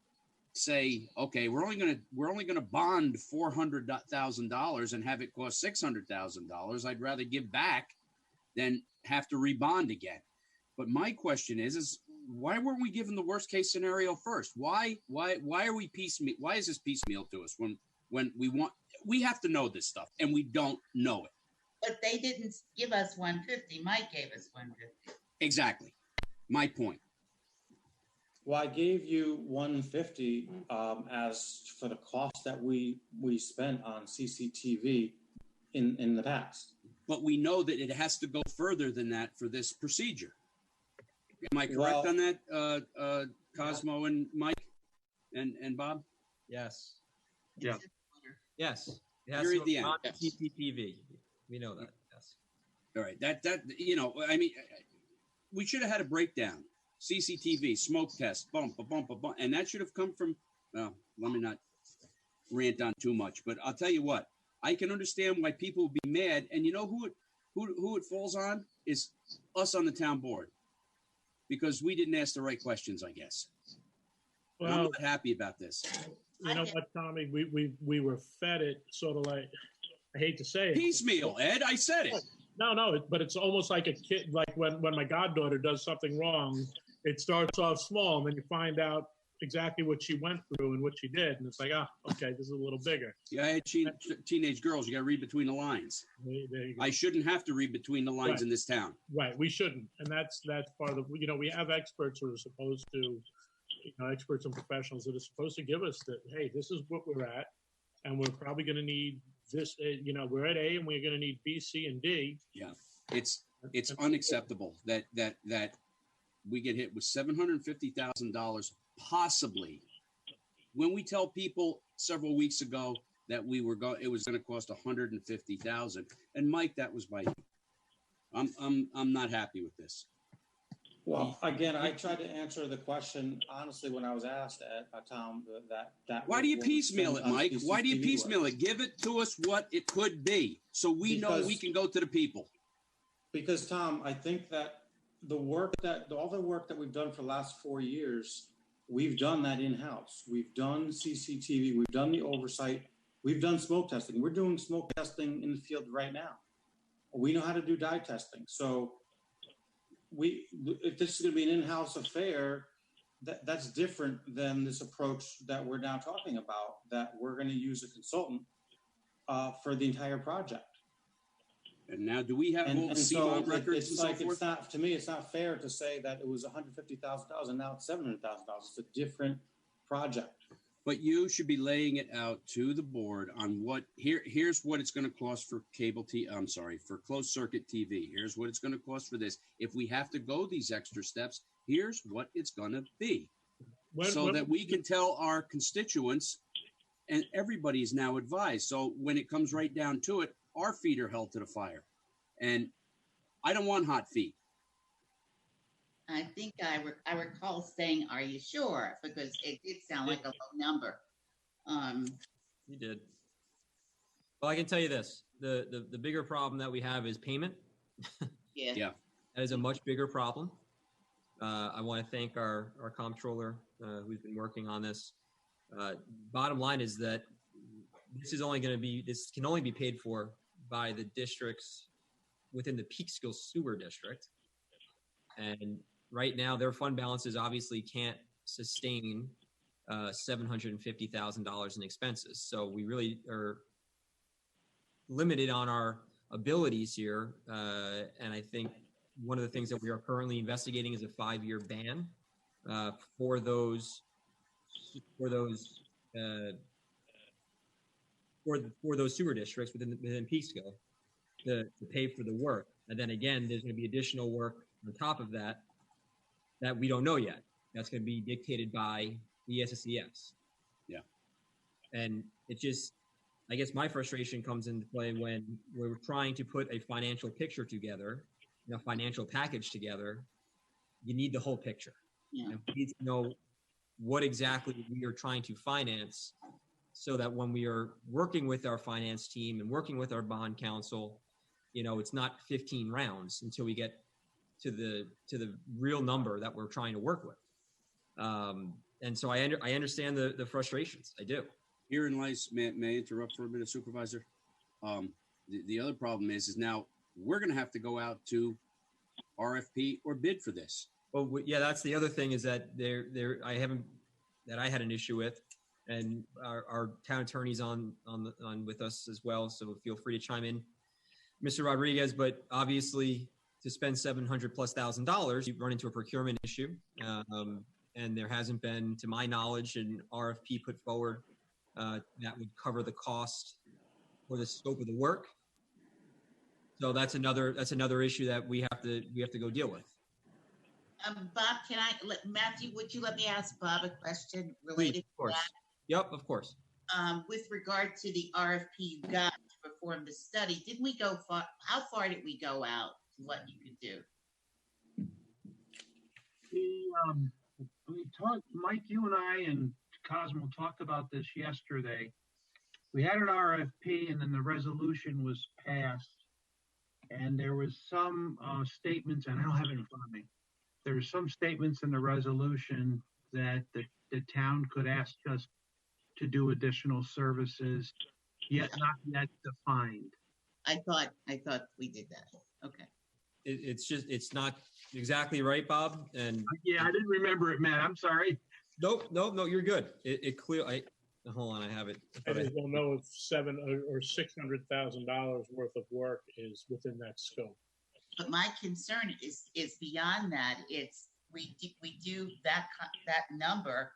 say, okay, we're only going to bond $400,000 and have it cost $600,000. I'd rather give back than have to rebond again. But my question is why weren't we given the worst case scenario first? Why are we piecemeal? Why is this piecemeal to us when we have to know this stuff and we don't know it? But they didn't give us 150. Mike gave us 150. Exactly. My point. Well, I gave you 150 as for the cost that we spent on CCTV in the past. But we know that it has to go further than that for this procedure. Am I correct on that, Cosmo and Mike and Bob? Yes. Yeah. Yes. It has You're to at the go end. beyond Yes. CCTV. We know that. Yes. All right. That you know, I mean, we should have had a breakdown. CCTV, smoke test, bump, and that should have come from. Well, let me not rant on too much, but I'll tell you what. I can understand why people would be mad, and you know who it falls on is us on the town board, because we didn't ask the right questions, I guess. And I'm Well, not happy about this. you know what, Tommy, we were fed it sort of like, I hate to say it. Piecemeal, Ed. I said it. No, but it's almost like a kid, like when my goddaughter does something wrong, it starts off small and then you find out exactly what she went through and what she did. And it's like, okay, this is a little bigger. Yeah, I had teenage girls. You got to read between the lines. There you go. I shouldn't have to read between the lines Right. in this town. Right, we shouldn't. And that's part of the, we have experts who are supposed to, experts and professionals that are supposed to give us that, hey, this is what we're at. And we're probably going to need this, we're at A and we're going to need B, C, and D. Yeah, it's unacceptable that we get hit with $750,000 possibly, when we tell people several weeks ago that it was going to cost $150,000. And Mike, that was by you. I'm not happy with this. Well, again, I tried to answer the question honestly when I was asked at Tom that. Why do you piecemeal it, Mike? Why do you CCTV piecemeal it? Give it to us what it could be, so we know we can go to the people. Because Tom, I think that all the work that we've done for the last 4 years, we've done that in-house. We've done CCTV, we've done the oversight, we've done smoke testing. We're doing smoke testing in the field right now. We know how to do dye testing. So if this is going to be an in-house affair, that's different than this approach that we're now talking about, that we're going to use a consultant for the entire project. And now, do we have all the so CMOD records it's and so like forth? it's not, to me, it's not fair to say that it was $150,000 and now it's $700,000. It's a different project. But you should be laying it out to the board on here's what it's going to cost for for closed circuit TV. Here's what it's going to cost for this. If we have to go these extra steps, here's what it's going to be. That we can tell our constituents, and everybody is now advised. So when it comes right down to it, our feet are held to the fire. And I don't want hot feet. I think I recall saying, "Are you sure?" Because it did sound like a low number. You did. Well, I can tell you this: the bigger problem that we have is payment. Yeah. That is a much bigger problem. I want to thank our comptroller who's been working on this. Bottom line is that this can only be paid for by the districts within the Peekskill Sewer District. And right now their fund balances obviously can't sustain $750,000 in expenses. So we really are limited on our abilities here. And I think one of the things that we are currently investigating is a 5-year ban for those sewer districts within Peekskill to pay for the work. And then again, there's going to be additional work on top of that we don't know yet. That's going to be dictated by the SSES. Yeah. And it just, I guess my frustration comes into play when we're trying to put a financial picture together, a financial package together. You need the whole picture. Yeah. And we need to know what exactly we are trying to finance so that when we are working with our finance team and working with our bond counsel, it's not 15 rounds until we get to the real number that we're trying to work with. And so I understand the frustrations. I do. Herein lies, may I interrupt for a minute, Supervisor? The other problem is now we're going to have to go out to RFP or bid for this. Well, yeah, that's the other thing is that I had an issue with, and our town attorney's on with us as well. So feel free to chime in, Mr. Rodriguez. But obviously, to spend $700,000+, you run into a procurement issue, and there hasn't been, to my knowledge, an RFP put forward that would cover the cost or the scope of the work. So that's another issue that we have to go deal with. Bob, Matthew, would you let me ask Bob a question related Please, of course. to that? Yep, of course. With regard to the RFP you got to perform the study, didn't we go far? How far did we go out to what you could do? We talked, Mike, you and I and Cosmo talked about this yesterday. We had an RFP and then the resolution was passed. And there was some statements, and I don't have it in front of me. There were some statements in the resolution that the town could ask us to do additional services, yet not yet defined. I thought we did that. Okay. It's not exactly right, Bob. And yeah, I didn't remember it, Matt. I'm sorry. Nope, you're good. It clear. Hold on, I have it. I just don't know if $700,000 or $600,000 worth of work is within that scope. But my concern is beyond that. It's we do that number,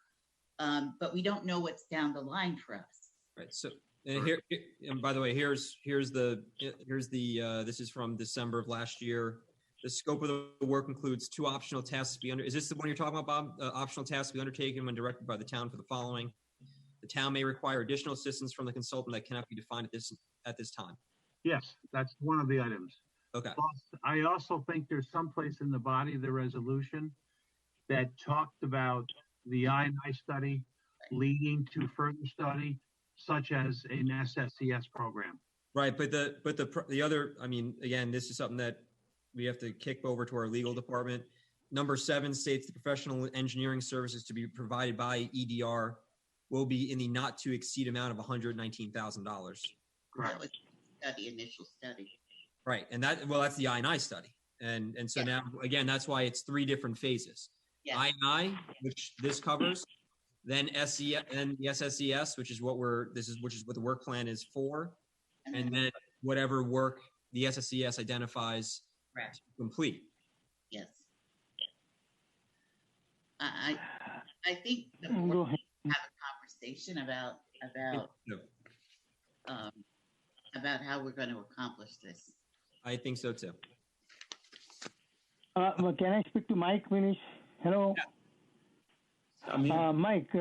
but we don't know what's down the line for us. Right. So and here, and by the way, here's the this is from December of last year. The scope of the work includes 2 optional tasks to be under. Is this the one you're talking about, Bob? Optional tasks to be undertaken when directed by the town for the following. The town may require additional assistance from the consultant that cannot be defined at this time. Yes, that's one of the items. Okay. I also think there's someplace in the body of the resolution that talked about the I&I study leading to further study, such as an SSES program. Right, but the other, I mean, again, this is something that we have to kick over to our legal department. Number 7 states the professional engineering services to be provided by EDR will be in the not to exceed amount of $119,000. That was the initial study. Right, and that's the I&I study, and so now again, that's why it's 3 different phases. Yes. I&I, which this covers, then SE and the SSES, which is what the work plan is for, and then whatever work the SSES identifies to complete. Yes. I think the board have a conversation about how we're going to accomplish this. I think so too. Well, can I speak to Mike, please? Hello. Yeah. Mike,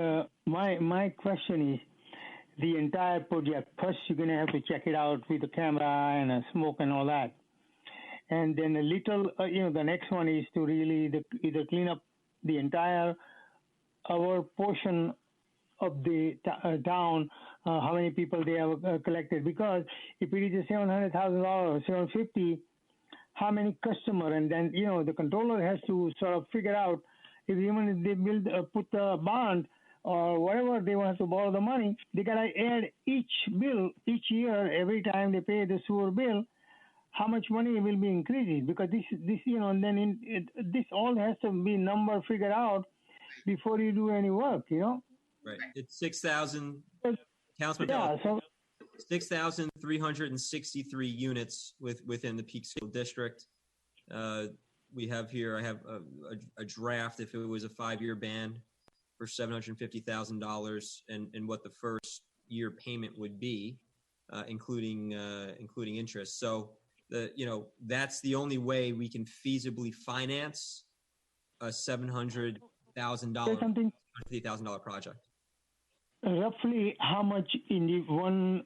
my question is the entire project. First, you're going to have to check it out with the camera and smoke and all that. And then a little, the next one is to really either clean up the entire our portion of the town, how many people they have collected. Because if it is a $700,000, $750,000, how many customer, and then the controller has to sort of figure out if even if they put a bond or whatever they want to borrow the money, they gotta add each bill each year every time they pay the sewer bill. how much money will be increasing? Because this and then this all has to be number figured out before you do any work, Right. It's 6,000, Councilman Yeah, Della, 6,363 units within the Peak School District. We have here, I have a draft if it was a 5-year ban for $750,000 and what the first year payment would be, including interest. So that's the only way we can feasibly finance a $750,000 project. Roughly how much in the one,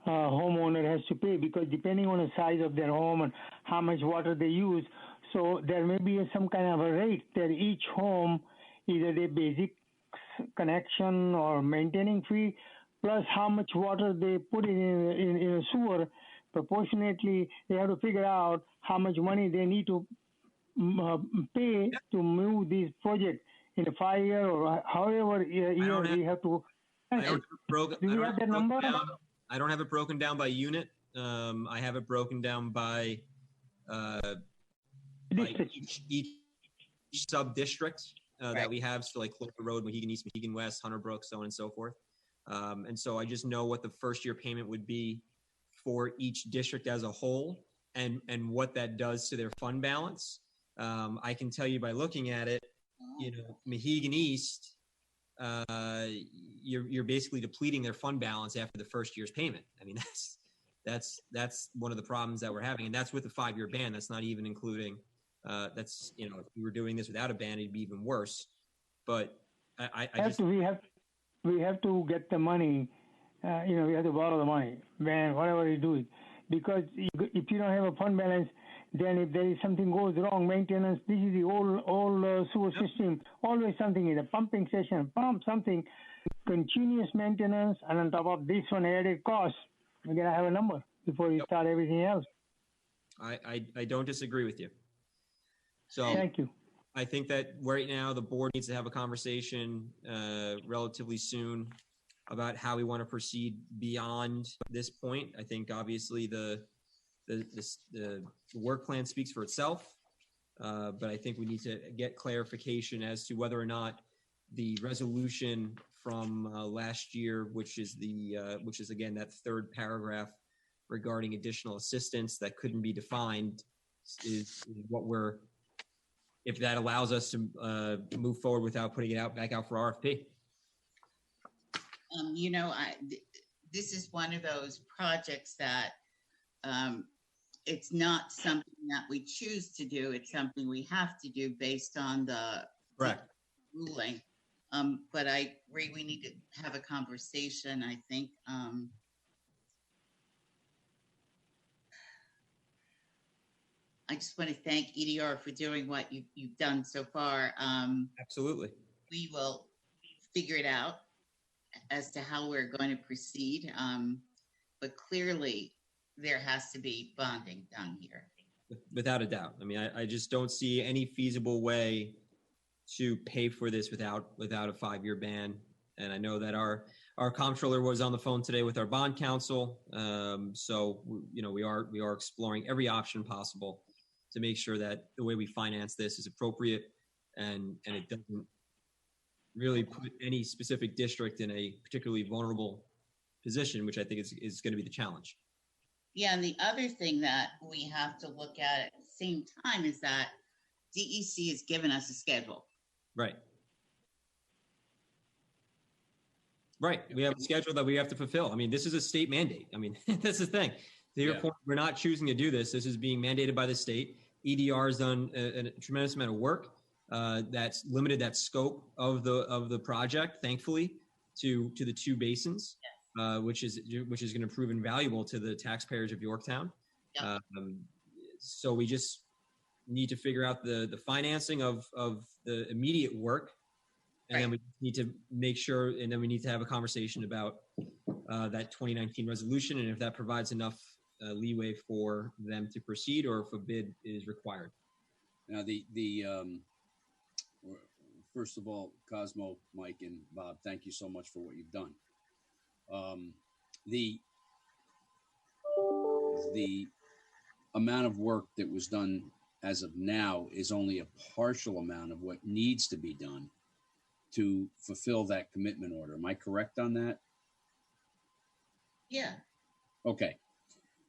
homeowner has to pay, because depending on the size of their home and how much water they use, so there may be some kind of a rate that each home, either the basic connection or maintaining fee, plus how much water they put in a sewer. Proportionately, they have to figure out how much money they need to pay to move this project in a 5-year or however year we have to. I don't Do you have that number? I don't have it broken down by unit. I have it broken down by each sub-district that we have. So like Clover Road, Mohegan East, Mohegan West, Hunter Brook, so on and so forth. And so I just know what the first year payment would be for each district as a whole and what that does to their fund balance. I can tell you by looking at it, Mohegan East, you're basically depleting their fund balance after the first year's payment. I mean, that's one of the problems that we're having, and that's with the 5-year ban. That's not even including if we were doing this without a ban, it'd be even worse. But we have to get the money. We have to borrow the money, ban, whatever you do it, because if you don't have a fund balance, then if there is something goes wrong, maintenance, this is the old sewer system, always something in the pumping station, pump something, continuous maintenance, and on top of this one added cost, you gotta have a number before you start everything else. I don't disagree with you. So thank you. I think that right now the board needs to have a conversation relatively soon about how we want to proceed beyond this point. I think obviously the work plan speaks for itself, but I think we need to get clarification as to whether or not the resolution from last year, which is again that third paragraph regarding additional assistance that couldn't be defined, is what if that allows us to move forward without putting it back out for RFP. This is one of those projects that it's not something that we choose to do. It's something we have to do based on the ruling. But I agree we need to have a conversation. I think I just want to thank EDR for doing what you've done so far. Absolutely. We will figure it out as to how we're going to proceed. But clearly, there has to be bonding done here. Without a doubt. I mean, I just don't see any feasible way to pay for this without a 5-year ban. And I know that our comptroller was on the phone today with our bond counsel. So we are exploring every option possible to make sure that the way we finance this is appropriate and it doesn't really put any specific district in a particularly vulnerable position, which I think is going to be the challenge. Yeah, and the other thing that we have to look at the same time is that DEC has given us a schedule. Right. Right. We have a schedule that we have to fulfill. I mean, this is a state mandate. I mean, that's the thing. To your point, we're not choosing to do this. This is being mandated by the state. EDR has done a tremendous amount of work that's limited that scope of the project, thankfully, to the 2 basins. Which is going to prove invaluable to the taxpayers of Yorktown. Yep. So we just need to figure out the financing of the immediate work, and then we need to make sure, and then we need to have a conversation about that 2019 resolution, and if that provides enough leeway for them to proceed, or if a bid is required. Now, first of all, Cosmo, Mike, and Bob, thank you so much for what you've done. The amount of work that was done as of now is only a partial amount of what needs to be done to fulfill that commitment order. Am I correct on that? Yeah. Okay.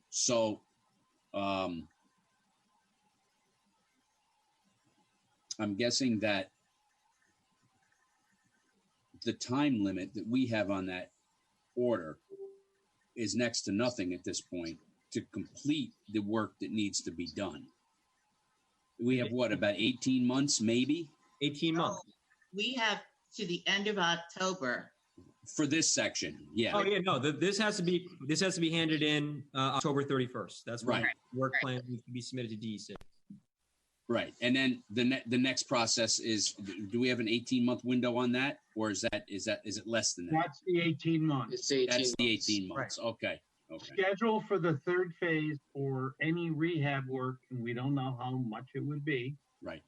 So, I'm guessing that the time limit that we have on that order is next to nothing at this point to complete the work that needs to be done. We have what, about 18 months, maybe? 18 months. We have to the end of October. For this section, yeah. Oh yeah, no. This has to be handed in October 31st. That's when Right. the work plan needs to be submitted to DEC. Right. And then the next process is, do we have an 18-month window on that? Or is it less than that? That's the 18 months. It's 18 That's the months. 18 months. Okay. Okay. Schedule for the third phase for any rehab work, and we don't know how much it would be Right.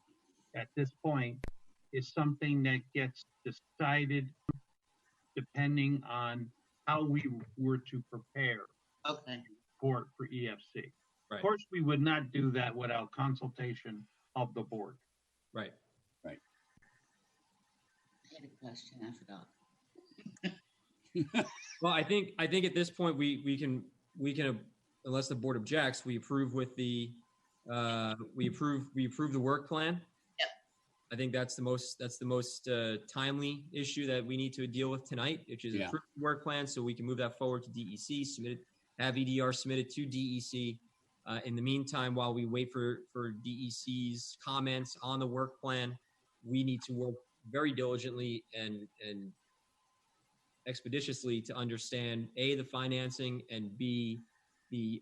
at this point, is something that gets decided depending on how we were to prepare Okay. for EFC. Right. Of course, we would not do that without consultation of the board. Right. I had a question, I forgot. Well, I think at this point we can unless the board objects, we approve with the we approve the work plan. Yep. I think that's the most timely issue that we need to deal with tonight, which is approve the work plan so we can move that forward to DEC, have EDR submitted to DEC. In the meantime, while we wait for DEC's comments on the work plan, we need to work very diligently and expeditiously to understand A, the financing, and B, the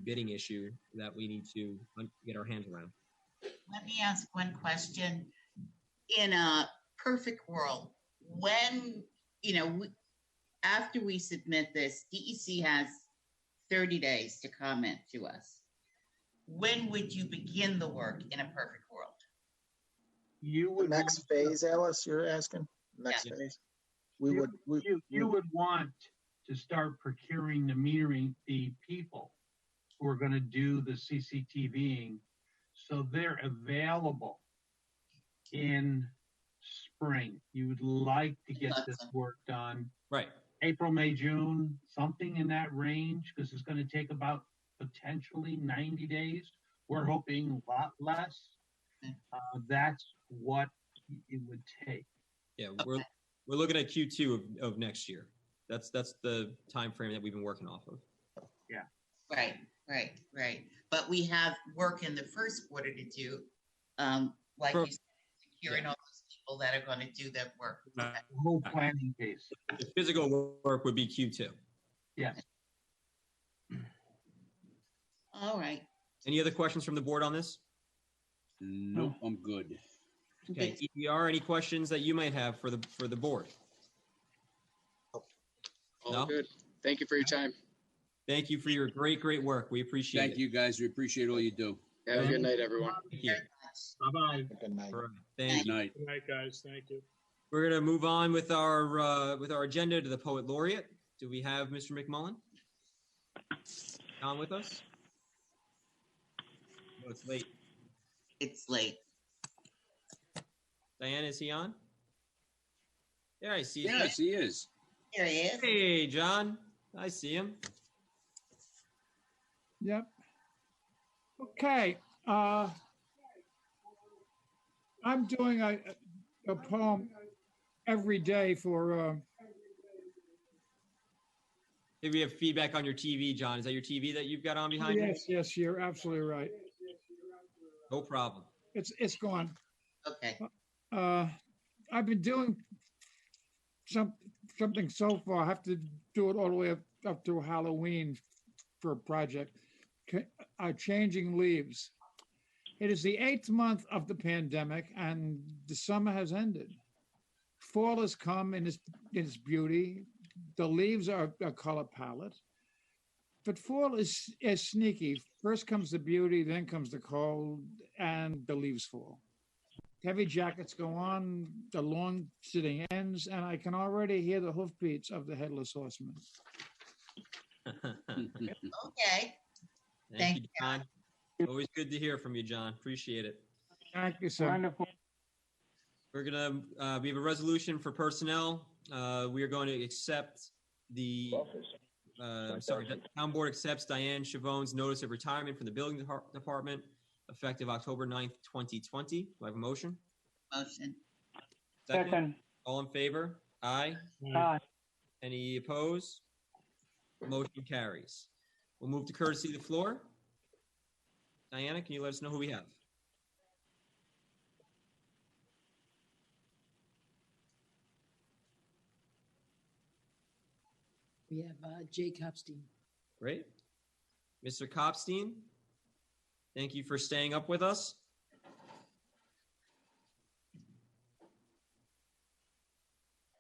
bidding issue that we need to get our hands around. Let me ask one question. In a perfect world, when, after we submit this, DEC has 30 days to comment to us. When would you begin the work in a perfect world? You The next phase, Alice, you're asking? Next phase? You would want to start procuring the people who are going to do the CCTVing, so they're available in spring. You would like to get this work done. Right. April, May, June, something in that range, because it's going to take about potentially 90 days. We're hoping a lot less. That's what it would take. Yeah, we're looking at Q2 of next year. That's the time frame that we've been working off of. Yeah. Right. But we have work in the first quarter to do, like you said, securing all those people that are going to do that work. The whole planning piece. The physical work would be Q2. Yes. All right. Any other questions from the board on this? Nope, I'm good. Okay, EDR, any questions that you might have for the board? All good. Thank you for your time. Thank you for your great work. We appreciate it. Thank you, guys. We appreciate all you do. Have a good night, everyone. Thank you. Bye-bye. Good night. All right. Thank you. Night. Good night, guys. Thank you. We're gonna move on with our agenda to the Poet Laureate. Do we have Mr. McMullen on with us? Oh, it's late. It's late. Diane, is he on? There, I see his Yes, he is. Here he is. Hey, John. I see him. Yep. Okay. I'm doing a poem every day for. Maybe we have feedback on your TV, John. Is that your TV that you've got on behind you? Yes, you're absolutely right. No problem. It's gone. Okay. I've been doing something so far. I have to do it all the way up to Halloween for a project. Changing leaves. It is the 8th month of the pandemic, and the summer has ended. Fall has come in its beauty. The leaves are a color palette. But fall is sneaky. First comes the beauty, then comes the cold, and the leaves fall. Heavy jackets go on, the long sitting ends, and I can already hear the hoofbeats of the headless horseman. Okay. Thank you, John. Always good to hear from you, John. Appreciate it. Thank you, sir. Wonderful. We're gonna, we have a resolution for personnel. We are going to accept the, the town board accepts Diane Chavone's notice of retirement from the building department effective October 9th, 2020. Do I have a motion? Motion. Second. All in favor? Aye. Aye. Any opposed? Motion carries. We'll move to courtesy of the floor. Diana, can you let us know who we have? We have Jay Copstein. Great. Mr. Copstein, thank you for staying up with us.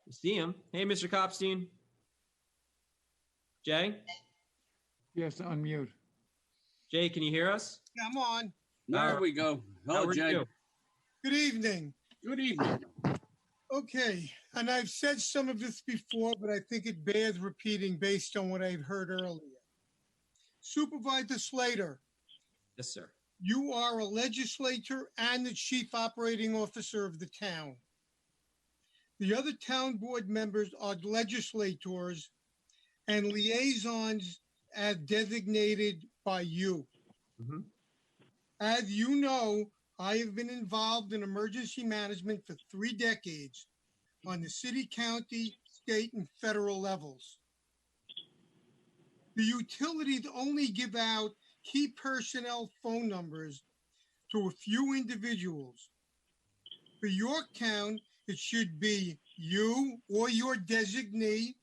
You see him. Hey, Mr. Copstein. Jay? Yes, unmute. Jay, can you hear us? Yeah, I'm on. There we go. How Hello, are Jay. you? Good evening. Good evening. Okay, and I've said some of this before, but I think it bears repeating based on what I've heard earlier. Supervisor Slater, Yes, sir. you are a legislator and the chief operating officer of the town. The other town board members are legislators and liaisons as designated by you. Mhm. As you know, I have been involved in emergency management for 3 decades on the city, county, state, and federal levels. The utilities only give out key personnel phone numbers to a few individuals. For Yorktown, it should be you or your designee,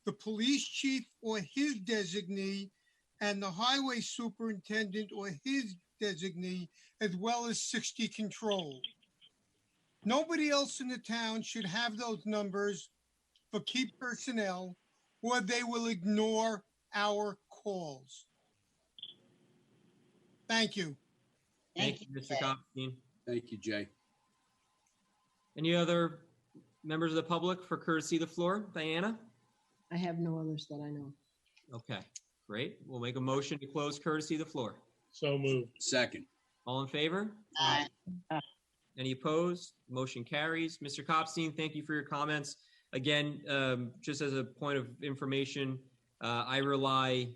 the police chief or his designee, and the highway superintendent or his designee, as well as 60 control. Nobody else in the town should have those numbers for key personnel, or they will ignore our calls. Thank you. Thank you, Mr. Copstein. Thank you, Jay. Any other members of the public for courtesy of the floor? Diana? I have no others that I know. Okay, great. We'll make a motion to close courtesy of the floor. So moved. Second. All in favor? Aye. Any opposed? Motion carries. Mr. Copstein, thank you for your comments. Again, just as a point of information, I rely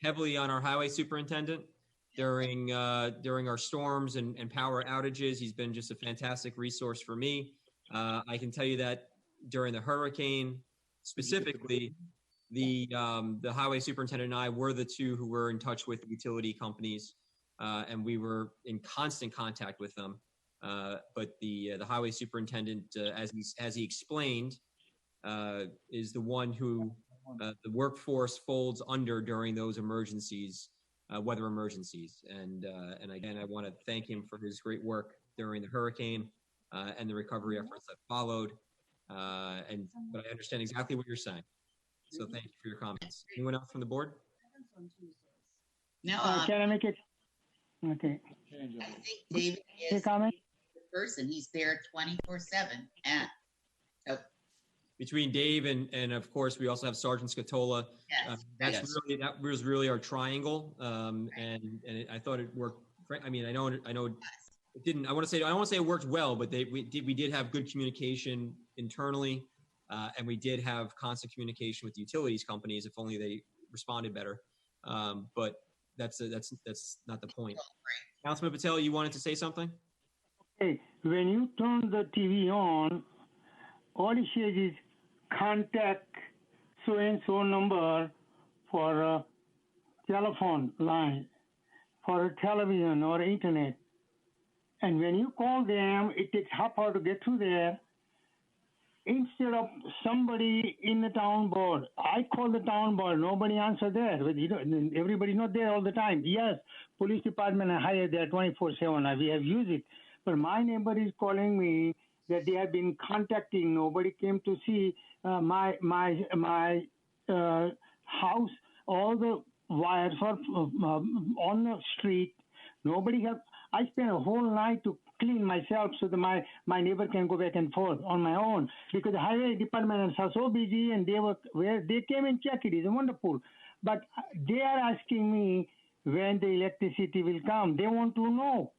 heavily on our highway superintendent during our storms and power outages. He's been just a fantastic resource for me. I can tell you that during the hurricane, specifically, the highway superintendent and I were the two who were in touch with utility companies, and we were in constant contact with them. But the highway superintendent, as he explained, is the one who the workforce folds under during those emergencies, weather emergencies. And again, I want to thank him for his great work during the hurricane and the recovery efforts that followed. But I understand exactly what you're saying. So thank you for your comments. Anyone else from the board? No, Can I make it? Okay. I think David Any is comment? the person. He's there 24/7. And Between Dave and of course, we also have Sergeant Scatola. yes, That was really our triangle. And I thought it worked. I mean, I know it didn't. I want to say it worked well, but we did have good communication internally, and we did have constant communication with the utilities companies. If only they responded better. But that's not the point. Councilman Patel, you wanted to say something? Hey, when you turn the TV on, all it says is contact so and so number for a telephone line, for a television or internet. And when you call them, it takes half hour to get through there. Instead of somebody in the town board, I call the town board, nobody answers there. But everybody's not there all the time. Yes, police department are hired there 24/7. We have used it. But my neighbor is calling me that they have been contacting. Nobody came to see my house. All the wires are on the street. Nobody have. I spent a whole night to clean myself so that my neighbor can go back and forth on my own, because the highway department are so busy, and they came and checked it. It's wonderful, but they are asking me when the electricity will come. They want to know.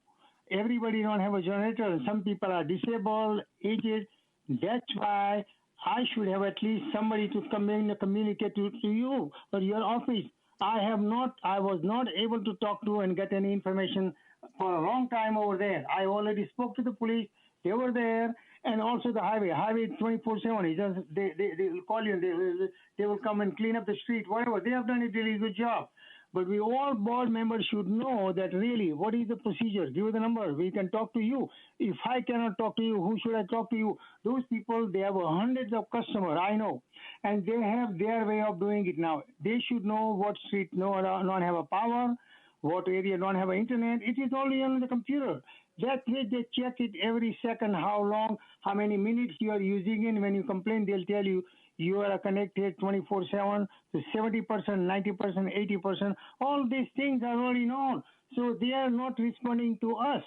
Everybody don't have a generator. Some people are disabled, aged. That's why I should have at least somebody to come in and communicate to you or your office. I was not able to talk to and get any information for a long time over there. I already spoke to the police. They were there. And also the highway 24/7. They will call you and they will come and clean up the street, whatever. They have done a really good job. But we all board members should know that really what is the procedure. Give the number. We can talk to you. If I cannot talk to you, who should I talk to you? Those people, they have hundreds of customers, I know. And they have their way of doing it now. They should know what street don't have a power, what area don't have internet. It is only on the computer. That way they check it every second, how long, how many minutes you are using it. When you complain, they'll tell you you are connected 24/7 to 70%, 90%, 80%. All these things are already known. So they are not responding to us.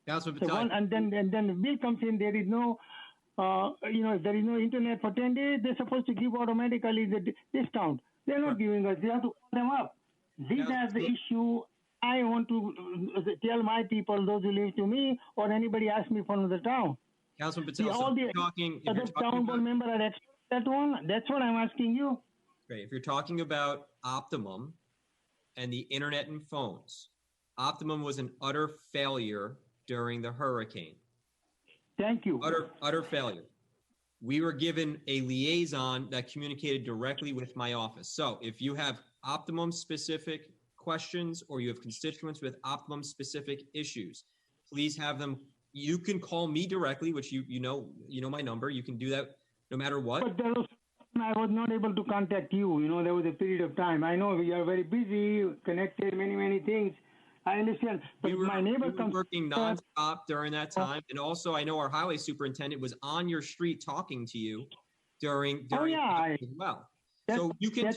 Councilman So Battaglia. and then the bill comes in, there is no, if there is no internet for 10 days, they're supposed to give automatically the discount. They're not giving us. They have to call them up. These are the issue I want to tell my people, those who live to me, or anybody ask me from the town. Councilman Patel, all the other town board member are expert that one. That's what I'm asking you. Great. If you're talking about Optimum and the internet and phones, Optimum was an utter failure during the hurricane. Thank you. Utter failure. We were given a liaison that communicated directly with my office. So if you have Optimum specific questions or you have constituents with Optimum specific issues, please have them. You can call me directly, which you know my number. You can do that no matter what. But there was, I was not able to contact you. There was a period of time. I know you are very busy, connected, many things. I understand. But my neighbor comes working nonstop during that time, and also I know our highway superintendent was on your street talking to you during as well. So you can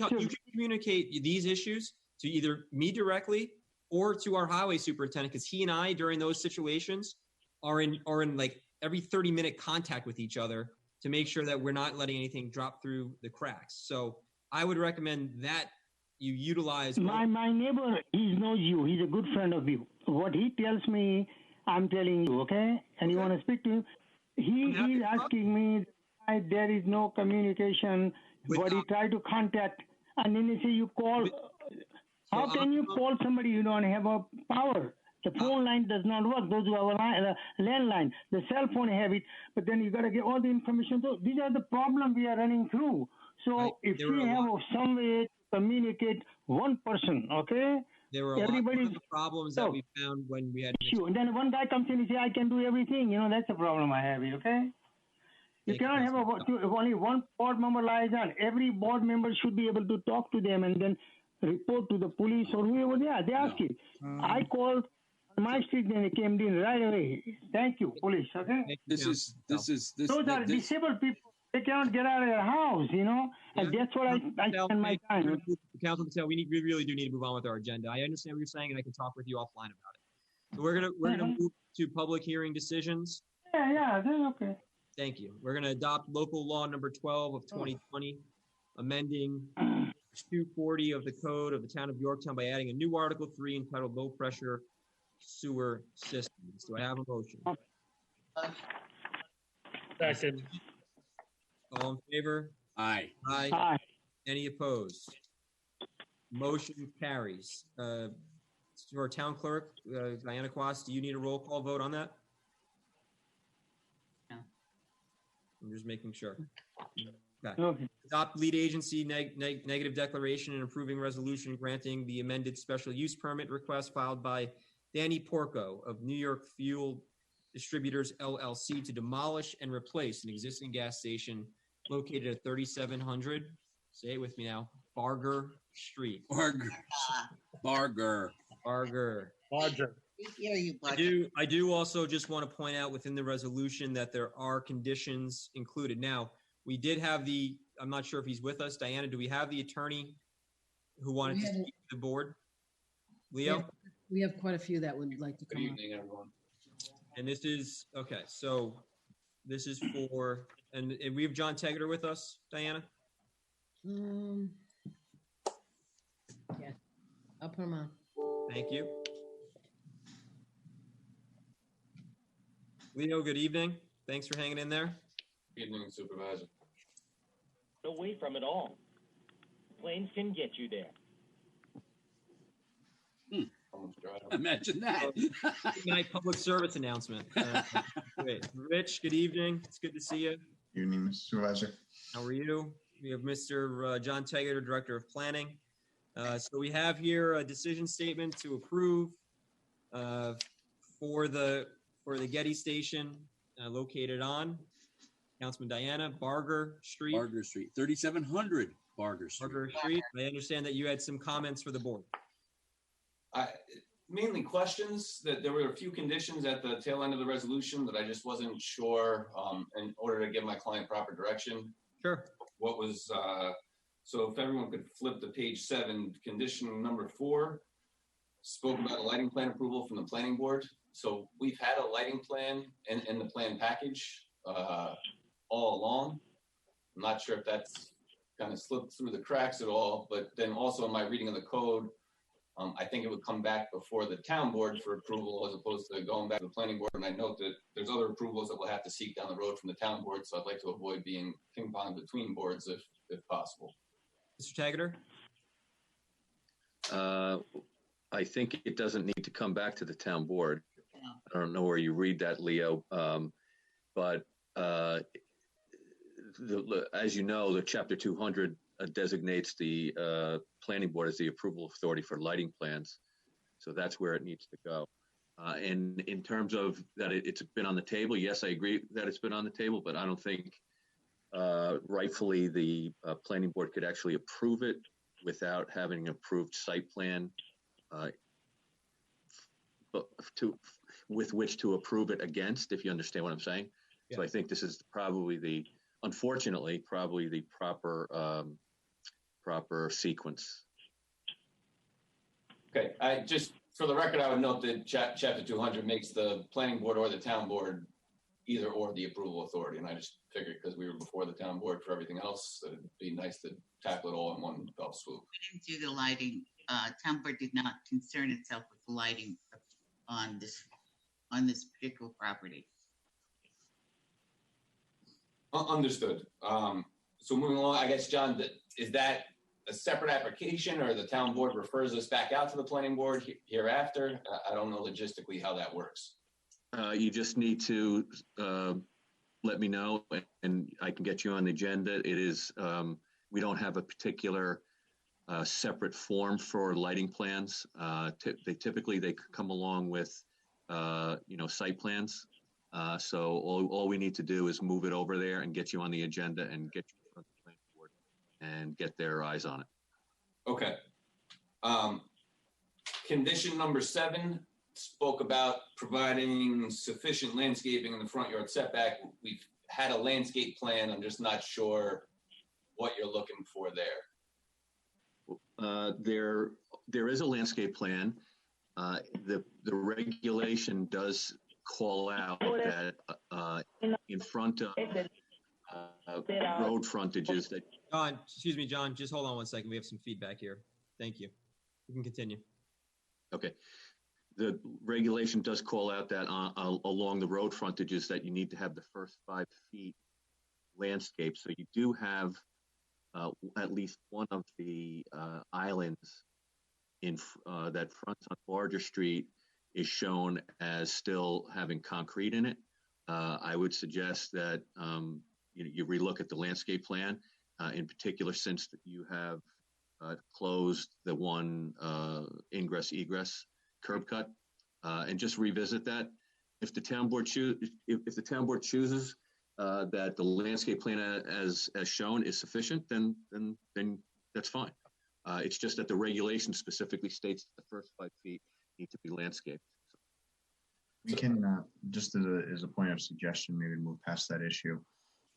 communicate these issues to either me directly or to our highway superintendent, because he and I during those situations are in like every 30-minute contact with each other to make sure that we're not letting anything drop through the cracks. So I would recommend that you utilize. My neighbor, he knows you. He's a good friend of you. What he tells me, I'm telling you, okay? And you want to speak to him? He is asking me why there is no communication, but he tried to contact, and then they say you call. How can you call somebody you don't have a power? The phone line does not work. Those who have a landline, the cell phone have it, but then you got to get all the information. So these are the problems we are running through. So if we have some way to communicate one person, okay? There were a lot of problems that we found when we had. And then one guy comes in and says, I can do everything. That's the problem I have here, okay? You cannot have only one board member lies on. Every board member should be able to talk to them and then report to the police or whoever they are. They ask it. I called on my street and they came in right away. Thank you, police, okay? Those are disabled people. They cannot get out of their house, and that's what I spend my time. Councilman Patel, we really do need to move on with our agenda. I understand what you're saying, and I can talk with you offline about it. So we're gonna move to public hearing decisions. Yeah, that's okay. Thank you. We're gonna adopt local law number 12 of 2020, amending 240 of the code of the town of Yorktown by adding a new Article 3 entitled Low Pressure Sewer Systems. Do I have a motion? Second. All in favor? Aye. Aye. Any opposed? Motion carries. To our town clerk, Diana Quast, do you need a roll call vote on that? No. I'm just making sure. Okay. Adopt lead agency negative declaration and approving resolution granting the amended special use permit request filed by Danny Porco of New York Fuel Distributors LLC to demolish and replace an existing gas station located at 3700, say it with me now, Barger Street. Barger. I do also just want to point out within the resolution that there are conditions included. Now, we did have I'm not sure if he's with us. Diana, do we have the attorney who wanted to speak to the board? Leo? We have quite a few that would like to come. Good evening, everyone. And this is, okay, so this is for, and we have John Tegeter with us, Diana? Yeah, I'll put him on. Thank you. Leo, good evening. Thanks for hanging in there. Evening, Supervisor. Away from it all. Planes can get you there. Imagine that. Good night, public service announcement. Great. Rich, good evening. It's good to see you. Evening, Mr. Supervisor. How are you? We have Mr. John Tegater, Director of Planning. So we have here a decision statement to approve for the Getty Station located on Councilman Diana, Barger Street. Barger Street, 3700 Barger Street. Barger Street. I understand that you had some comments for the board. Mainly questions. That there were a few conditions at the tail end of the resolution that I just wasn't sure in order to give my client proper direction. Sure. What was, so if everyone could flip to page 7, condition number 4 spoke about a lighting plan approval from the planning board. So we've had a lighting plan in the plan package all along. I'm not sure if that's kind of slipped through the cracks at all, but then also in my reading of the code, I think it would come back before the town board for approval as opposed to going back to the planning board. And I note that there's other approvals that we'll have to seek down the road from the town board. So I'd like to avoid being ping pong between boards if possible. Mr. Taggart? I think it doesn't need to come back to the town board. I don't know where you read that, Leo. But as you know, the Chapter 200 designates the planning board as the approval authority for lighting plans. So that's where it needs to go. And in terms of that it's been on the table, yes, I agree that it's been on the table, but I don't think rightfully the planning board could actually approve it without having an approved site plan with which to approve it against, if you understand what I'm saying. Yeah. So I think this is probably unfortunately, probably the proper sequence. Okay, for the record, I would note that Chapter 200 makes the planning board or the town board either or the approval authority. And I just figured because we were before the town board for everything else, that it'd be nice to tackle it all in one fell swoop. We didn't do the lighting. Town board did not concern itself with the lighting on this particular property. Understood. So moving along, I guess, John, is that a separate application or the town board refers us back out to the planning board hereafter? I don't know logistically how that works. You just need to let me know and I can get you on the agenda. It is, we don't have a particular separate form for lighting plans. They typically come along with, site plans. So all we need to do is move it over there and get you on the agenda and get you in front of the planning board and get their eyes on it. Okay. Condition number 7 spoke about providing sufficient landscaping in the front yard setback. We've had a landscape plan. I'm just not sure what you're looking for there. There is a landscape plan. The regulation does call out that in front of road frontages that. John, excuse me, John, just hold on one second. We have some feedback here. Thank you. You can continue. Okay. The regulation does call out that along the road frontages that you need to have the first 5 feet landscape. So you do have at least one of the islands that fronts on Barger Street is shown as still having concrete in it. I would suggest that you relook at the landscape plan, in particular since you have closed the one ingress-egress curb cut, and just revisit that. If the town board chooses that the landscape plan as shown is sufficient, then that's fine. It's just that the regulation specifically states that the first 5 feet need to be landscaped. We can, just as a point of suggestion, maybe move past that issue.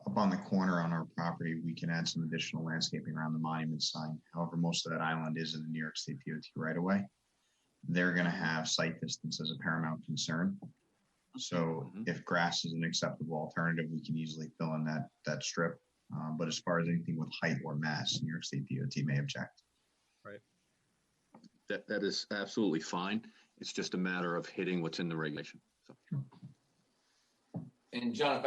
Up on the corner on our property, we can add some additional landscaping around the monument sign. However, most of that island is in the New York State DOT right away. They're going to have site distance as a paramount concern. So if grass is an acceptable alternative, we can easily fill in that strip. But as far as anything with height or mass, New York State DOT may object. Right. that is absolutely fine. It's just a matter of hitting what's in the regulation. So. And John,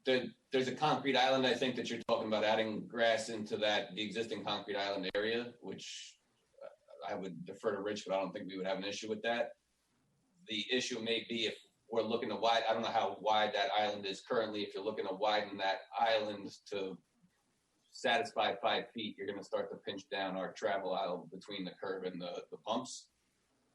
there's a concrete island, I think that you're talking about adding grass into the existing concrete island area, which I would defer to Rich, but I don't think we would have an issue with that. The issue may be if we're looking to widen, I don't know how wide that island is currently. If you're looking to widen that island to satisfy 5 feet, you're going to start to pinch down our travel aisle between the curb and the pumps.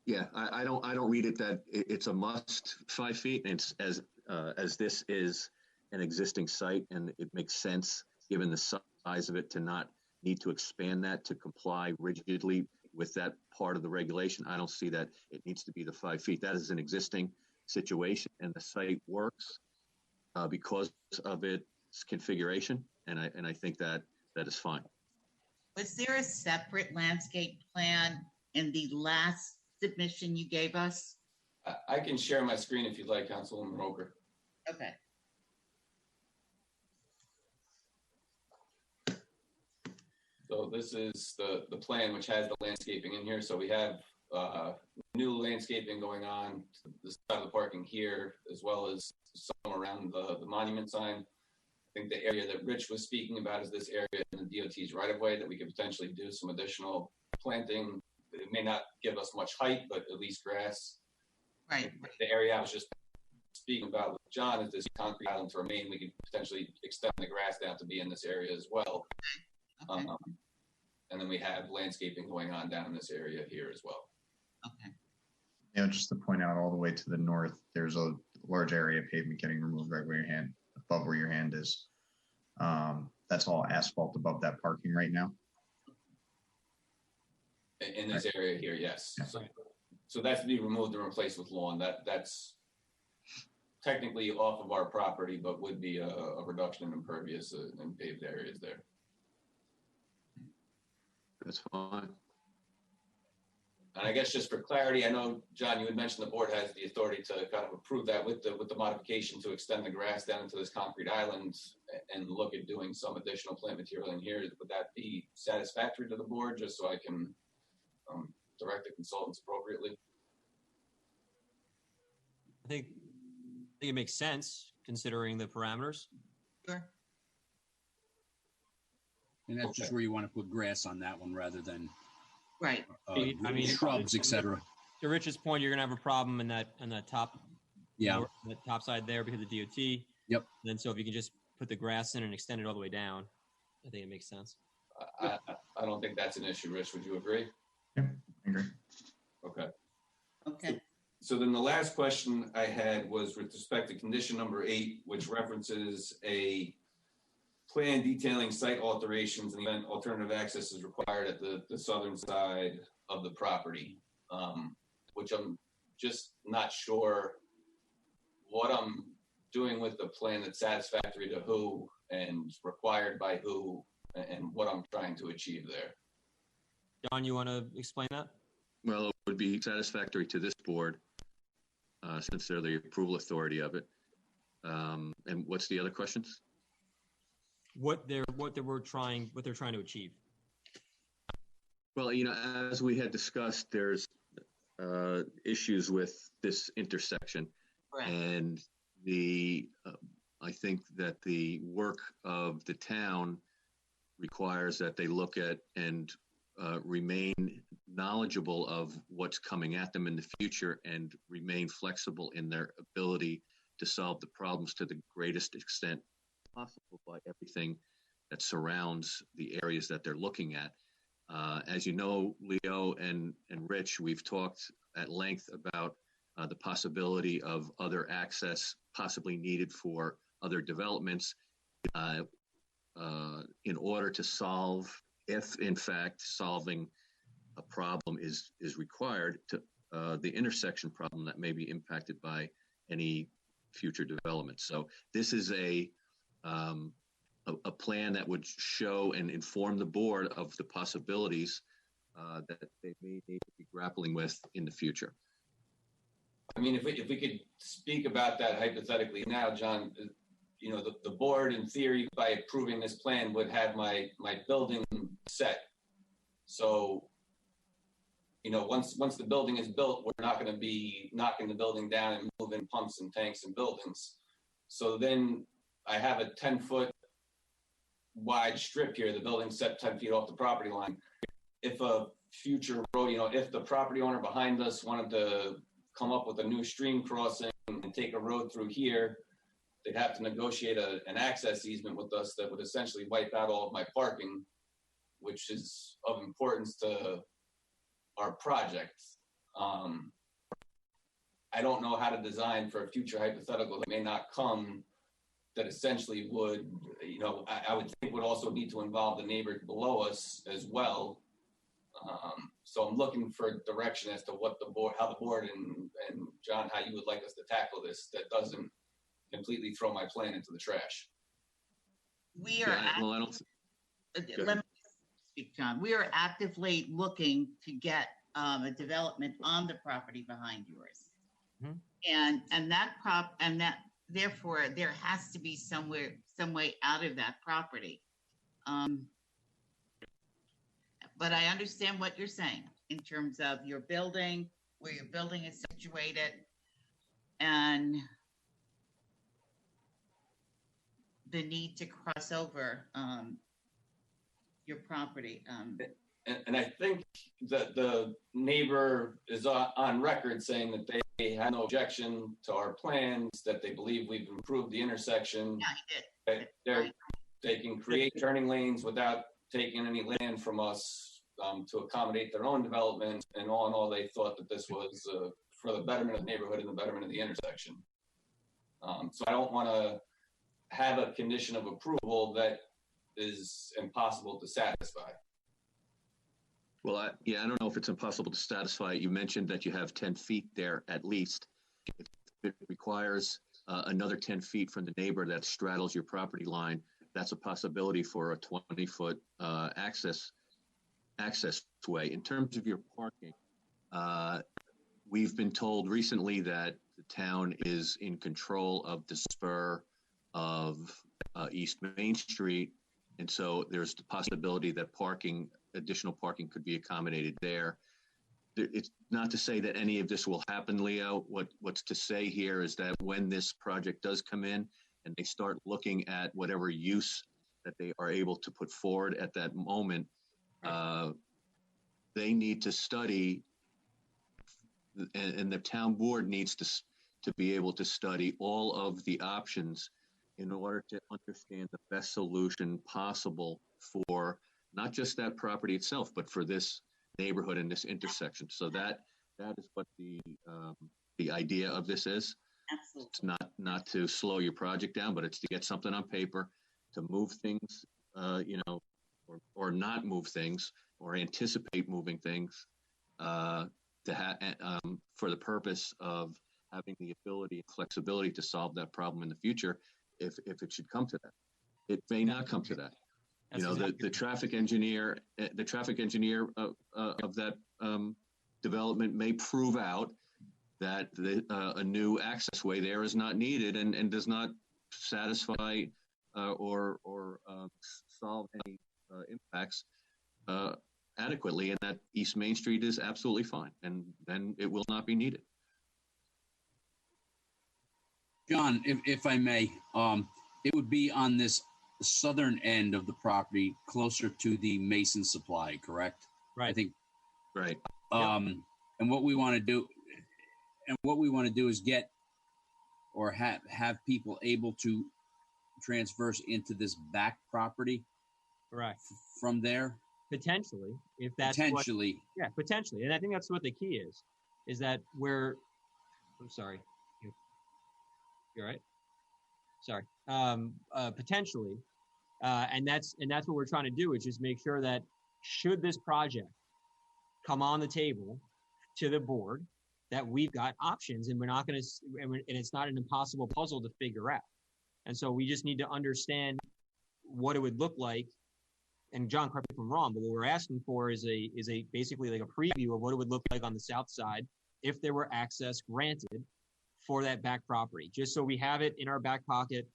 Yeah, I don't read it that it's a must 5 feet. And it's as this is an existing site, and it makes sense given the size of it to not need to expand that to comply rigidly with that part of the regulation. I don't see that it needs to be the 5 feet. That is an existing situation, and the site works because of its configuration, and I think that is fine. Was there a separate landscape plan in the last submission you gave us? I can share my screen if you'd like, Councilwoman Roker. Okay. So this is the plan, which has the landscaping in here. So we have new landscaping going on to the side of the parking here, as well as some around the monument sign. I think the area that Rich was speaking about is this area in the DOT's right of way that we could potentially do some additional planting. It may not give us much height, but at least grass. Right. The area I was just speaking about with John is this concrete island to remain. We could potentially extend the grass down to be in this area as well. Okay. And then we have landscaping going on down in this area here as well. Okay. You know, just to point out all the way to the north, there's a large area of pavement getting removed right where above where your hand is. That's all asphalt above that parking right now. In this area here, yes. Yeah. So that's to be removed and replaced with lawn. That's technically off of our property, but would be a reduction in impervious and paved areas there. That's fine. And I guess just for clarity, I know, John, you had mentioned the board has the authority to kind of approve that with the modification to extend the grass down into this concrete island and look at doing some additional plant material in here. Would that be satisfactory to the board, just so I can direct the consultants appropriately? I think it makes sense considering the parameters. Sure. And that's just where you want to put grass on that one rather than right. I mean, shrubs, etc. To Rich's point, you're gonna have a problem in that top, yeah, the top side there because of the DOT. Yep. And then so if you can just put the grass in and extend it all the way down, I think it makes sense. I don't think that's an issue, Rich. Would you agree? Yeah, I agree. Okay. Okay. So then the last question I had was with respect to condition number 8, which references a plan detailing site alterations in the event alternative access is required at the southern side of the property, which I'm just not sure what I'm doing with the plan that's satisfactory to who and required by who and what I'm trying to achieve there. John, you want to explain that? Well, it would be satisfactory to this board since they're the approval authority of it. And what's the other questions? What they're trying to achieve. Well, you know, as we had discussed, there's issues with this intersection, right. And I think that the work of the town requires that they look at and remain knowledgeable of what's coming at them in the future and remain flexible in their ability to solve the problems to the greatest extent possible by everything that surrounds the areas that they're looking at. As you know, Leo and Rich, we've talked at length about the possibility of other access possibly needed for other developments in order to solve, if in fact solving a problem is required, to the intersection problem that may be impacted by any future development. So this is a plan that would show and inform the board of the possibilities that they may need to be grappling with in the future. I mean, if we could speak about that hypothetically now, John, you know, the board in theory by approving this plan would have my building set. So, once the building is built, we're not going to be knocking the building down and moving pumps and tanks and buildings. So then I have a 10-foot wide strip here. The building's set 10 feet off the property line. If a future road, if the property owner behind us wanted to come up with a new stream crossing and take a road through here, they'd have to negotiate an access easement with us that would essentially wipe out all of my parking, which is of importance to our project. I don't know how to design for a future hypothetical that may not come, that essentially would, I would think would also need to involve the neighbors below us as well. So I'm looking for direction as to what how the board and John, how you would like us to tackle this that doesn't completely throw my plan into the trash. We are, let me speak, John. We are actively looking to get a development on the property behind yours. And that therefore there has to be some way out of that property. But I understand what you're saying in terms of your building, where your building is situated, and the need to cross over your property. And I think that the neighbor is on record saying that they had no objection to our plans, that they believe we've improved the intersection. Yeah, he did. That they can create turning lanes without taking any land from us to accommodate their own development. And all in all, they thought that this was for the betterment of the neighborhood and the betterment of the intersection. So I don't want to have a condition of approval that is impossible to satisfy. Well, I don't know if it's impossible to satisfy. You mentioned that you have 10 feet there at least. If it requires another 10 feet from the neighbor that straddles your property line, that's a possibility for a 20-foot access way. In terms of your parking, we've been told recently that the town is in control of the spur of East Main Street, and so there's the possibility that additional parking could be accommodated there. It's not to say that any of this will happen, Leo. What's to say here is that when this project does come in and they start looking at whatever use that they are able to put forward at that moment, they need to study, and the town board needs to be able to study all of the options in order to understand the best solution possible for not just that property itself, but for this neighborhood and this intersection. So that is what the idea of this is. Absolutely. It's not to slow your project down, but it's to get something on paper, to move things, or not move things, or anticipate moving things, for the purpose of having the ability and flexibility to solve that problem in the future, if it should come to that. It may not come to that. The traffic engineer of that development may prove out that a new access way there is not needed and does not satisfy or solve any impacts adequately, and that East Main Street is absolutely fine, and then it will not be needed. John, if I may, it would be on this southern end of the property, closer to the Mason Supply, correct? Right. I think. Right. And what we want to do is get or have people able to transverse into this back property. Correct. From there. Potentially, if that's potentially. Potentially, and I think that's what the key is that I'm sorry. You're right. Sorry. Potentially, and that's what we're trying to do, is just make sure that should this project come on the table to the board, that we've got options, and we're not going to, and it's not an impossible puzzle to figure out. And so we just need to understand what it would look like. And John, correct me if I'm wrong, but what we're asking for is a basically like a preview of what it would look like on the south side if there were access granted for that back property, just so we have it in our back pocket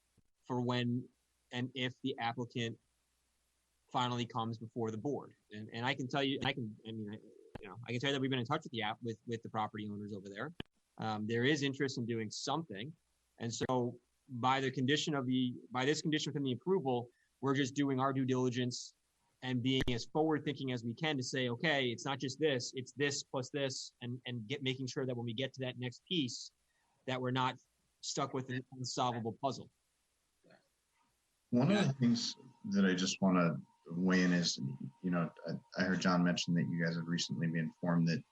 for when and if the applicant finally comes before the board. And I can tell you, I can tell you that we've been in touch with the property owners over there. There is interest in doing something, and so by this condition from the approval, we're just doing our due diligence and being as forward thinking as we can to say, okay, it's not just this, it's this plus this, and making sure that when we get to that next piece, that we're not stuck with an unsolvable puzzle. One of the things that I just want to weigh in is, I heard John mention that you guys have recently been informed that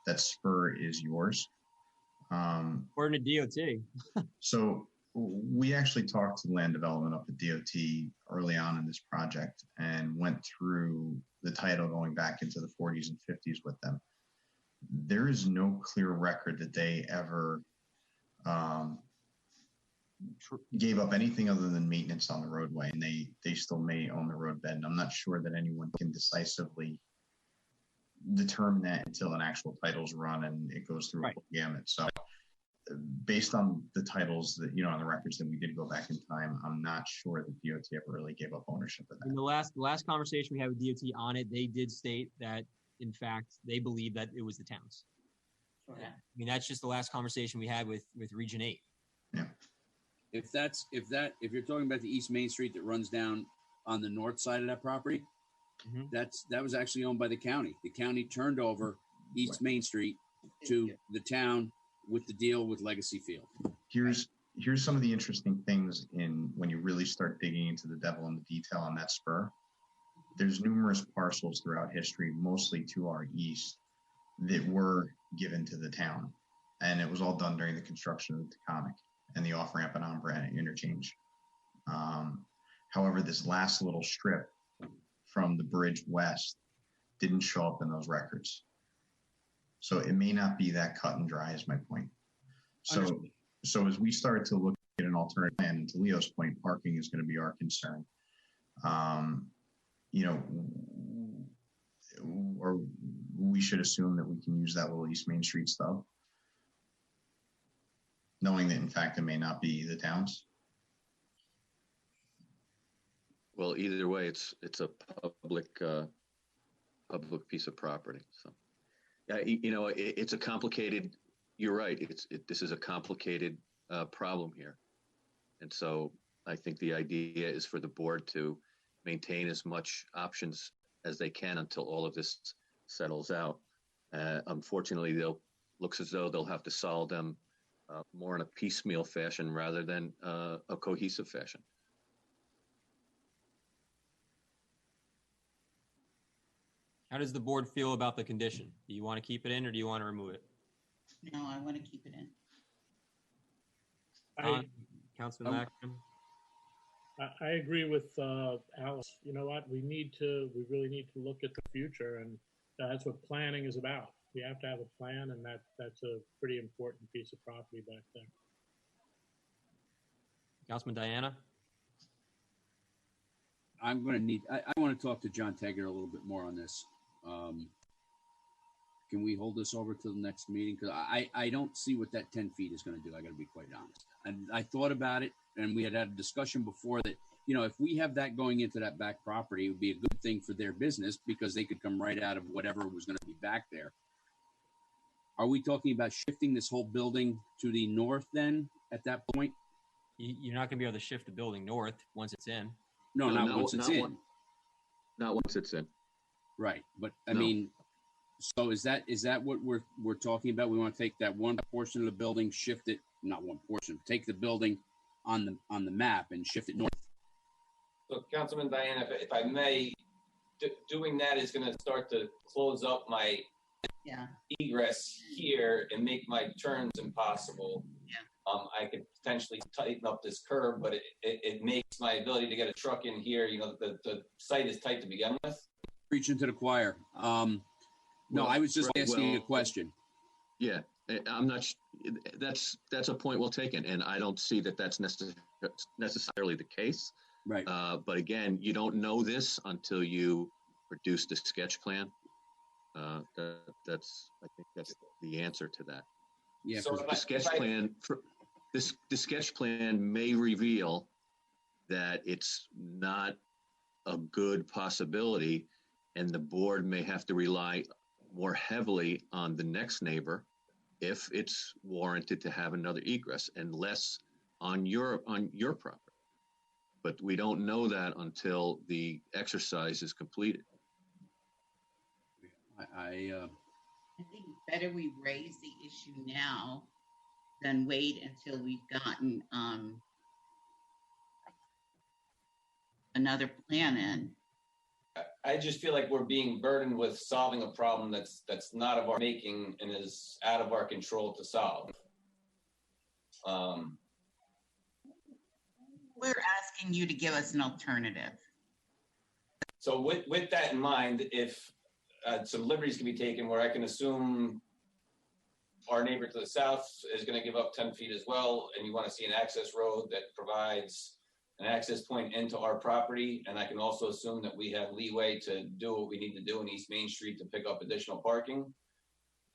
that spur is yours. According to DOT. So we actually talked to land development up at DOT early on in this project and went through the title going back into the 40s and 50s with them. There is no clear record that they ever gave up anything other than maintenance on the roadway, and they still may own the roadbed. And I'm not sure that anyone can decisively determine that until an actual title's run and it goes through a full gamut. So based on the titles that, on the records that we did go back in time, I'm not sure that DOT ever really gave up ownership of that. In the last conversation we had with DOT on it, they did state that, in fact, they believe that it was the town's. Yeah. I mean, that's just the last conversation we had with Region 8. Yeah. If you're talking about the East Main Street that runs down on the north side of that property, that was actually owned by the county. The county turned over East Main Street to the town with the deal with Legacy Field. Here's some of the interesting things when you really start digging into the devil in the detail on that spur. There's numerous parcels throughout history, mostly to our east, that were given to the town. And it was all done during the construction of the Taconic and the off-ramp and on-ramp interchange. However, this last little strip from the bridge west didn't show up in those records. So it may not be that cut and dry is my point. So as we start to look at an alternative plan, and to Leo's point, parking is going to be our concern. Or we should assume that we can use that little East Main Street stub, knowing that in fact it may not be the town's. Well, either way, it's a public piece of property. So, it's a complicated. You're right. This is a complicated problem here, and so I think the idea is for the board to maintain as much options as they can until all of this settles out. Unfortunately, looks as though they'll have to solve them more in a piecemeal fashion rather than a cohesive fashion. How does the board feel about the condition? Do you want to keep it in or do you want to remove it? No, I want to keep it in. Councilman Maxim? I agree with Alice. You know what? We really need to look at the future, and that's what planning is about. We have to have a plan, and that's a pretty important piece of property back there. Councilman Diana? I want to talk to John Teger a little bit more on this. Can we hold this over to the next meeting? Because I don't see what that 10 feet is going to do. I got to be quite honest. And I thought about it, and we had a discussion before that, if we have that going into that back property, it would be a good thing for their business because they could come right out of whatever was going to be back there. Are we talking about shifting this whole building to the north then at that point? You're not going to be able to shift the building north once it's in. No, not once it's in. Not once it's in. Right, but I mean, so is that what we're talking about? We want to take that one portion of the building, shift it, not one portion, take the building on the map and shift it north. So, Councilman Diana, if I may, doing that is going to start to close up my egress here and make my turns impossible. I could potentially tighten up this curve, but it makes my ability to get a truck in here. The site is tight to begin with. Preaching to the choir. No, I was just asking a question. Yeah, I'm not. That's a point well taken, and I don't see that that's necessarily the case. Right. But again, you don't know this until you produce the sketch plan. I think that's the answer to that. Yeah. So the sketch plan may reveal that it's not a good possibility, and the board may have to rely more heavily on the next neighbor if it's warranted to have another egress, and less on your property. But we don't know that until the exercise is completed. I think it's better we raise the issue now than wait until we've gotten another plan in. I just feel like we're being burdened with solving a problem that's not of our making and is out of our control to solve. We're asking you to give us an alternative. So with that in mind, if some liberties can be taken where I can assume our neighbor to the south is going to give up 10 feet as well, and you want to see an access road that provides an access point into our property, and I can also assume that we have leeway to do what we need to do in East Main Street to pick up additional parking,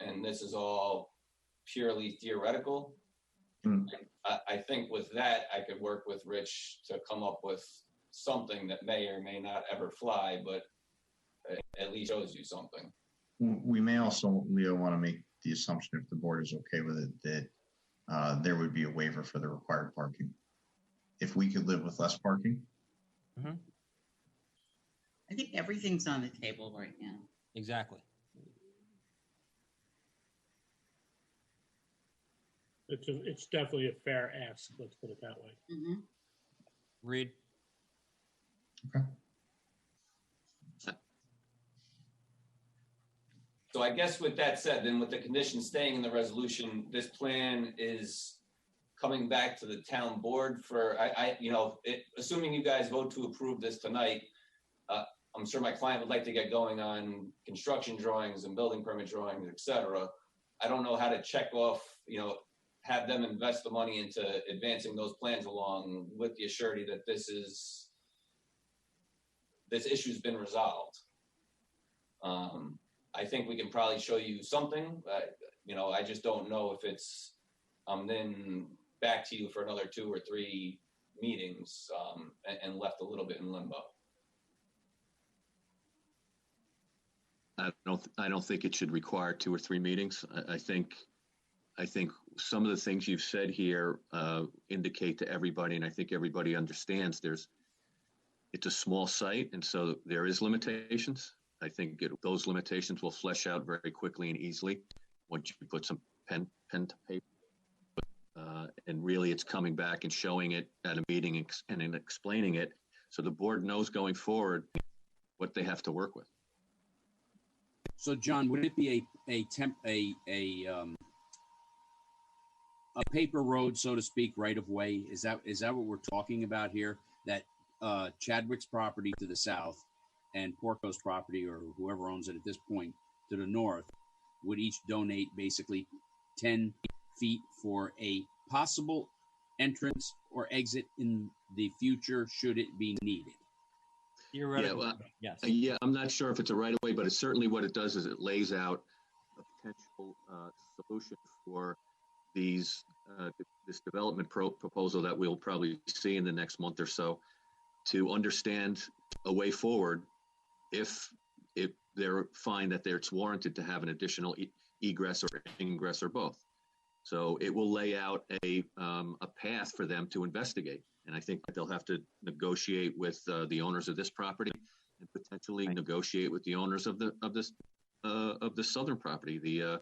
and this is all purely theoretical. I think with that, I could work with Rich to come up with something that may or may not ever fly, but at least shows you something. We may also, Leo, want to make the assumption, if the board is okay with it, that there would be a waiver for the required parking. If we could live with less parking. Mm-hmm. I think everything's on the table right now. Exactly. It's definitely a fair ask. Let's put it that way. Mm-hmm. Reed. Okay. So I guess with that said, then with the condition staying in the resolution, this plan is coming back to the town board for, assuming you guys vote to approve this tonight, I'm sure my client would like to get going on construction drawings and building permit drawings, et cetera. I don't know how to check off, have them invest the money into advancing those plans along with the assurity that this issue's been resolved. I think we can probably show you something, I just don't know if it's, then back to you for another 2 or 3 meetings, and left a little bit in limbo. I don't think it should require 2 or 3 meetings. I think some of the things you've said here indicate to everybody, and I think everybody understands it's a small site, and so there is limitations. I think those limitations will flesh out very quickly and easily once you put some pen to paper. And really, it's coming back and showing it at a meeting and then explaining it, so the board knows going forward what they have to work with. So, John, would it be a paper road, so to speak, right of way? Is that what we're talking about here? That Chadwick's property to the south and Porco's property, or whoever owns it at this point, to the north, would each donate basically 10 feet for a possible entrance or exit in the future, should it be needed? Yes. Yeah, I'm not sure if it's a right of way, but it's certainly what it does is it lays out a potential solution for this development proposal that we'll probably see in the next month or so, to understand a way forward if they're find that it's warranted to have an additional egress or ingress or both. So it will lay out a path for them to investigate. And I think that they'll have to negotiate with the owners of this property and potentially negotiate with the owners of the southern property, the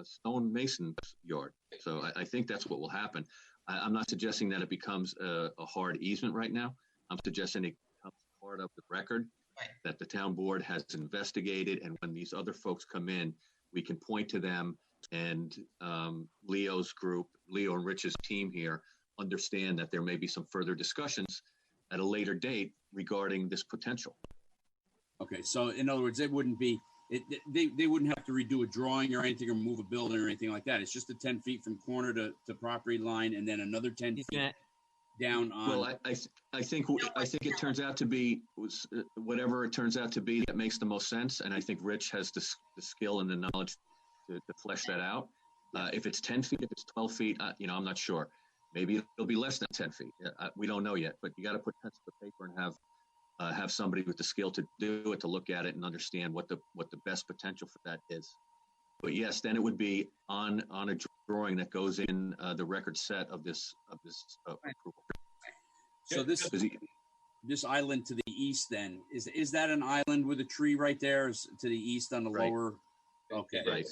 Stone Mason yard. So I think that's what will happen. I'm not suggesting that it becomes a hard easement right now. I'm suggesting it becomes part of the record that the town board has investigated, and when these other folks come in, we can point to them, and Leo's group, Leo and Rich's team here, understand that there may be some further discussions at a later date regarding this potential. Okay, so in other words, they wouldn't have to redo a drawing or anything, or move a building or anything like that. It's just a 10 feet from corner to property line, and then another 10 feet down on. Well, I think it turns out to be whatever it turns out to be that makes the most sense, and I think Rich has the skill and the knowledge to flesh that out. If it's 10 feet, if it's 12 feet, I'm not sure. Maybe it'll be less than 10 feet. We don't know yet, but you got to put pencil to paper and have have somebody with the skill to do it, to look at it and understand what the best potential for that is. But yes, then it would be on a drawing that goes in the record set of this approval. So this island to the east, then is that an island with a tree right there? Is to the east on the lower? Okay, right.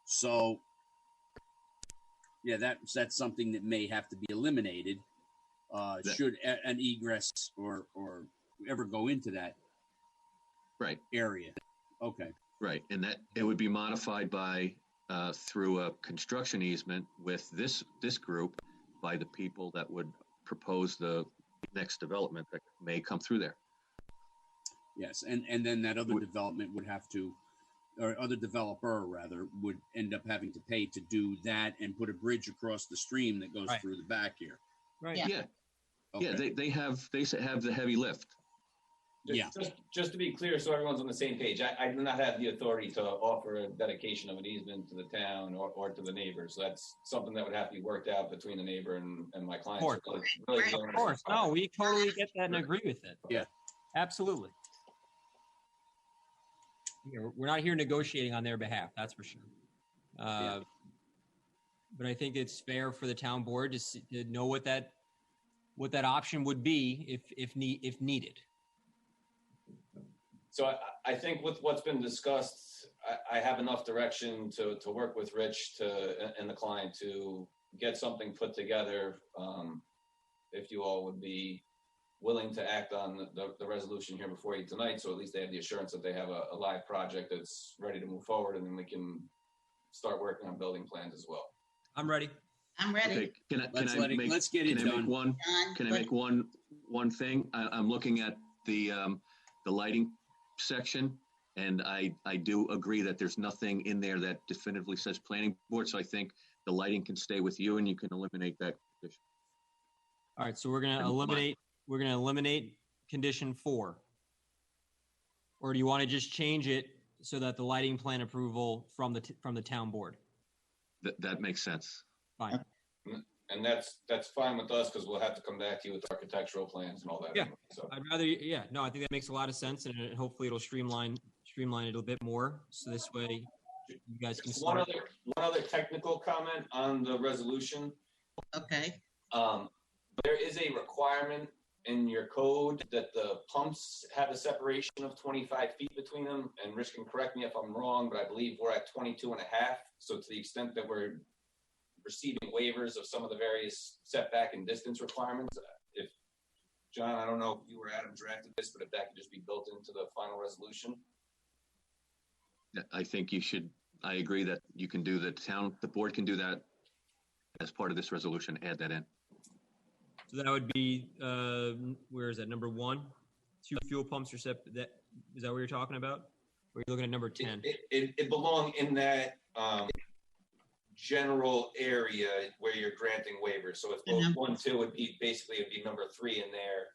So yeah, that's something that may have to be eliminated. Should an egress or ever go into that area? Okay. Right, and that it would be modified by through a construction easement with this group by the people that would propose the next development that may come through there. Yes, and then that other development would have to, or other developer rather, would end up having to pay to do that and put a bridge across the stream that goes through the back here. Right. Yeah. Okay. Yeah, they have the heavy lift. Just to be clear, so everyone's on the same page, I do not have the authority to offer a dedication of an easement to the town or to the neighbor. So that's something that would have to be worked out between the neighbor and my client. Of course. No, we totally get that and agree with it. Yeah. Absolutely. We're not here negotiating on their behalf, that's for sure. But I think it's fair for the town board to know what that option would be if needed. So I think with what's been discussed, I have enough direction to work with Rich and the client to get something put together. If you all would be willing to act on the resolution here before you tonight, so at least they have the assurance that they have a live project that's ready to move forward, and then we can start working on building plans as well. I'm ready. I'm ready. Okay, let's get it done. Can I make one thing? I'm looking at the lighting section, and I do agree that there's nothing in there that definitively says planning board. So I think the lighting can stay with you, and you can eliminate that condition. All right, so we're gonna eliminate condition 4. Or do you want to just change it so that the lighting plan approval from the town board? That makes sense. Fine. And that's fine with us, because we'll have to come back to you with architectural plans and all that. Yeah, anyway, so. I'd rather. Yeah, no, I think that makes a lot of sense, and hopefully it'll streamline it a bit more. So this way, you guys can One start. other technical comment on the resolution. Okay. There is a requirement in your code that the pumps have a separation of 25 feet between them. And Rich can correct me if I'm wrong, but I believe we're at 22 and a half. So to the extent that we're receiving waivers of some of the various setback and distance requirements, if John, I don't know if you or Adam drafted this, but if that could just be built into the final resolution. I think you should. I agree that you can do the board can do that as part of this resolution. Add that in. So that would be where is that? Number 1, 2 fuel pumps are set. That is that what you're talking about? Or are you looking at number 10? It belong in that general area where you're granting waivers. So it's both 1, 2 would be number 3 in there.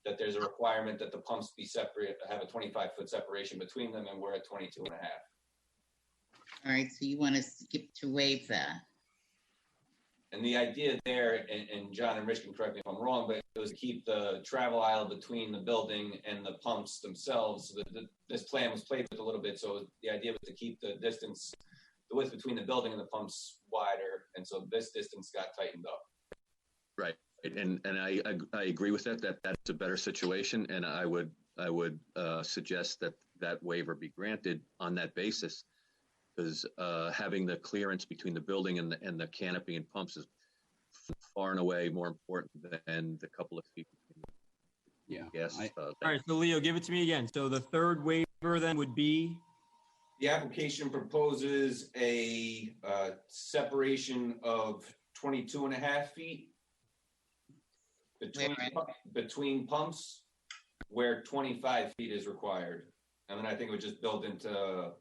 That there's a requirement that the pumps be separate, have a 25-foot separation between them, and we're at 22 and a half. All right, so you want to skip to waive that. And the idea there, and John and Rich can correct me if I'm wrong, but it was to keep the travel aisle between the building and the pumps themselves. So that this plan was played with a little bit. So the idea was to keep the width between the building and the pumps wider. And so this distance got tightened up. Right. And I agree with that that's a better situation. And I would suggest that waiver be granted on that basis. Because having the clearance between the building and the canopy and pumps is far and away more important than the couple of feet between. Yeah. Yes. All right, so Leo, give it to me again. So the third waiver then would be? The application proposes a separation of 22 and a half feet between pumps, where 25 feet is required. And then I think it would just build into,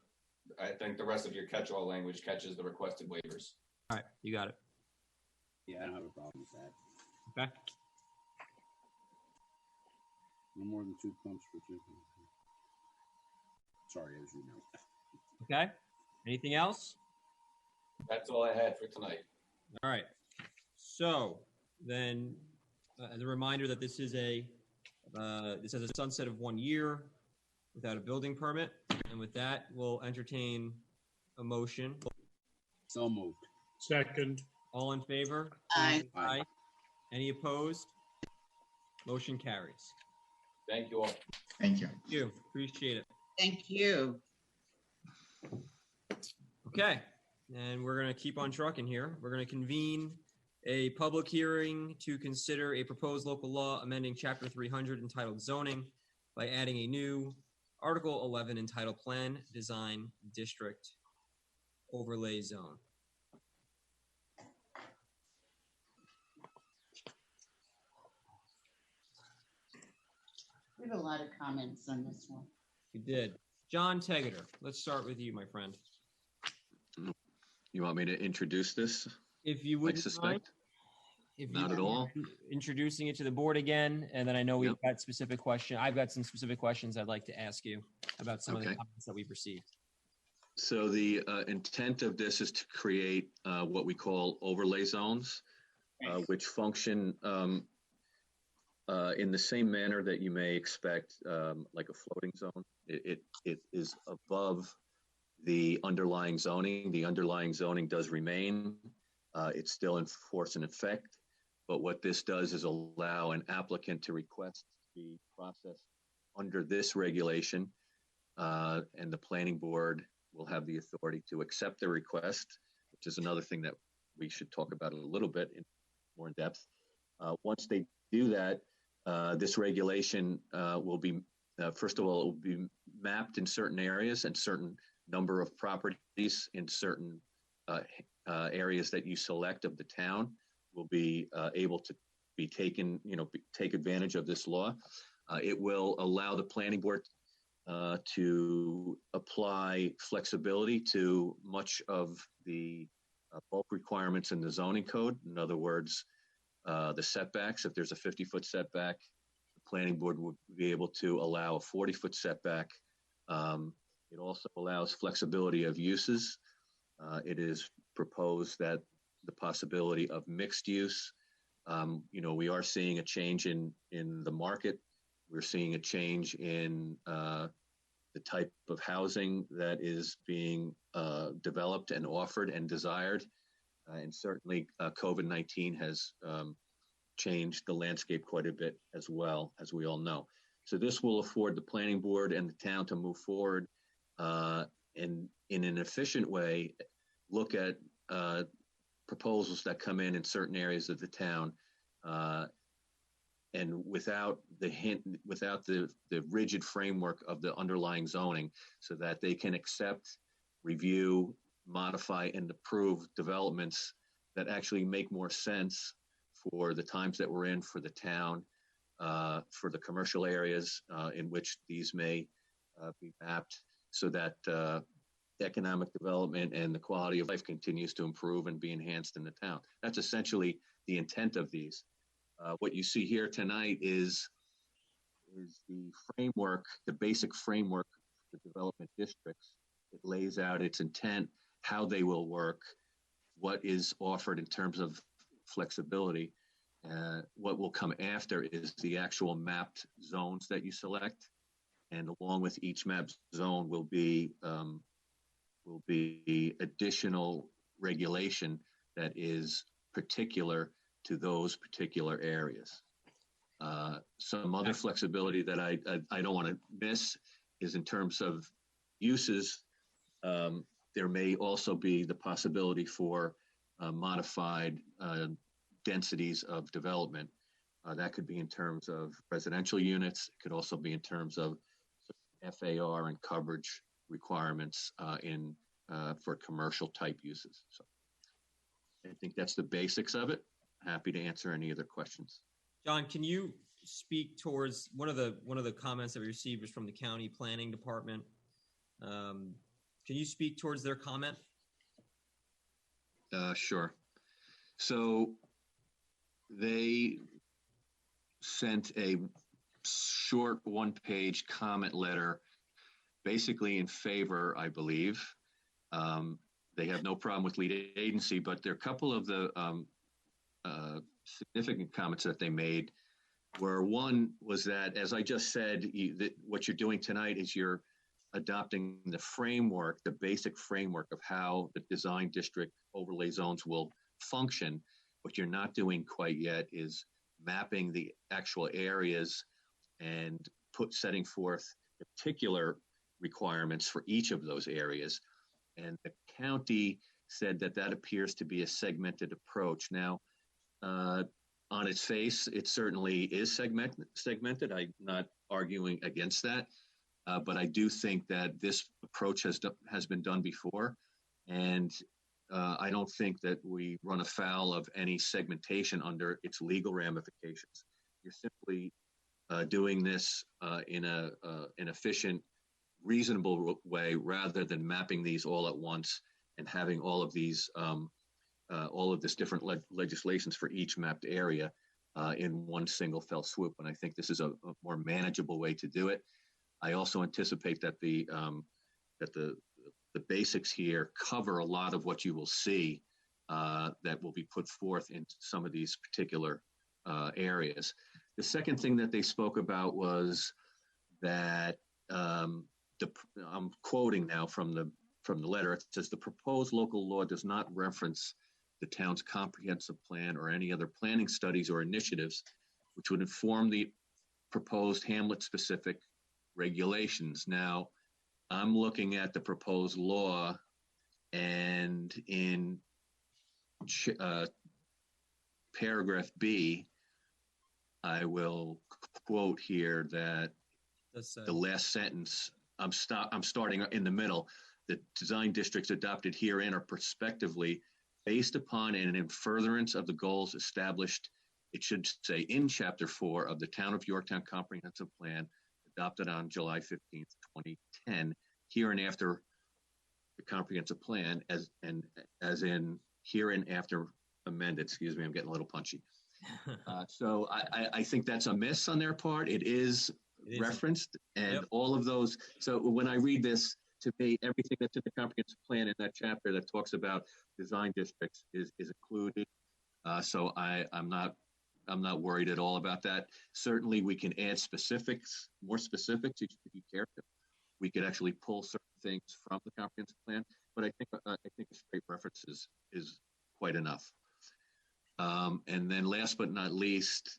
I think the rest of your catch-all language catches the requested waivers. All right, you got it. Yeah, I don't have a problem with that. Okay. No more than 2 pumps for 2. Sorry, as you know. Okay. Anything else? That's all I had for tonight. All right. So then, as a reminder that this is a This has a sunset of 1 year without a building permit. And with that, we'll entertain a motion. So moved. Second. All in favor? Aye. Aye. Any opposed? Motion carries. Thank you all. Thank you. Thank you. Appreciate it. Thank you. Okay, and we're going to keep on trucking here. We're going to convene a public hearing to consider a proposed local law amending Chapter 300 entitled Zoning by adding a new Article 11 entitled Plan Design District Overlay Zone. We have a lot of comments on this one. You did. John Tegeter, let's start with you, my friend. You want me to introduce this? If you I would suspect. If Not you at all. Introducing it to the board again, and then I know we've got specific question. I've got some specific questions I'd like to ask you about some of the Okay. comments that we've received. So the intent of this is to create what we call overlay zones, which function in the same manner that you may expect like a floating zone. It is above the underlying zoning. The underlying zoning does remain. It's still in force and effect. But what this does is allow an applicant to request the process under this regulation, and the planning board will have the authority to accept the request, which is another thing that we should talk about a little bit more in depth. Once they do that, this regulation will be, first of all, it will be mapped in certain areas and certain number of properties in certain areas that you select of the town will be able to be taken, take advantage of this law. It will allow the planning board to apply flexibility to much of the bulk requirements in the zoning code. In other words, the setbacks, if there's a 50-foot setback, the planning board would be able to allow a 40-foot setback. It also allows flexibility of uses. It is proposed that the possibility of mixed use. We are seeing a change in the market. We're seeing a change in the type of housing that is being developed and offered and desired. And certainly COVID-19 has changed the landscape quite a bit as well, as we all know. So this will afford the planning board and the town to move forward and in an efficient way, look at proposals that come in certain areas of the town, and without the rigid framework of the underlying zoning, so that they can accept, review, modify, and approve developments that actually make more sense for the times that we're in, for the town, for the commercial areas in which these may be mapped, so that economic development and the quality of life continues to improve and be enhanced in the town. That's essentially the intent of these. What you see here tonight is the framework, the basic framework for development districts. It lays out its intent, how they will work, what is offered in terms of flexibility. What will come after is the actual mapped zones that you select, and along with each mapped zone will be additional regulation that is particular to those particular areas. Some other flexibility that I don't want to miss is in terms of uses. There may also be the possibility for modified densities of development. That could be in terms of residential units. It could also be in terms of FAR and coverage requirements for commercial type uses. So I think that's the basics of it. Happy to answer any other questions. John, can you speak towards one of the comments that we received was from the county planning department? Can you speak towards their comment? Sure. So they sent a short one-page comment letter, basically in favor, I believe. They have no problem with lead agency, but there are a couple of the significant comments that they made were one was that, as I just said, what you're doing tonight is you're adopting the framework, the basic framework of how the design district overlay zones will function. What you're not doing quite yet is mapping the actual areas and setting forth particular requirements for each of those areas. And the county said that that appears to be a segmented approach. Now, on its face, it certainly is segmented. I'm not arguing against that, but I do think that this approach has been done before, and I don't think that we run afoul of any segmentation under its legal ramifications. You're simply doing this in an efficient, reasonable way, rather than mapping these all at once and having all of these all of this different legislations for each mapped area in one single fell swoop. And I think this is a more manageable way to do it. I also anticipate that the basics here cover a lot of what you will see that will be put forth in some of these particular areas. The second thing that they spoke about was that I'm quoting now from the letter. It says the proposed local law does not reference the town's comprehensive plan or any other planning studies or initiatives which would inform the proposed hamlet-specific regulations. Now, I'm looking at the proposed law, and in paragraph B, I will quote here that the last sentence, I'm starting in the middle. The design districts adopted herein are prospectively based upon and in furtherance of the goals established, it should say, in Chapter 4 of the Town of Yorktown Comprehensive Plan, adopted on July 15th, 2010, hereinafter the comprehensive plan, as in hereinafter amended. Excuse me, I'm getting a little punchy. So I think that's a miss on their part. It is referenced, and all of those. So when I read this, to me, everything that's in the comprehensive plan in that chapter that talks about design districts is included. So I'm not worried at all about that. Certainly, we can add specifics, more specifics if you care to. We could actually pull certain things from the comprehensive plan, but I think a straight reference is quite enough. And then, last but not least,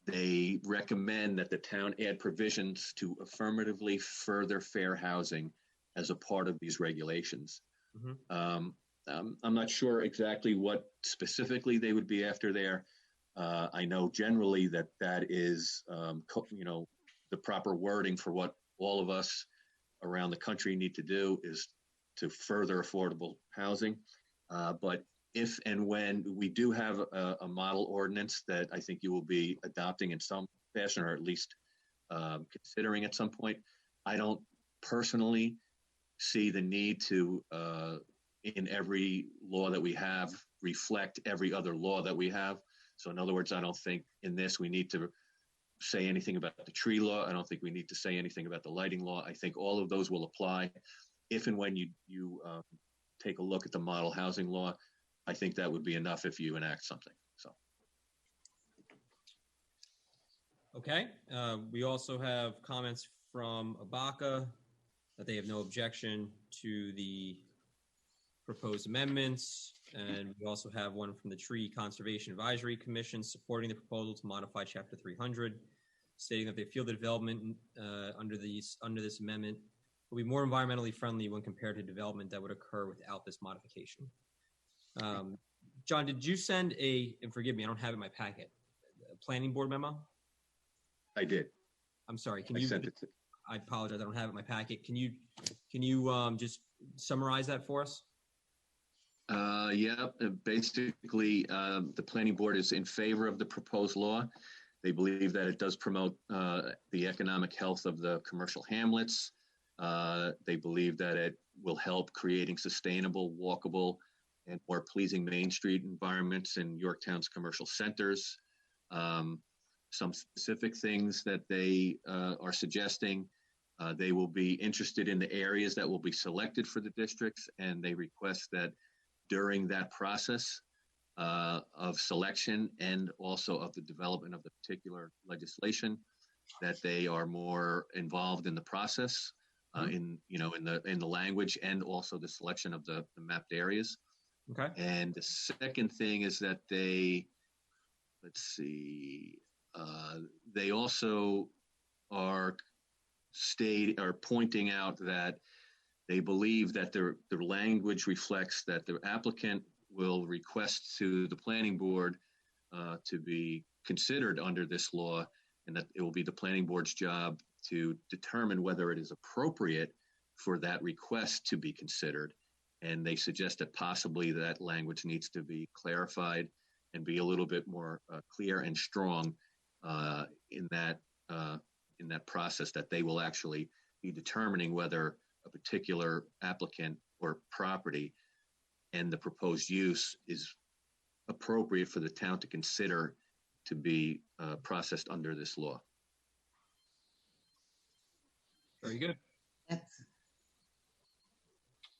they recommend that the town add provisions to affirmatively further fair housing as a part of these regulations. I'm not sure exactly what specifically they would be after there. I know generally that is, the proper wording for what all of us around the country need to do is to further affordable housing. But if and when we do have a model ordinance that I think you will be adopting in some fashion, or at least considering at some point, I don't personally see the need to, in every law that we have, reflect every other law that we have. So in other words, I don't think in this we need to say anything about the tree law. I don't think we need to say anything about the lighting law. I think all of those will apply if and when you take a look at the model housing law. I think that would be enough if you enact something. So. Okay. We also have comments from Abaca that they have no objection to the proposed amendments. And we also have one from the Tree Conservation Advisory Commission supporting the proposal to modify Chapter 300, stating that they feel the development under this amendment will be more environmentally friendly when compared to development that would occur without this modification. John, did you send and forgive me, I don't have it in my packet, a planning board memo? I did. I'm sorry. Sent it to... I apologize. I don't have it in my packet. Can you just summarize that for us? Yeah, basically, the planning board is in favor of the proposed law. They believe that it does promote the economic health of the commercial hamlets. They believe that it will help creating sustainable, walkable, and more pleasing Main Street environments in Yorktown's commercial centers. Some specific things that they are suggesting. They will be interested in the areas that will be selected for the districts, and they request that during that process, of selection and also of the development of the particular legislation, that they are more involved in the process, in the language and also the selection of the mapped areas. Okay. And the second thing is that they also are pointing out that they believe that the language reflects that the applicant will request to the planning board to be considered under this law, and that it will be the planning board's job to determine whether it is appropriate for that request to be considered. And they suggest that possibly that language needs to be clarified and be a little bit more clear and strong in that process, that they will actually be determining whether a particular applicant or property and the proposed use is appropriate for the town to consider to be processed under this law. Very good.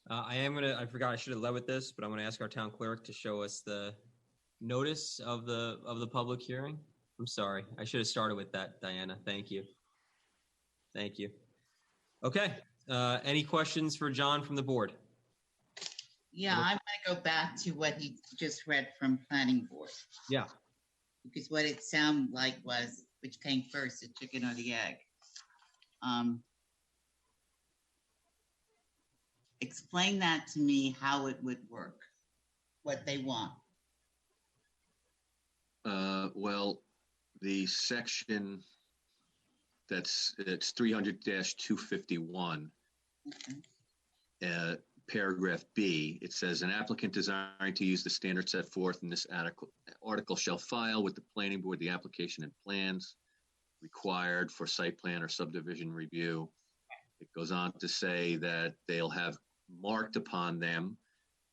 I forgot I should have led with this, but I'm gonna ask our town clerk to show us the notice of the public hearing. I'm sorry, I should have started with that, Diana. Thank you. Thank you. Okay, any questions for John from the board? Yeah, I want to go back to what he just read from planning board. Yeah. Because what it sounded like was, which came first, the chicken or the egg? Explain that to me, how it would work, what they want. Well, the section it's 300-251, paragraph B, it says an applicant desiring to use the standard set forth in this article shall file with the planning board the application and plans required for site plan or subdivision review. It goes on to say that they'll have marked upon them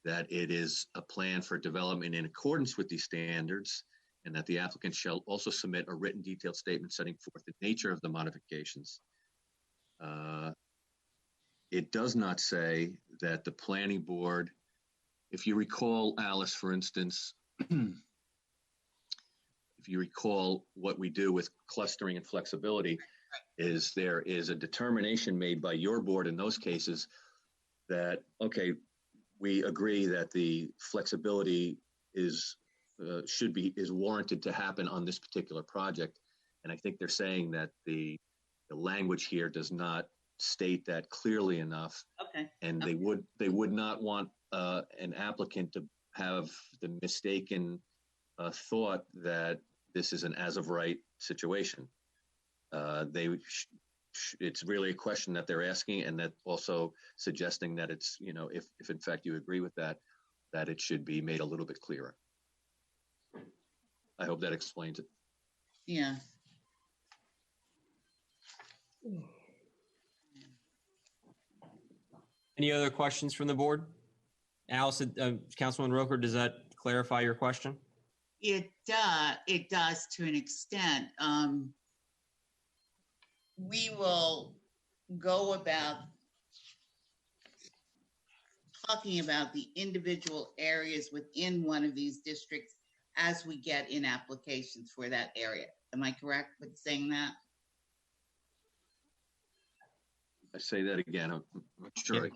that it is a plan for development in accordance with these standards, and that the applicant shall also submit a written detailed statement setting forth the nature of the modifications. It does not say that the planning board, if you recall, Alice, for instance, if you recall what we do with clustering and flexibility, is there is a determination made by your board in those cases that, okay, we agree that the flexibility is warranted to happen on this particular project. And I think they're saying that the language here does not state that clearly enough. Okay. And they would not want an applicant to have the mistaken thought that this is an as of right situation. It's really a question that they're asking, and that also suggesting that it's, if in fact you agree with that it should be made a little bit clearer. I hope that explains it. Yeah. Any other questions from the board? Allison, Councilman Roker, does that clarify your question? It does to an extent. We will go about talking about the individual areas within one of these districts as we get in applications for that area. Am I correct with saying that? I say that again, I'm not sure.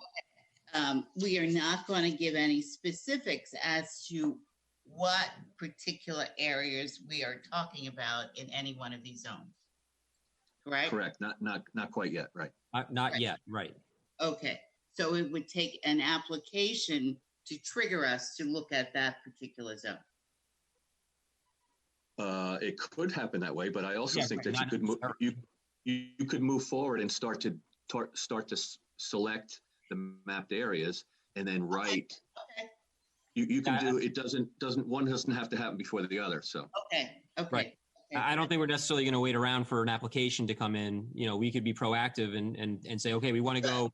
We are not going to give any specifics as to what particular areas we are talking about in any one of these zones. Correct? Correct. Not quite yet. Right. Not yet. Right. Okay. So it would take an application to trigger us to look at that particular zone. It could happen that way, but I also think that you could move. You could move forward and start to select the mapped areas, and then write. Okay. You can do it. One doesn't have to happen before the other. So. Okay. Right. I don't think we're necessarily going to wait around for an application to come in. We could be proactive and say, okay, we want to go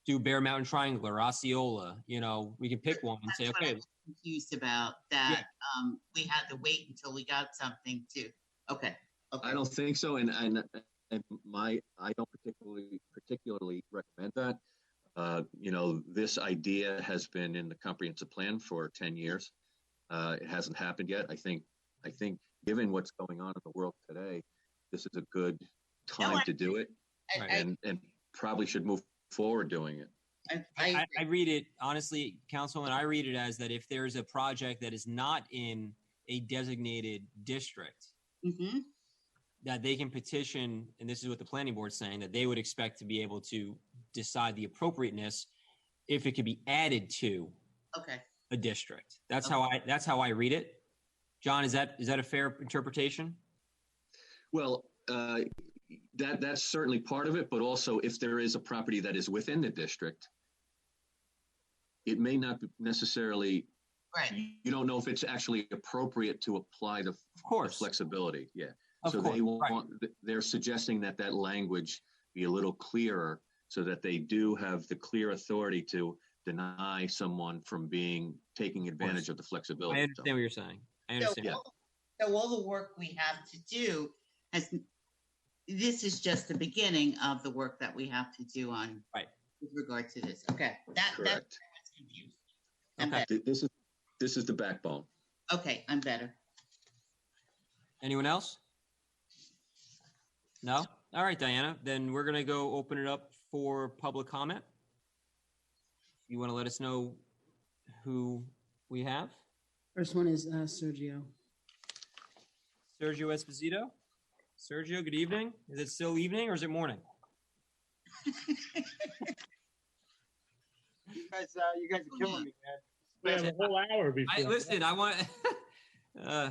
do Bear Mountain Triangle or Osceola. We can pick one and say, okay. Confused about that. Yeah. We had to wait until we got something to. Okay. I don't think so, and I don't particularly recommend that. This idea has been in the comprehensive plan for 10 years. It hasn't happened yet. I think given what's going on in the world today, this is a good time to do it, and probably should move forward doing it. I read it, honestly, Councilman, I read it as that if there's a project that is not in a designated district, that they can petition, and this is what the planning board's saying, that they would expect to be able to decide the appropriateness if it could be added to a district. That's how I read it. John, is that a fair interpretation? Well, that's certainly part of it, but also if there is a property that is within the district, it may not be necessarily. Right. You don't know if it's actually appropriate to apply the flexibility. Yeah. They're suggesting that language be a little clearer so that they do have the clear authority to deny someone from taking advantage of the flexibility. I understand what you're saying. I understand. So all the work we have to do this is just the beginning of the work that we have to do on with regard to this. Okay. Correct. That's confused. Okay. This is the backbone. Okay, I'm better. Anyone else? No? All right, Diana. Then we're going to go open it up for public comment. You want to let us know who we have? First one is Sergio. Sergio Esposito. Sergio, good evening. Is it still evening or is it morning? You guys are killing me, man. We have a whole hour before. Listen, I want.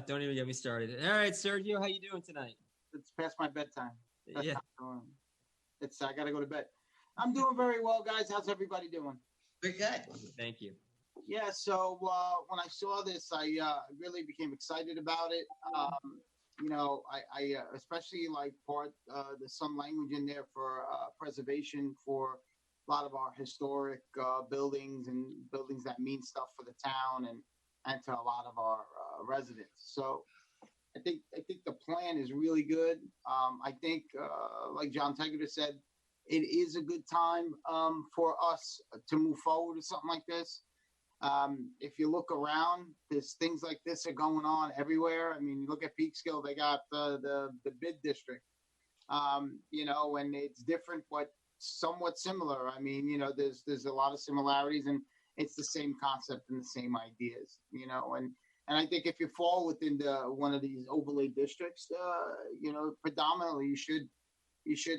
Don't even get me started. All right, Sergio, how you doing tonight? It's past my bedtime. Yeah. I gotta go to bed. I'm doing very well, guys. How's everybody doing? We're good. Thank you. Yeah. So when I saw this, I really became excited about it. I especially like there's some language in there for preservation for a lot of our historic buildings and buildings that mean stuff for the town and to a lot of our residents. So I think the plan is really good. I think, like John Tegeter said, it is a good time for us to move forward with something like this. If you look around, there's things like this are going on everywhere. I mean, you look at Peekskill, they got the bid district, and it's different, but somewhat similar. I mean, there's a lot of similarities, and it's the same concept and the same ideas, and I think if you fall within one of these overlay districts, predominantly you should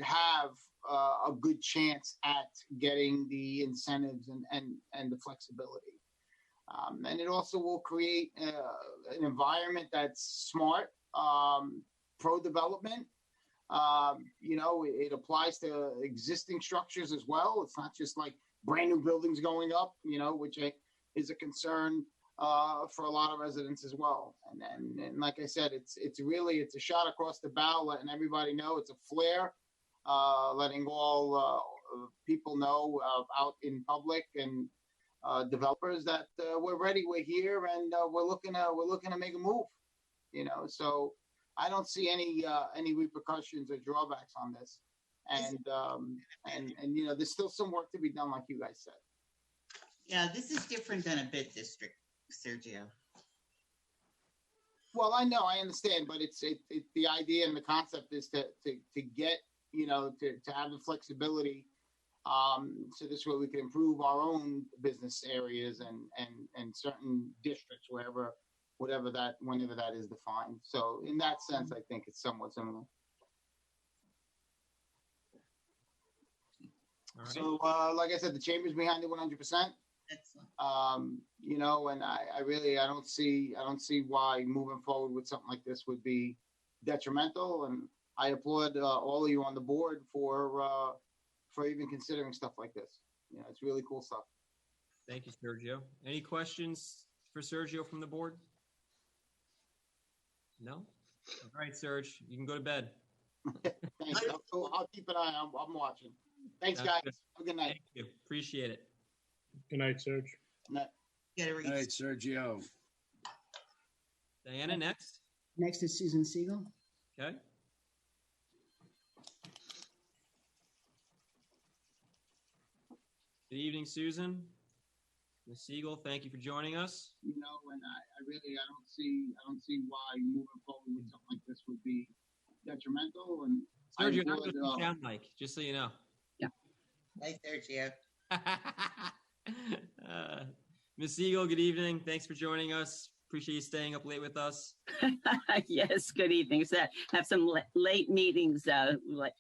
have a good chance at getting the incentives and the flexibility. And it also will create an environment that's smart, pro-development. It applies to existing structures as well. It's not just like brand new buildings going up, which is a concern for a lot of residents as well. And like I said, it's a shot across the bow, letting everybody know it's a flare, letting all people know out in public and developers that we're ready, we're here, and we're looking to make a move. So I don't see any repercussions or drawbacks on this, and there's still some work to be done, like you guys said. Yeah, this is different than a bid district, Sergio. Well, I know, I understand, but it's the idea and the concept is to get to have the flexibility, so this way we can improve our own business areas and certain districts whenever that is defined. So in that sense, I think it's somewhat similar. All right. So like I said, the chamber's behind it 100%. Excellent. And I don't see why moving forward with something like this would be detrimental. And I applaud all of you on the board for even considering stuff like this. It's really cool stuff. Thank you, Sergio. Any questions for Sergio from the board? No? All right, Serge, you can go to bed. Thanks. I'll keep an eye. I'm watching. Thanks, guys. Have a good night. Thank you. Appreciate it. Good night, Serge. Good night, Sergio. Diana, next. Next is Susan Siegel. Okay. Good evening, Susan. Ms. Siegel, thank you for joining us. You know, and I really, I don't see why moving forward with something like this would be detrimental. And Sergio, I that was the sound mic, just so you know. Hi, Sergio. Ms. Siegel, good evening. Thanks for joining us. Appreciate you staying up late with us. Yes, good evening. So have some late meetings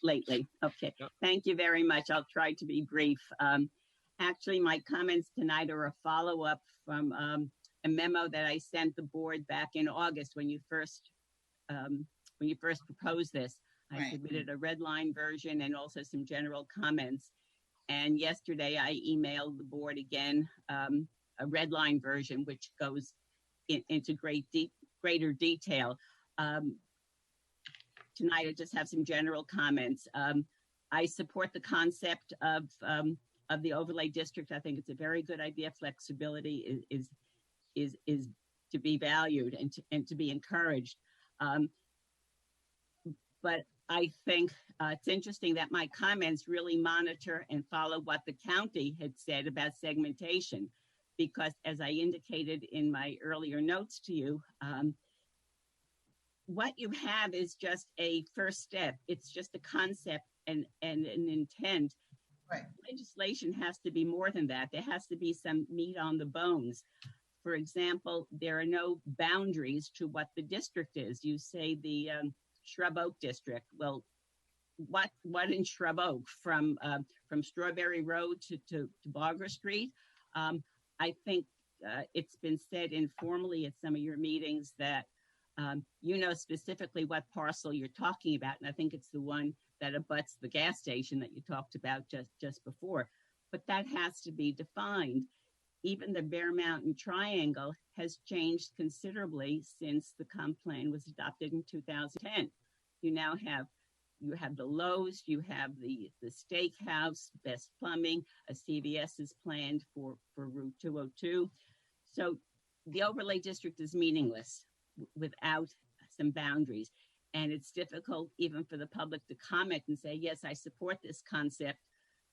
lately. Okay, thank you very much. I'll try to be brief. Actually, my comments tonight are a follow-up from a memo that I sent the board back in August when you first proposed this. I submitted a red line version and also some general comments. And yesterday I emailed the board again a red line version, which goes into greater detail. Tonight I just have some general comments. I support the concept of the overlay district. I think it's a very good idea. Flexibility is to be valued and to be encouraged. But I think it's interesting that my comments really monitor and follow what the county had said about segmentation, because as I indicated in my earlier notes to you, what you have is just a first step. It's just a concept and an intent. Right. Legislation has to be more than that. There has to be some meat on the bones. For example, there are no boundaries to what the district is. You say the Shrub Oak district. Well, what in Shrub Oak from Strawberry Road to Barbara Street? I think it's been said informally at some of your meetings that you know specifically what parcel you're talking about, and I think it's the one that abuts the gas station that you talked about just before. But that has to be defined. Even the Bear Mountain Triangle has changed considerably since the comp plan was adopted in 2010. You now have the Lowe's, you have the Steakhouse, Best Plumbing, a CVS is planned for Route 202. So the overlay district is meaningless without some boundaries. And it's difficult even for the public to comment and say, yes, I support this concept,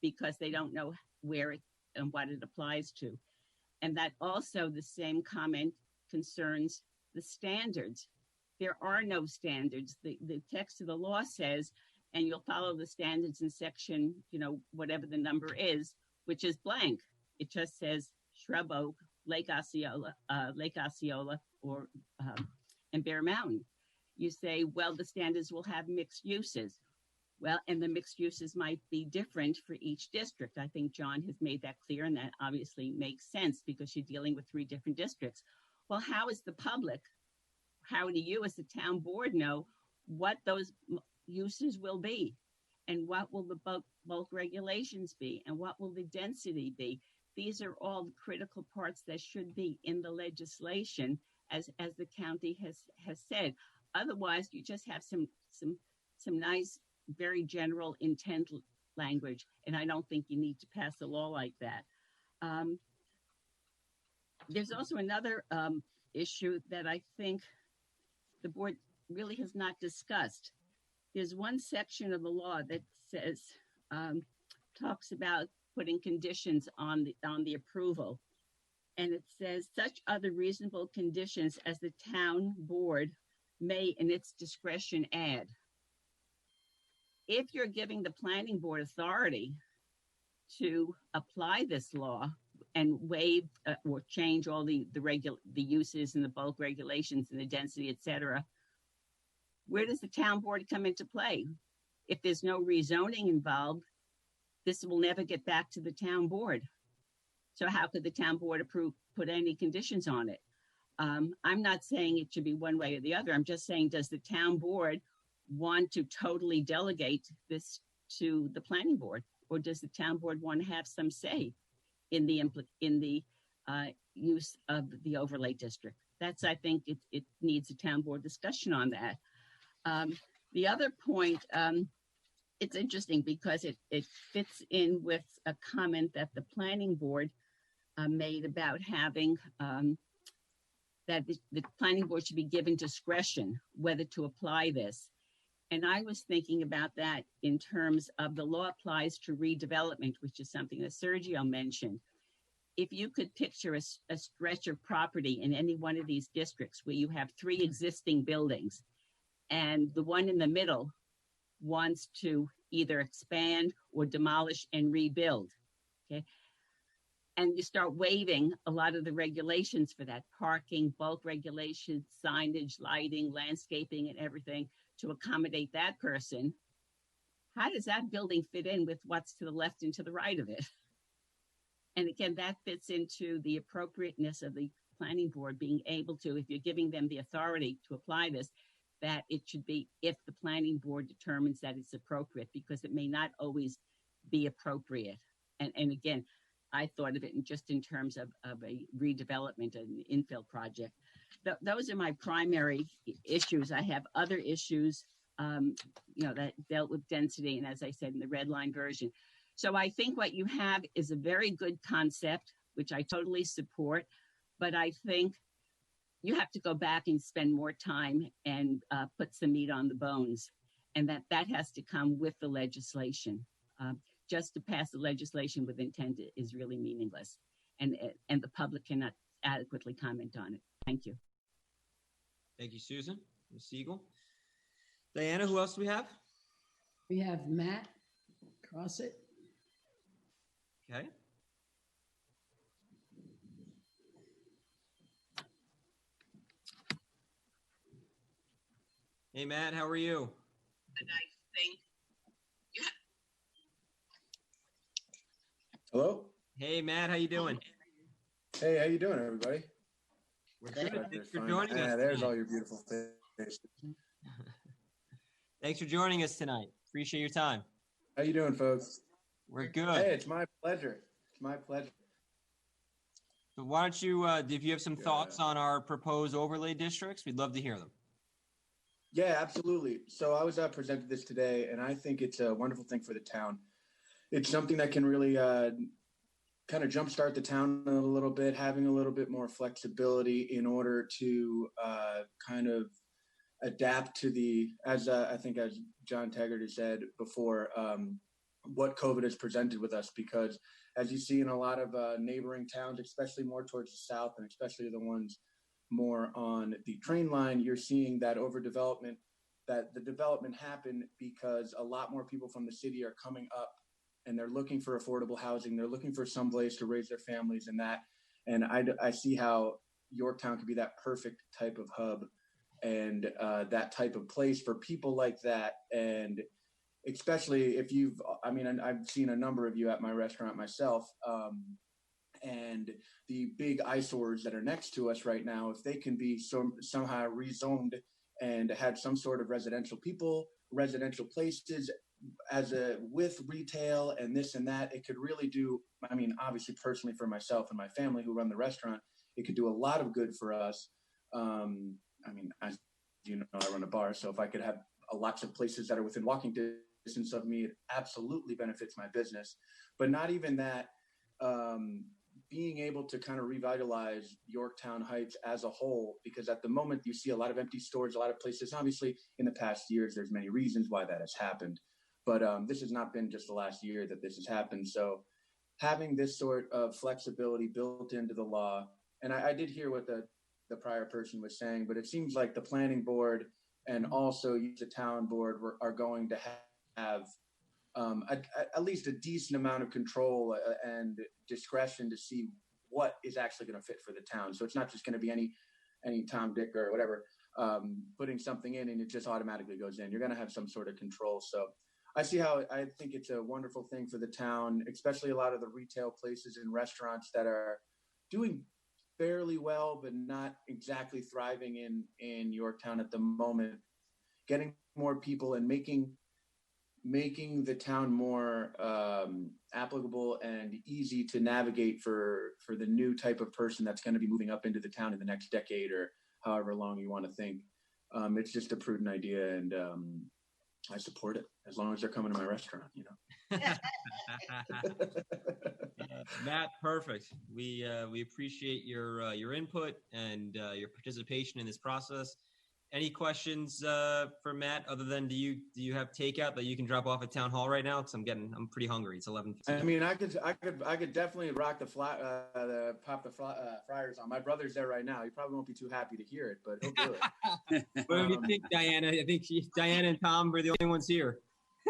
because they don't know where it and what it applies to. And that also the same comment concerns the standards. There are no standards. The text of the law says, and you'll follow the standards in section, whatever the number is, which is blank. It just says Shrub Oak, Lake Osceola, or and Bear Mountain. You say, well, the standards will have mixed uses. Well, and the mixed uses might be different for each district. I think John has made that clear, and that obviously makes sense because you're dealing with 3 different districts. Well, how is the public, how do you as the town board know what those uses will be? And what will the bulk regulations be? And what will the density be? These are all the critical parts that should be in the legislation, as the county has said. Otherwise, you just have some nice, very general intent language, and I don't think you need to pass a law like that. There's also another issue that I think the board really has not discussed. There's one section of the law that says, talks about putting conditions on the approval. And it says, such other reasonable conditions as the town board may in its discretion add. If you're giving the planning board authority to apply this law and waive or change all the uses and the bulk regulations and the density, et cetera, where does the town board come into play? If there's no rezoning involved, this will never get back to the town board. So how could the town board put any conditions on it? I'm not saying it should be one way or the other. I'm just saying, does the town board want to totally delegate this to the planning board, or does the town board want to have some say in the use of the overlay district? I think it needs a town board discussion on that. The other point, it's interesting because it fits in with a comment that the planning board made about having that the planning board should be given discretion whether to apply this. And I was thinking about that in terms of the law applies to redevelopment, which is something that Sergio mentioned. if you could picture a stretch of property in any one of these districts where you have 3 existing buildings and the one in the middle wants to either expand or demolish and rebuild, okay? And you start waiving a lot of the regulations for that, parking, bulk regulations, signage, lighting, landscaping, and everything to accommodate that person. How does that building fit in with what's to the left and to the right of it? And again, that fits into the appropriateness of the planning board being able to, if you're giving them the authority to apply this, that it should be if the planning board determines that it's appropriate, because it may not always be appropriate. And again, I thought of it just in terms of a redevelopment, an infill project. Those are my primary issues. I have other issues, that dealt with density, and as I said in the red line version. So I think what you have is a very good concept, which I totally support, but I think you have to go back and spend more time and put some meat on the bones, and that has to come with the legislation. Just to pass the legislation with intent is really meaningless, and the public cannot adequately comment on it. Thank you. Thank you, Susan. Ms. Siegel. Diana, who else do we have? We have Matt Crossett. Okay. Hey, Matt, how are you? And I think Hello. Hey, Matt, how you doing? Hey, how you doing, everybody? We're good. Thanks for joining us. There's all your beautiful faces. Thanks for joining us tonight. Appreciate your time. How you doing, folks? We're good. Hey, it's my pleasure. It's my pleasure. So why don't you, if you have some thoughts on our proposed overlay districts, we'd love to hear them. Yeah, absolutely. So I was presented this today, and I think it's a wonderful thing for the town. It's something that can really kind of jumpstart the town a little bit, having a little bit more flexibility in order to kind of adapt to the, as I think as John Taggart has said before, what COVID has presented with us. Because as you see in a lot of neighboring towns, especially more towards the south, and especially the ones more on the train line, you're seeing that overdevelopment, that the development happened because a lot more people from the city are coming up and they're looking for affordable housing. They're looking for some place to raise their families and that. And I see how Yorktown could be that perfect type of hub and that type of place for people like that. And especially if I've seen a number of you at my restaurant myself, and the big eyesores that are next to us right now, if they can be somehow rezoned and had some sort of residential places with retail and this and that, it could really do, obviously personally for myself and my family who run the restaurant, it could do a lot of good for us. As you know, I run a bar, so if I could have lots of places that are within walking distance of me, it absolutely benefits my business. But not even that, being able to kind of revitalize Yorktown Heights as a whole, because at the moment you see a lot of empty stores, a lot of places. Obviously, in the past years, there's many reasons why that has happened. But this has not been just the last year that this has happened. So having this sort of flexibility built into the law, and I did hear what the prior person was saying, but it seems like the planning board and also the town board are going to have at least a decent amount of control and discretion to see what is actually going to fit for the town. So it's not just going to be any Tom, Dick, or whatever putting something in and it just automatically goes in. You're going to have some sort of control. So I see how I think it's a wonderful thing for the town, especially a lot of the retail places and restaurants that are doing fairly well, but not exactly thriving in Yorktown at the moment. Getting more people and making the town more applicable and easy to navigate for the new type of person that's going to be moving up into the town in the next decade or however long you want to think. It's just a prudent idea, and I support it as long as they're coming to my restaurant, Matt, perfect. We appreciate your input and your participation in this process. any questions for Matt other than do you have takeout that you can drop off at town hall right now? Because I'm pretty hungry. It's 11. I mean, I could definitely rock pop the fryers on. My brother's there right now. He probably won't be too happy to hear it, but he'll do it. What do you think, Diana? I think Diana and Tom were the only ones here.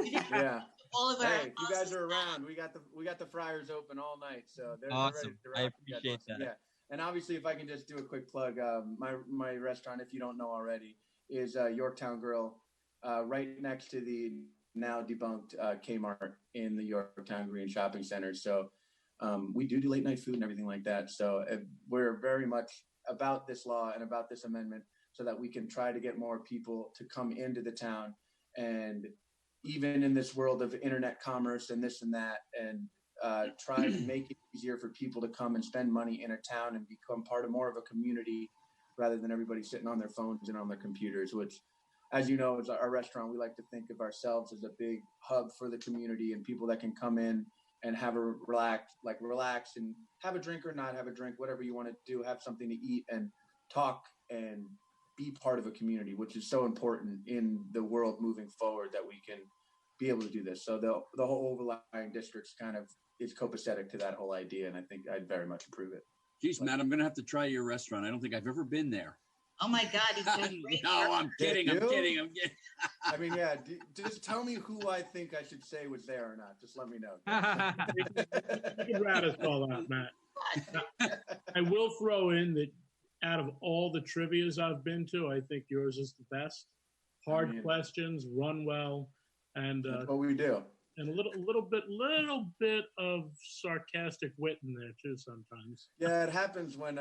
Yeah. All of Hey, if you guys are around, we got the fryers open all night, so they're Awesome. ready to rock. I appreciate that. Yeah, and obviously, if I can just do a quick plug, my restaurant, if you don't know already, is Yorktown Grill, right next to the now debunked Kmart in the Yorktown Green Shopping Center. So we do late night food and everything like that. So we're very much about this law and about this amendment, so that we can try to get more people to come into the town, and even in this world of internet commerce and this and that, and try to make it easier for people to come and spend money in a town and become part of more of a community rather than everybody sitting on their phones and on their computers, which, as you know, as our restaurant, we like to think of ourselves as a big hub for the community and people that can come in and have a relax and have a drink or not have a drink, whatever you want to do, have something to eat and talk and be part of a community, which is so important in the world moving forward, that we can be able to do this. So the whole overlying districts kind of is copacetic to that whole idea, and I think I'd very much approve it. Geez, Matt, I'm going to have to try your restaurant. I don't think I've ever been there. Oh my God, he's doing great. No, I'm kidding. I'm kidding. I mean, yeah, just tell me who I think I should say was there or not. Just let me know. You can rat us all out, Matt. I will throw in that out of all the trivias I've been to, I think yours is the best. Hard questions, run well, and that's what we do. And a little bit of sarcastic wit in there too sometimes. Yeah, it happens when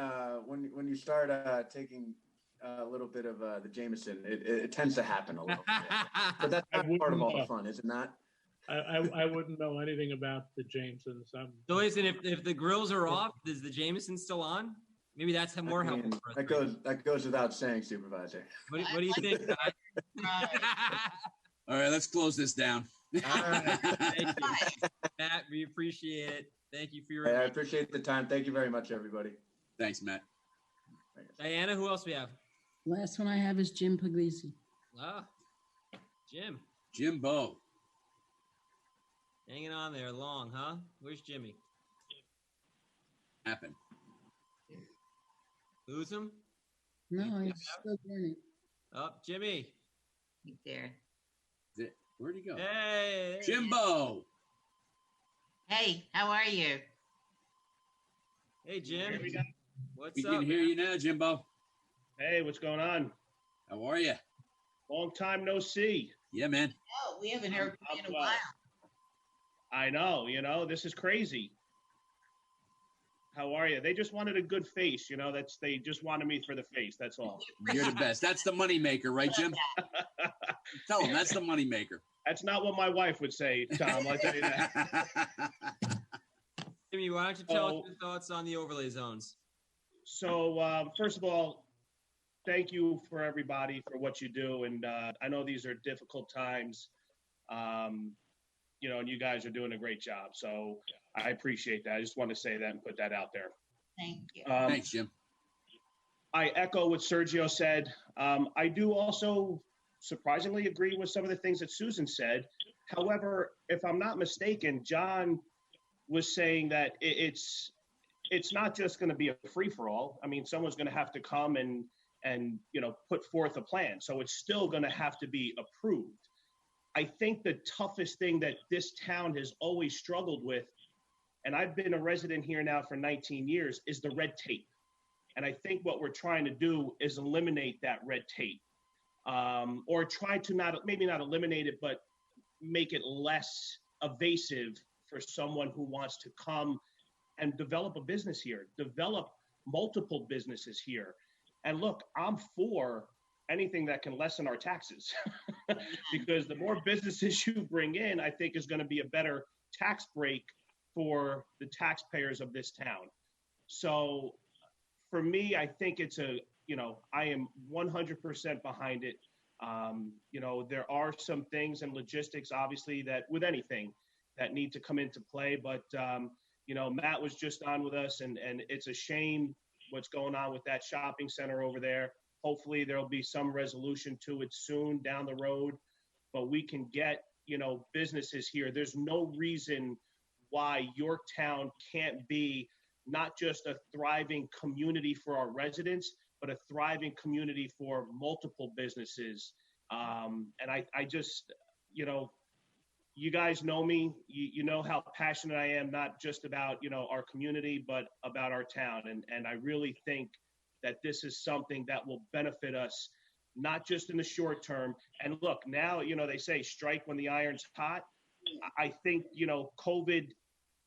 you start taking a little bit of the Jameson. It tends to happen a little bit. But that's part of all the fun, is it not? I wouldn't know anything about the Jamesons. So listen, if the grills are off, is the Jameson still on? Maybe that's more helpful for us. That goes without saying, Supervisor. What do you think? All right, let's close this down. All right. Thank you. Matt, we appreciate it. Thank you for your. I appreciate the time. Thank you very much, everybody. Thanks, Matt. Diana, who else we have? Last one I have is Jim Puglisi. Ah, Jim. Jimbo. Hanging on there long, huh? Where's Jimmy? Happened. Lose him? No, he's still journey. Oh, Jimmy. He's there. Where'd he go? Hey. Jimbo. Hey, how are you? Hey, Jim. What's We up? can hear you now, Jimbo. Hey, what's going on? How are you? Long time no see. Yeah, man. Oh, we haven't heard from you in a while. I know, this is crazy. How are you? They just wanted a good face, they just wanted me for the face, that's all. You're the best. That's the money maker, right, Jim? Tell him that's the money maker. That's not what my wife would say, Tom, I'll tell you that. Jimmy, why don't you tell us your thoughts on the overlay zones? So, first of all, thank you for everybody for what you do. And I know these are difficult times, and you guys are doing a great job. So I appreciate that. I just want to say that and put that out there. Thank you. Thanks, Jim. I echo what Sergio said. I do also surprisingly agree with some of the things that Susan said. However, if I'm not mistaken, John was saying that it's not just going to be a free-for-all. I mean, someone's going to have to come and put forth a plan. So it's still going to have to be approved. I think the toughest thing that this town has always struggled with, and I've been a resident here now for 19 years, is the red tape. And I think what we're trying to do is eliminate that red tape, or try to maybe not eliminate it, but make it less evasive for someone who wants to come and develop a business here, develop multiple businesses here. And look, I'm for anything that can lessen our taxes because the more businesses you bring in, I think is going to be a better tax break for the taxpayers of this town. So for me, I think it's I am 100% behind it. There are some things and logistics, obviously, that with anything that need to come into play. But, Matt was just on with us and it's a shame what's going on with that shopping center over there. Hopefully there'll be some resolution to it soon down the road, but we can get, businesses here. There's no reason why Yorktown can't be not just a thriving community for our residents, but a thriving community for multiple businesses. And I just, you guys know me, you know how passionate I am, not just about, our community, but about our town. And I really think that this is something that will benefit us, not just in the short term. And look, now, they say strike when the iron's hot. I think, COVID,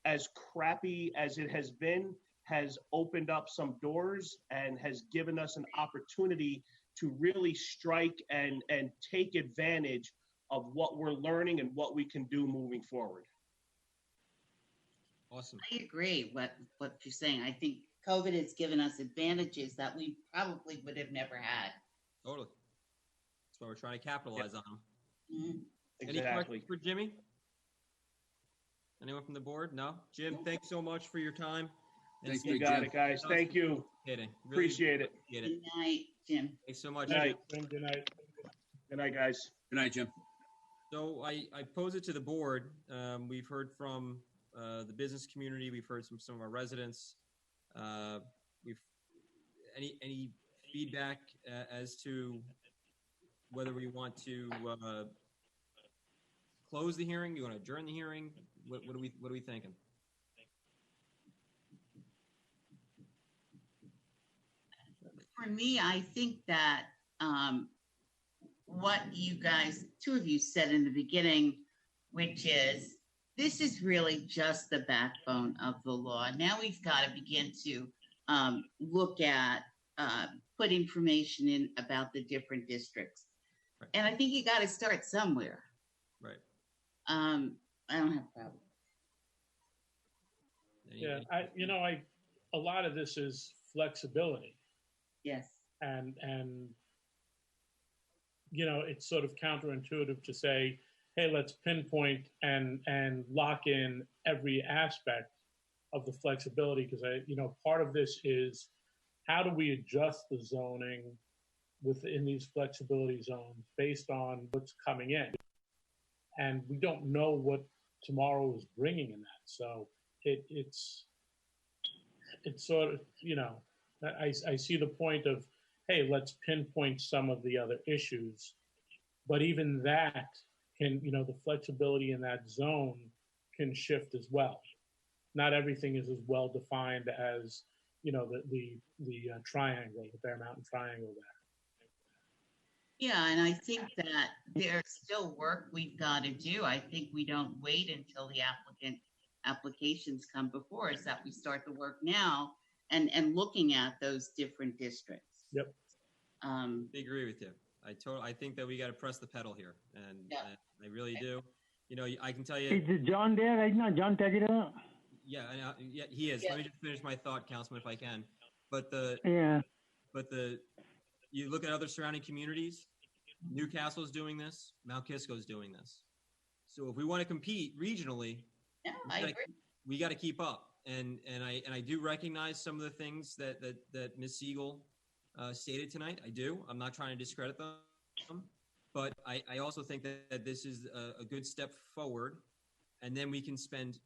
as crappy as it has been, has opened up some doors and has given us an opportunity to really strike and take advantage of what we're learning and what we can do moving forward. Awesome. I agree what you're saying. I think COVID has given us advantages that we probably would have never had. Totally. That's why we're trying to capitalize on them. Mm-hmm. Any questions for Jimmy? Anyone from the board? No? Jim, thanks so much for your time. Thank you. Got it, guys. Thank you. Appreciate it. Good night, Jim. Thanks so much. Good night. Good night. Good night, guys. Good night, Jim. So I pose it to the board. We've heard from the business community. We've heard from some of our residents. Any feedback as to whether we want to close the hearing? Do you want to adjourn the hearing? What are we thinking? For me, I think that what you guys, two of you said in the beginning, which is this is really just the backbone of the law. Now we've got to begin to look at, put information in about the different districts. Right. And I think you got to start somewhere. Right. I don't have a problem. Yeah, a lot of this is flexibility. Yes. And it's sort of counterintuitive to say, hey, let's pinpoint and lock in every aspect of the flexibility, because part of this is how do we adjust the zoning within these flexibility zones based on what's coming in, and we don't know what tomorrow is bringing in that. So it's sort of I see the point of, hey, let's pinpoint some of the other issues, but even that can, the flexibility in that zone can shift as well. Not everything is as well defined as, the triangle, the Bear Mountain Triangle there. Yeah, and I think that there's still work we've got to do. I think we don't wait until the applications come before us, that we start the work now and looking at those different districts. Yep. I agree with you. I think that we got to press the pedal here, and I really do. I can tell you. Is John there right now? John Tegeter? Yeah, yeah, he is. Yeah. Let me just finish my thought, Councilman, if I can. But you look at other surrounding communities. Newcastle's doing this. Mount Kisco's doing this. So if we want to compete regionally, we got to keep up. And I do recognize some of the things that Ms. Siegel stated tonight. I do. I'm not trying to discredit them, but I also think that this is a good step forward, and then we can spend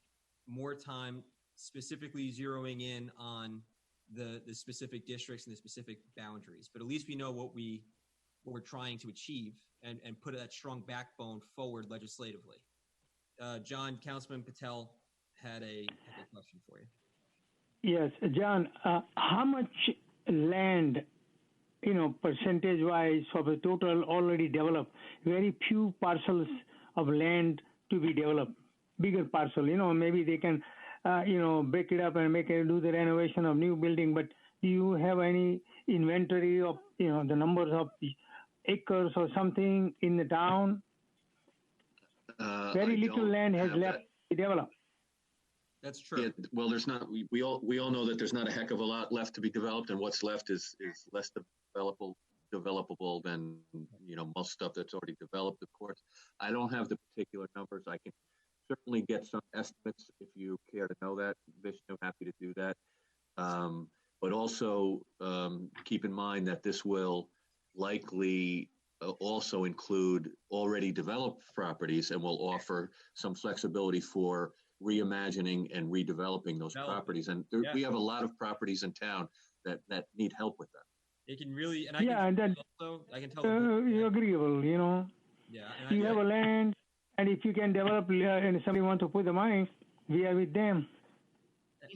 more time specifically zeroing in on the specific districts and the specific boundaries. But at least we know what we're trying to achieve and put that strong backbone forward legislatively. John, Councilman Patel had a question for you. Yes, John, how much land, percentage-wise of the total already developed? Very few parcels of land to be developed. Bigger parcel, maybe they can, break it up and do the renovation of new building. But do you have any inventory of, the numbers of acres or something in the town? Very little land has left to be developed. That's true. Yeah, well, there's not. We all know that there's not a heck of a lot left to be developed, and what's left is less developable than most stuff that's already developed. Of course, I don't have the particular numbers. I can certainly get some estimates if you care to know that, Vishnu. Happy to do that. But also keep in mind that this will likely also include already developed properties and will offer some flexibility for reimagining and redeveloping those properties. And we have a lot of properties in town that need help with that. It can really, and Yeah, and then I can tell. The agreeable, you know. Yeah. You have a land, and if you can develop, and somebody want to put the money, we are with them.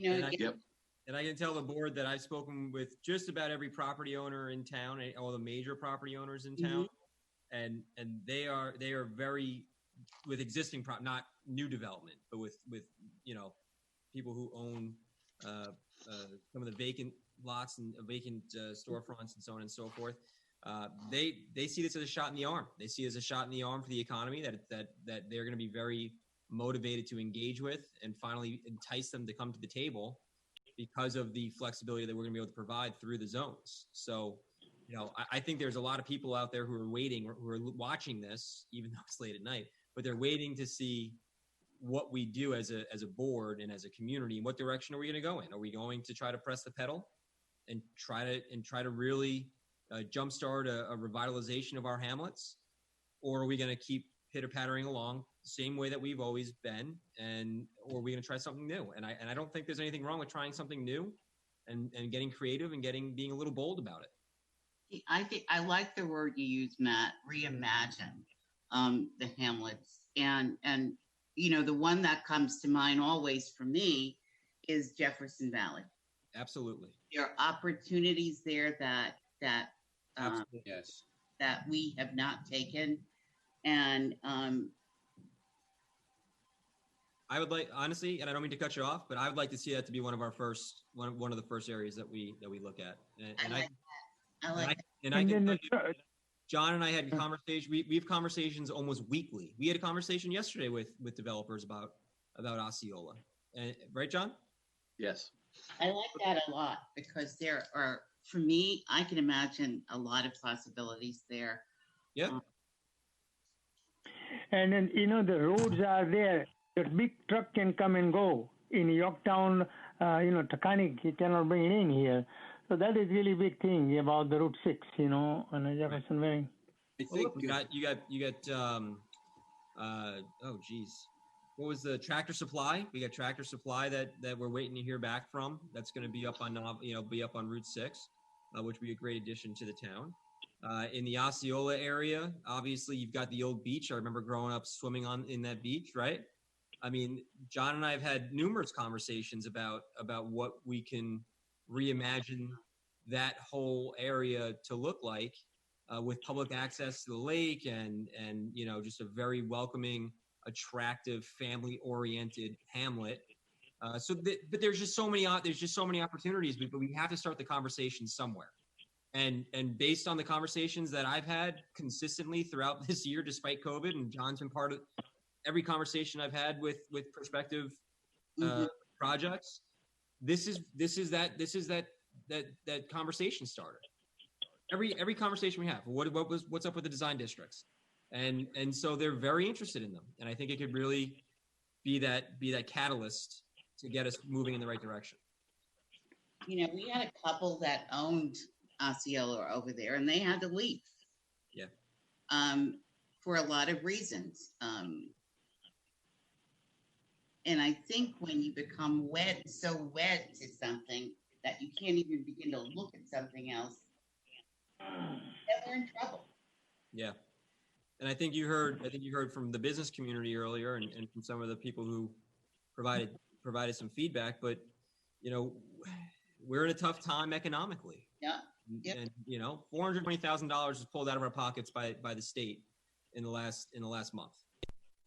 And I can tell the board that I've spoken with just about every property owner in town, all the major property owners in town, and they are very with existing not new development, but with people who own some of the vacant lots and vacant storefronts and so on and so forth. They see this as a shot in the arm. They see it as a shot in the arm for the economy that they're going to be very motivated to engage with and finally entice them to come to the table because of the flexibility that we're going to be able to provide through the zones. So, I think there's a lot of people out there who are waiting, who are watching this, even though it's late at night, but they're waiting to see what we do as a board and as a community, and what direction are we going to go in? Are we going to try to press the pedal and try to really jumpstart a revitalization of our hamlets, or are we going to keep pitter-pattering along the same way that we've always been, or are we going to try something new? And I don't think there's anything wrong with trying something new and getting creative and being a little bold about it. I think I like the word you use, Matt, reimagine the hamlets. And the one that comes to mind always for me is Jefferson Valley. Absolutely. There are opportunities there that yes, that we have not taken. And I would like, honestly, and I don't mean to cut you off, but I would like to see that to be one of our first, one of the first areas that we look at. And I can tell you, John and I had conversations. We have conversations almost weekly. We had a conversation yesterday with developers about Osceola, right, John? Yes. I like that a lot because there are, for me, I can imagine a lot of possibilities there. Yep. And then the roads are there. The big truck can come and go. In Yorktown, Taconic, you cannot bring it in here. So that is really big thing about the Route 6, and Jefferson Valley. I think you got oh geez, what was the Tractor Supply? We got Tractor Supply that we're waiting to hear back from. That's going to be up on Route 6, which would be a great addition to the town. In the Osceola area, obviously you've got the old beach. I remember growing up swimming in that beach, right? I mean, John and I have had numerous conversations about what we can reimagine that whole area to look like with public access to the lake and just a very welcoming, attractive, family-oriented hamlet. But there's just so many opportunities, but we have to start the conversation somewhere. And based on the conversations that I've had consistently throughout this year, despite COVID, and John's been part of every conversation I've had with prospective projects, this is that conversation starter. Every conversation we have, what's up with the design districts, and so they're very interested in them, and I think it could really be that catalyst to get us moving in the right direction. We had a couple that owned Osceola over there, and they had to leave. Yeah. For a lot of reasons. And I think when you become so wed to something that you can't even begin to look at something else, then we're in trouble. Yeah. And I think you heard from the business community earlier and from some of the people who provided some feedback, but we're in a tough time economically. Yeah. Yep. And $420,000 was pulled out of our pockets by the state in the last month.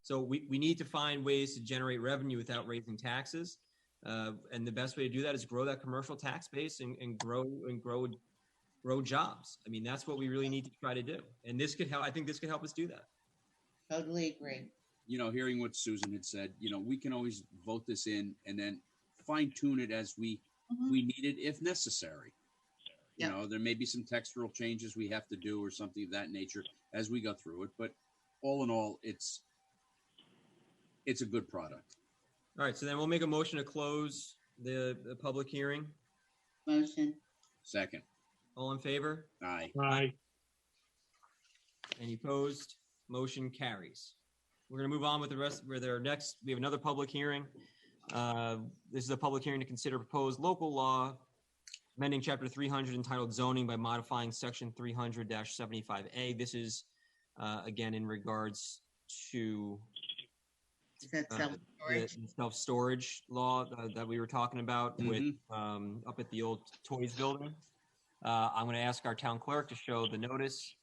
So we need to find ways to generate revenue without raising taxes. And the best way to do that is grow that commercial tax base and grow jobs. I mean, that's what we really need to try to do. And this could help. I think this could help us do that. Totally agree. Hearing what Susan had said, we can always vote this in and then fine tune it as we need it if necessary. There may be some textural changes we have to do or something of that nature as we go through it. But all in all, it's a good product. All right. So then we'll make a motion to close the public hearing. Motion. Second. All in favor? Aye. Aye. Any opposed? Motion carries. We're going to move on with the rest. We have another public hearing. This is a public hearing to consider proposed local law amending Chapter 300 entitled Zoning by modifying Section 300-75A. This is, again, in regards to Is that self-storage? the self-storage law that we were talking about with up at the old Toys building. I'm going to ask our town clerk to show the notice.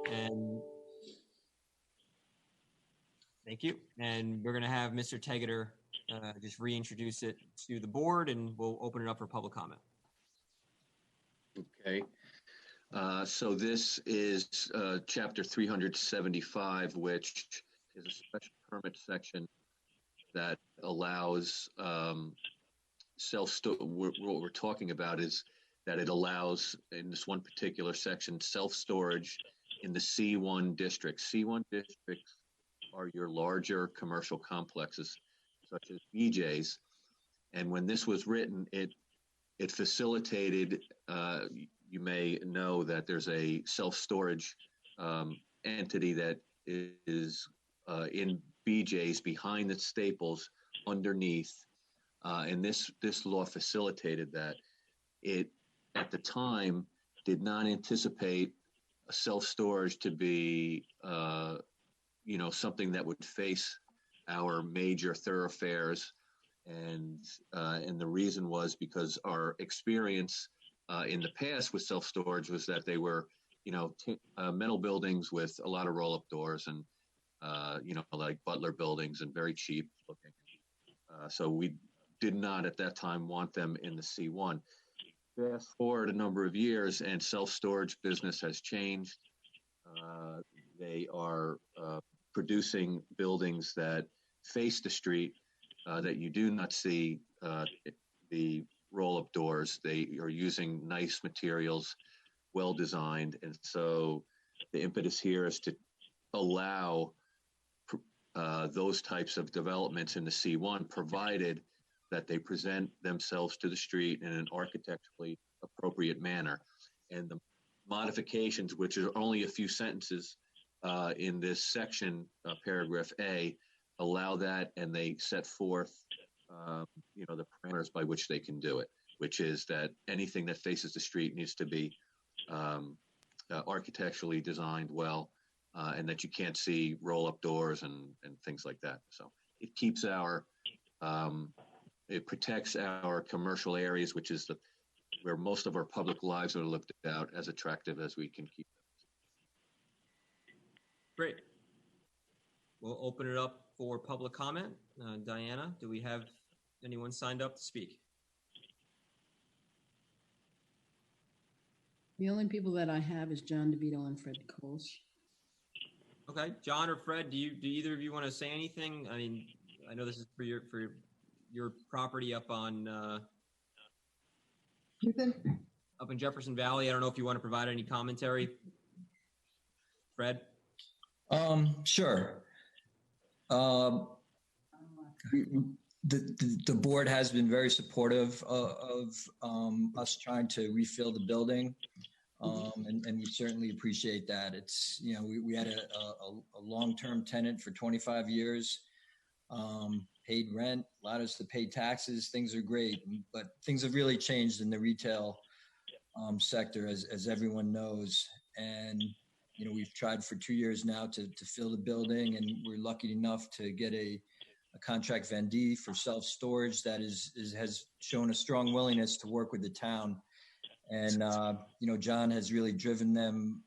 And thank you. And we're going to have Mr. Tegeter just reintroduce it to the board, and we'll open it up for public comment. Okay. So this is Chapter 375, which is a special permit section that allows what we're talking about is that it allows, in this one particular section, self-storage in the C1 district. C1 districts are your larger commercial complexes, such as BJ's. And when this was written, it facilitated, you may know that there's a self-storage entity that is in BJ's behind the Staples underneath. And this law facilitated that. It, at the time, did not anticipate self-storage to be, something that would face our major thoroughfares. And the reason was because our experience in the past with self-storage was that they were, metal buildings with a lot of roll-up doors and, like Butler buildings and very cheap looking. So we did not at that time want them in the C1. Fast forward a number of years and self-storage business has changed. They are producing buildings that face the street, that you do not see the roll-up doors. They are using nice materials, well-designed. And so the impetus here is to allow those types of developments in the C1, provided that they present themselves to the street in an architecturally appropriate manner. And the modifications, which are only a few sentences in this section, paragraph A, allow that, and they set forth, the parameters by which they can do it, which is that anything that faces the street needs to be architecturally designed well, and that you can't see roll-up doors and things like that. So it keeps it protects our commercial areas, which is where most of our public lives are lived out, as attractive as we can keep them. Great. We'll open it up for public comment. Diana, do we have anyone signed up to speak? The only people that I have is John DeVito and Fred Coles. Okay, John or Fred, do either of you want to say anything? I mean, I know this is for your property up on up in Jefferson Valley. I don't know if you want to provide any commentary. Fred? Sure. The board has been very supportive of us trying to refill the building. And we certainly appreciate that. It's, we had a long-term tenant for 25 years, paid rent, allowed us to pay taxes. Things are great, but things have really changed in the retail sector, as everyone knows. And, we've tried for 2 years now to fill the building, and we're lucky enough to get a contract vendee for self-storage that has shown a strong willingness to work with the town. And, John has really driven them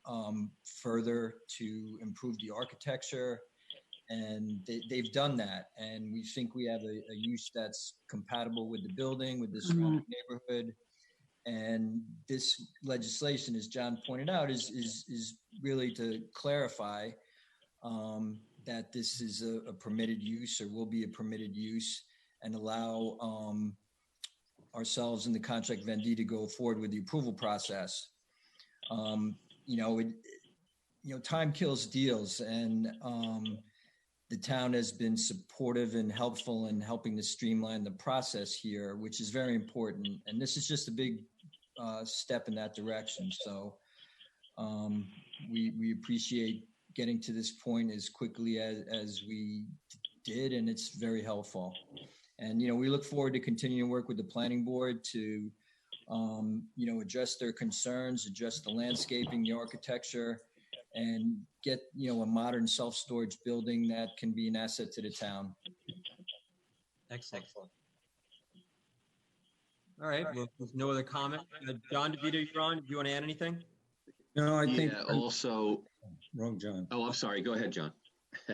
further to improve the architecture, and they've done that. And we think we have a use that's compatible with the building, with the surrounding neighborhood. And this legislation, as John pointed out, is really to clarify that this is a permitted use, or will be a permitted use, and allow ourselves and the contract vendee to go forward with the approval process. Time kills deals, and the town has been supportive and helpful in helping to streamline the process here, which is very important. And this is just a big step in that direction. So we appreciate getting to this point as quickly as we did, and it's very helpful. And, we look forward to continuing to work with the planning board to, address their concerns, adjust the landscaping, the architecture, and get, a modern self-storage building that can be an asset to the town. Excellent. All right. Well, if there's no other comment. John DeVito, you're on. Do you want to add anything? No, I think. Yeah, also. Wrong, John. Oh, I'm sorry. Go ahead, John.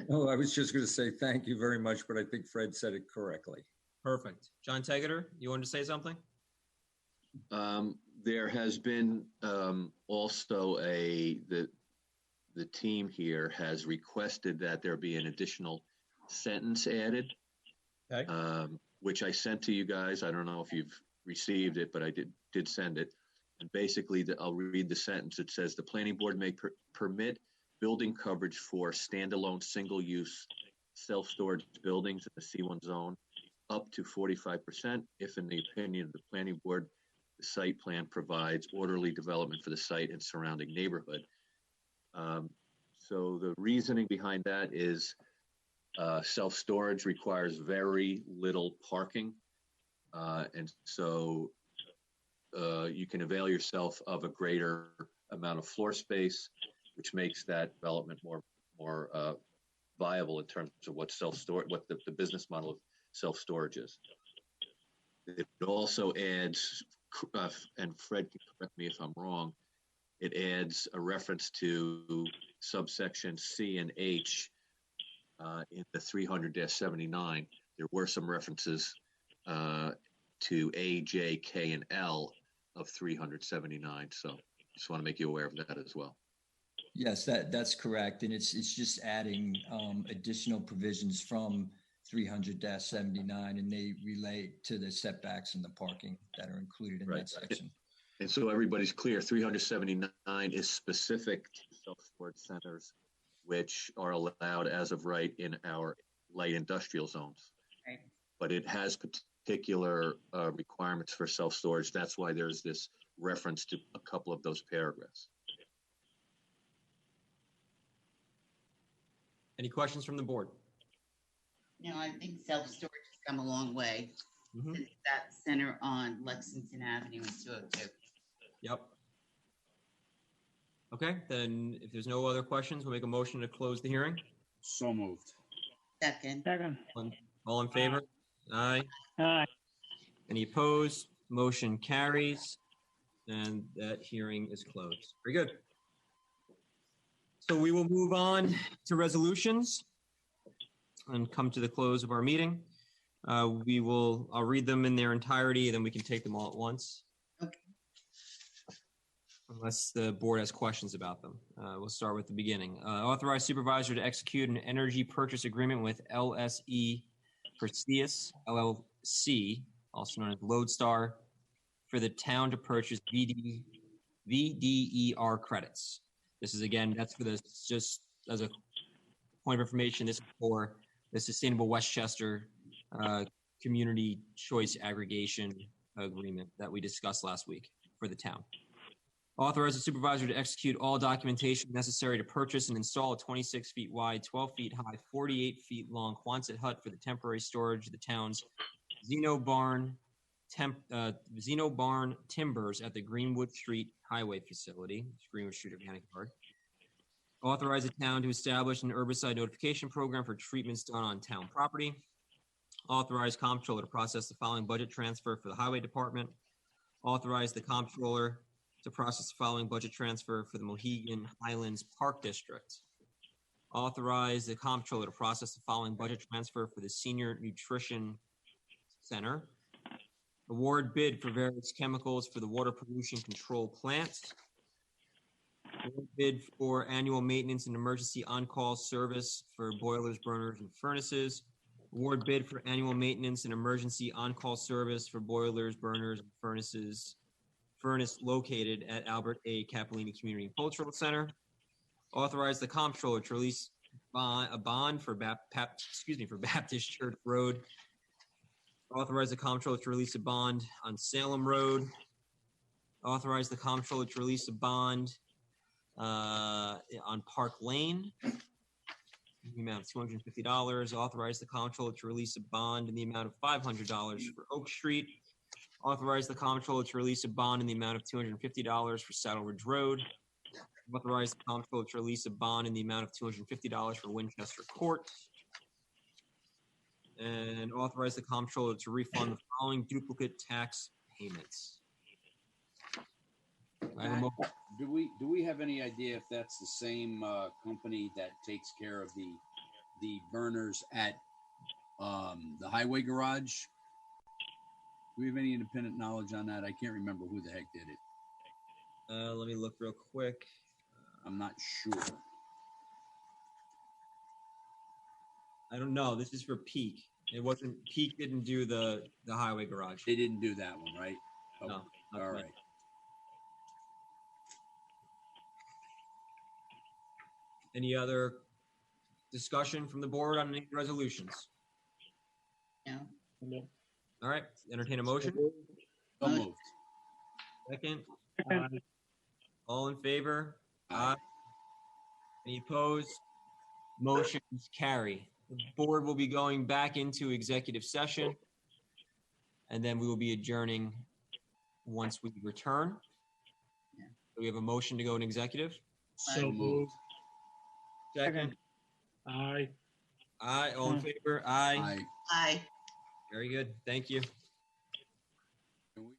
No, I was just going to say thank you very much, but I think Fred said it correctly. Perfect. John Tegeter, you wanted to say something? There has been also the team here has requested that there be an additional sentence added, which I sent to you guys. I don't know if you've received it, but I did send it. And basically, I'll read the sentence. It says, the planning board may permit building coverage for standalone single-use self-storage buildings in the C1 zone up to 45% if, in the opinion of the planning board, the site plan provides orderly development for the site and surrounding neighborhood. So the reasoning behind that is self-storage requires very little parking. And so you can avail yourself of a greater amount of floor space, which makes that development more viable in terms of what self-storage, what the business model of self-storage is. It also adds, and Fred can correct me if I'm wrong, it adds a reference to subsection C and H in the 300-79. There were some references to A, J, K, and L of 379. So just want to make you aware of that as well. Yes, that's correct. And it's just adding additional provisions from 300-79, and they relate to the setbacks and the parking that are included in that section. And so everybody's clear, 379 is specific to self-storage centers, which are allowed as of right in our light industrial zones. Right. But it has particular requirements for self-storage. That's why there's this reference to a couple of those paragraphs. Any questions from the board? No, I think self-storage has come a long way since that center on Lexington Avenue in 202. Yep. Okay, then if there's no other questions, we'll make a motion to close the hearing. So moved. Second. All in favor? Aye. Aye. Any opposed? Motion carries, and that hearing is closed. Very good. So we will move on to resolutions and come to the close of our meeting. I'll read them in their entirety, and then we can take them all at once. Okay. Unless the board has questions about them. We'll start with the beginning. Authorize supervisor to execute an energy purchase agreement with LSE Perseus LLC, also known as Lodestar, for the town to purchase VDER credits. This is, again, that's for this, just as a point of information, this is for the Sustainable Westchester Community Choice Aggregation Agreement that we discussed last week for the town. Authorize the supervisor to execute all documentation necessary to purchase and install a 26 feet wide, 12 feet high, 48 feet long Quonset hut for the temporary storage of the town's Zeno Barn timbers at the Greenwood Street Highway Facility, Greenwood Street Organic Yard. Authorize the town to establish an herbicide notification program for treatments done on town property. Authorize comptroller to process the following budget transfer for the highway department. Authorize the comptroller to process the following budget transfer for the Mohegan Highlands Park District. Authorize the comptroller to process the following budget transfer for the Senior Nutrition Center. Award bid for various chemicals for the water pollution control plant. Award bid for annual maintenance and emergency on-call service for boilers, burners, and furnaces. Award bid for annual maintenance and emergency on-call service for boilers, burners, and furnaces. Furnace located at Albert A. Capolini Community and Cultural Center. Authorize the comptroller to release a bond for Baptist Church Road. Authorize the comptroller to release a bond on Salem Road. Authorize the comptroller to release a bond on Park Lane. In the amount of $250. Authorize the comptroller to release a bond in the amount of $500 for Oak Street. Authorize the comptroller to release a bond in the amount of $250 for Saddle Ridge Road. Authorize the comptroller to release a bond in the amount of $250 for Winchester Court. And authorize the comptroller to refund the following duplicate tax payments. I have a mo- Do we have any idea if that's the same company that takes care of the burners at the highway garage? Do we have any independent knowledge on that? I can't remember who the heck did it. Let me look real quick. I'm not sure. I don't know. This is for Peak. It wasn't Peak. Didn't do the highway garage. They didn't do that one, right? Oh, No. not all for right. me. Any other discussion from the board on any resolutions? No. No. All right. Entertain a motion. So moved. Second. Aye. All in favor? Aye. Any opposed? Motions carry. The board will be going back into executive session, and then we will be adjourning once we return. Do we have a motion to go in executive? So moved. Second. Aye. Aye. All in favor? Aye. Aye. Aye. Very good. Thank you. Can we-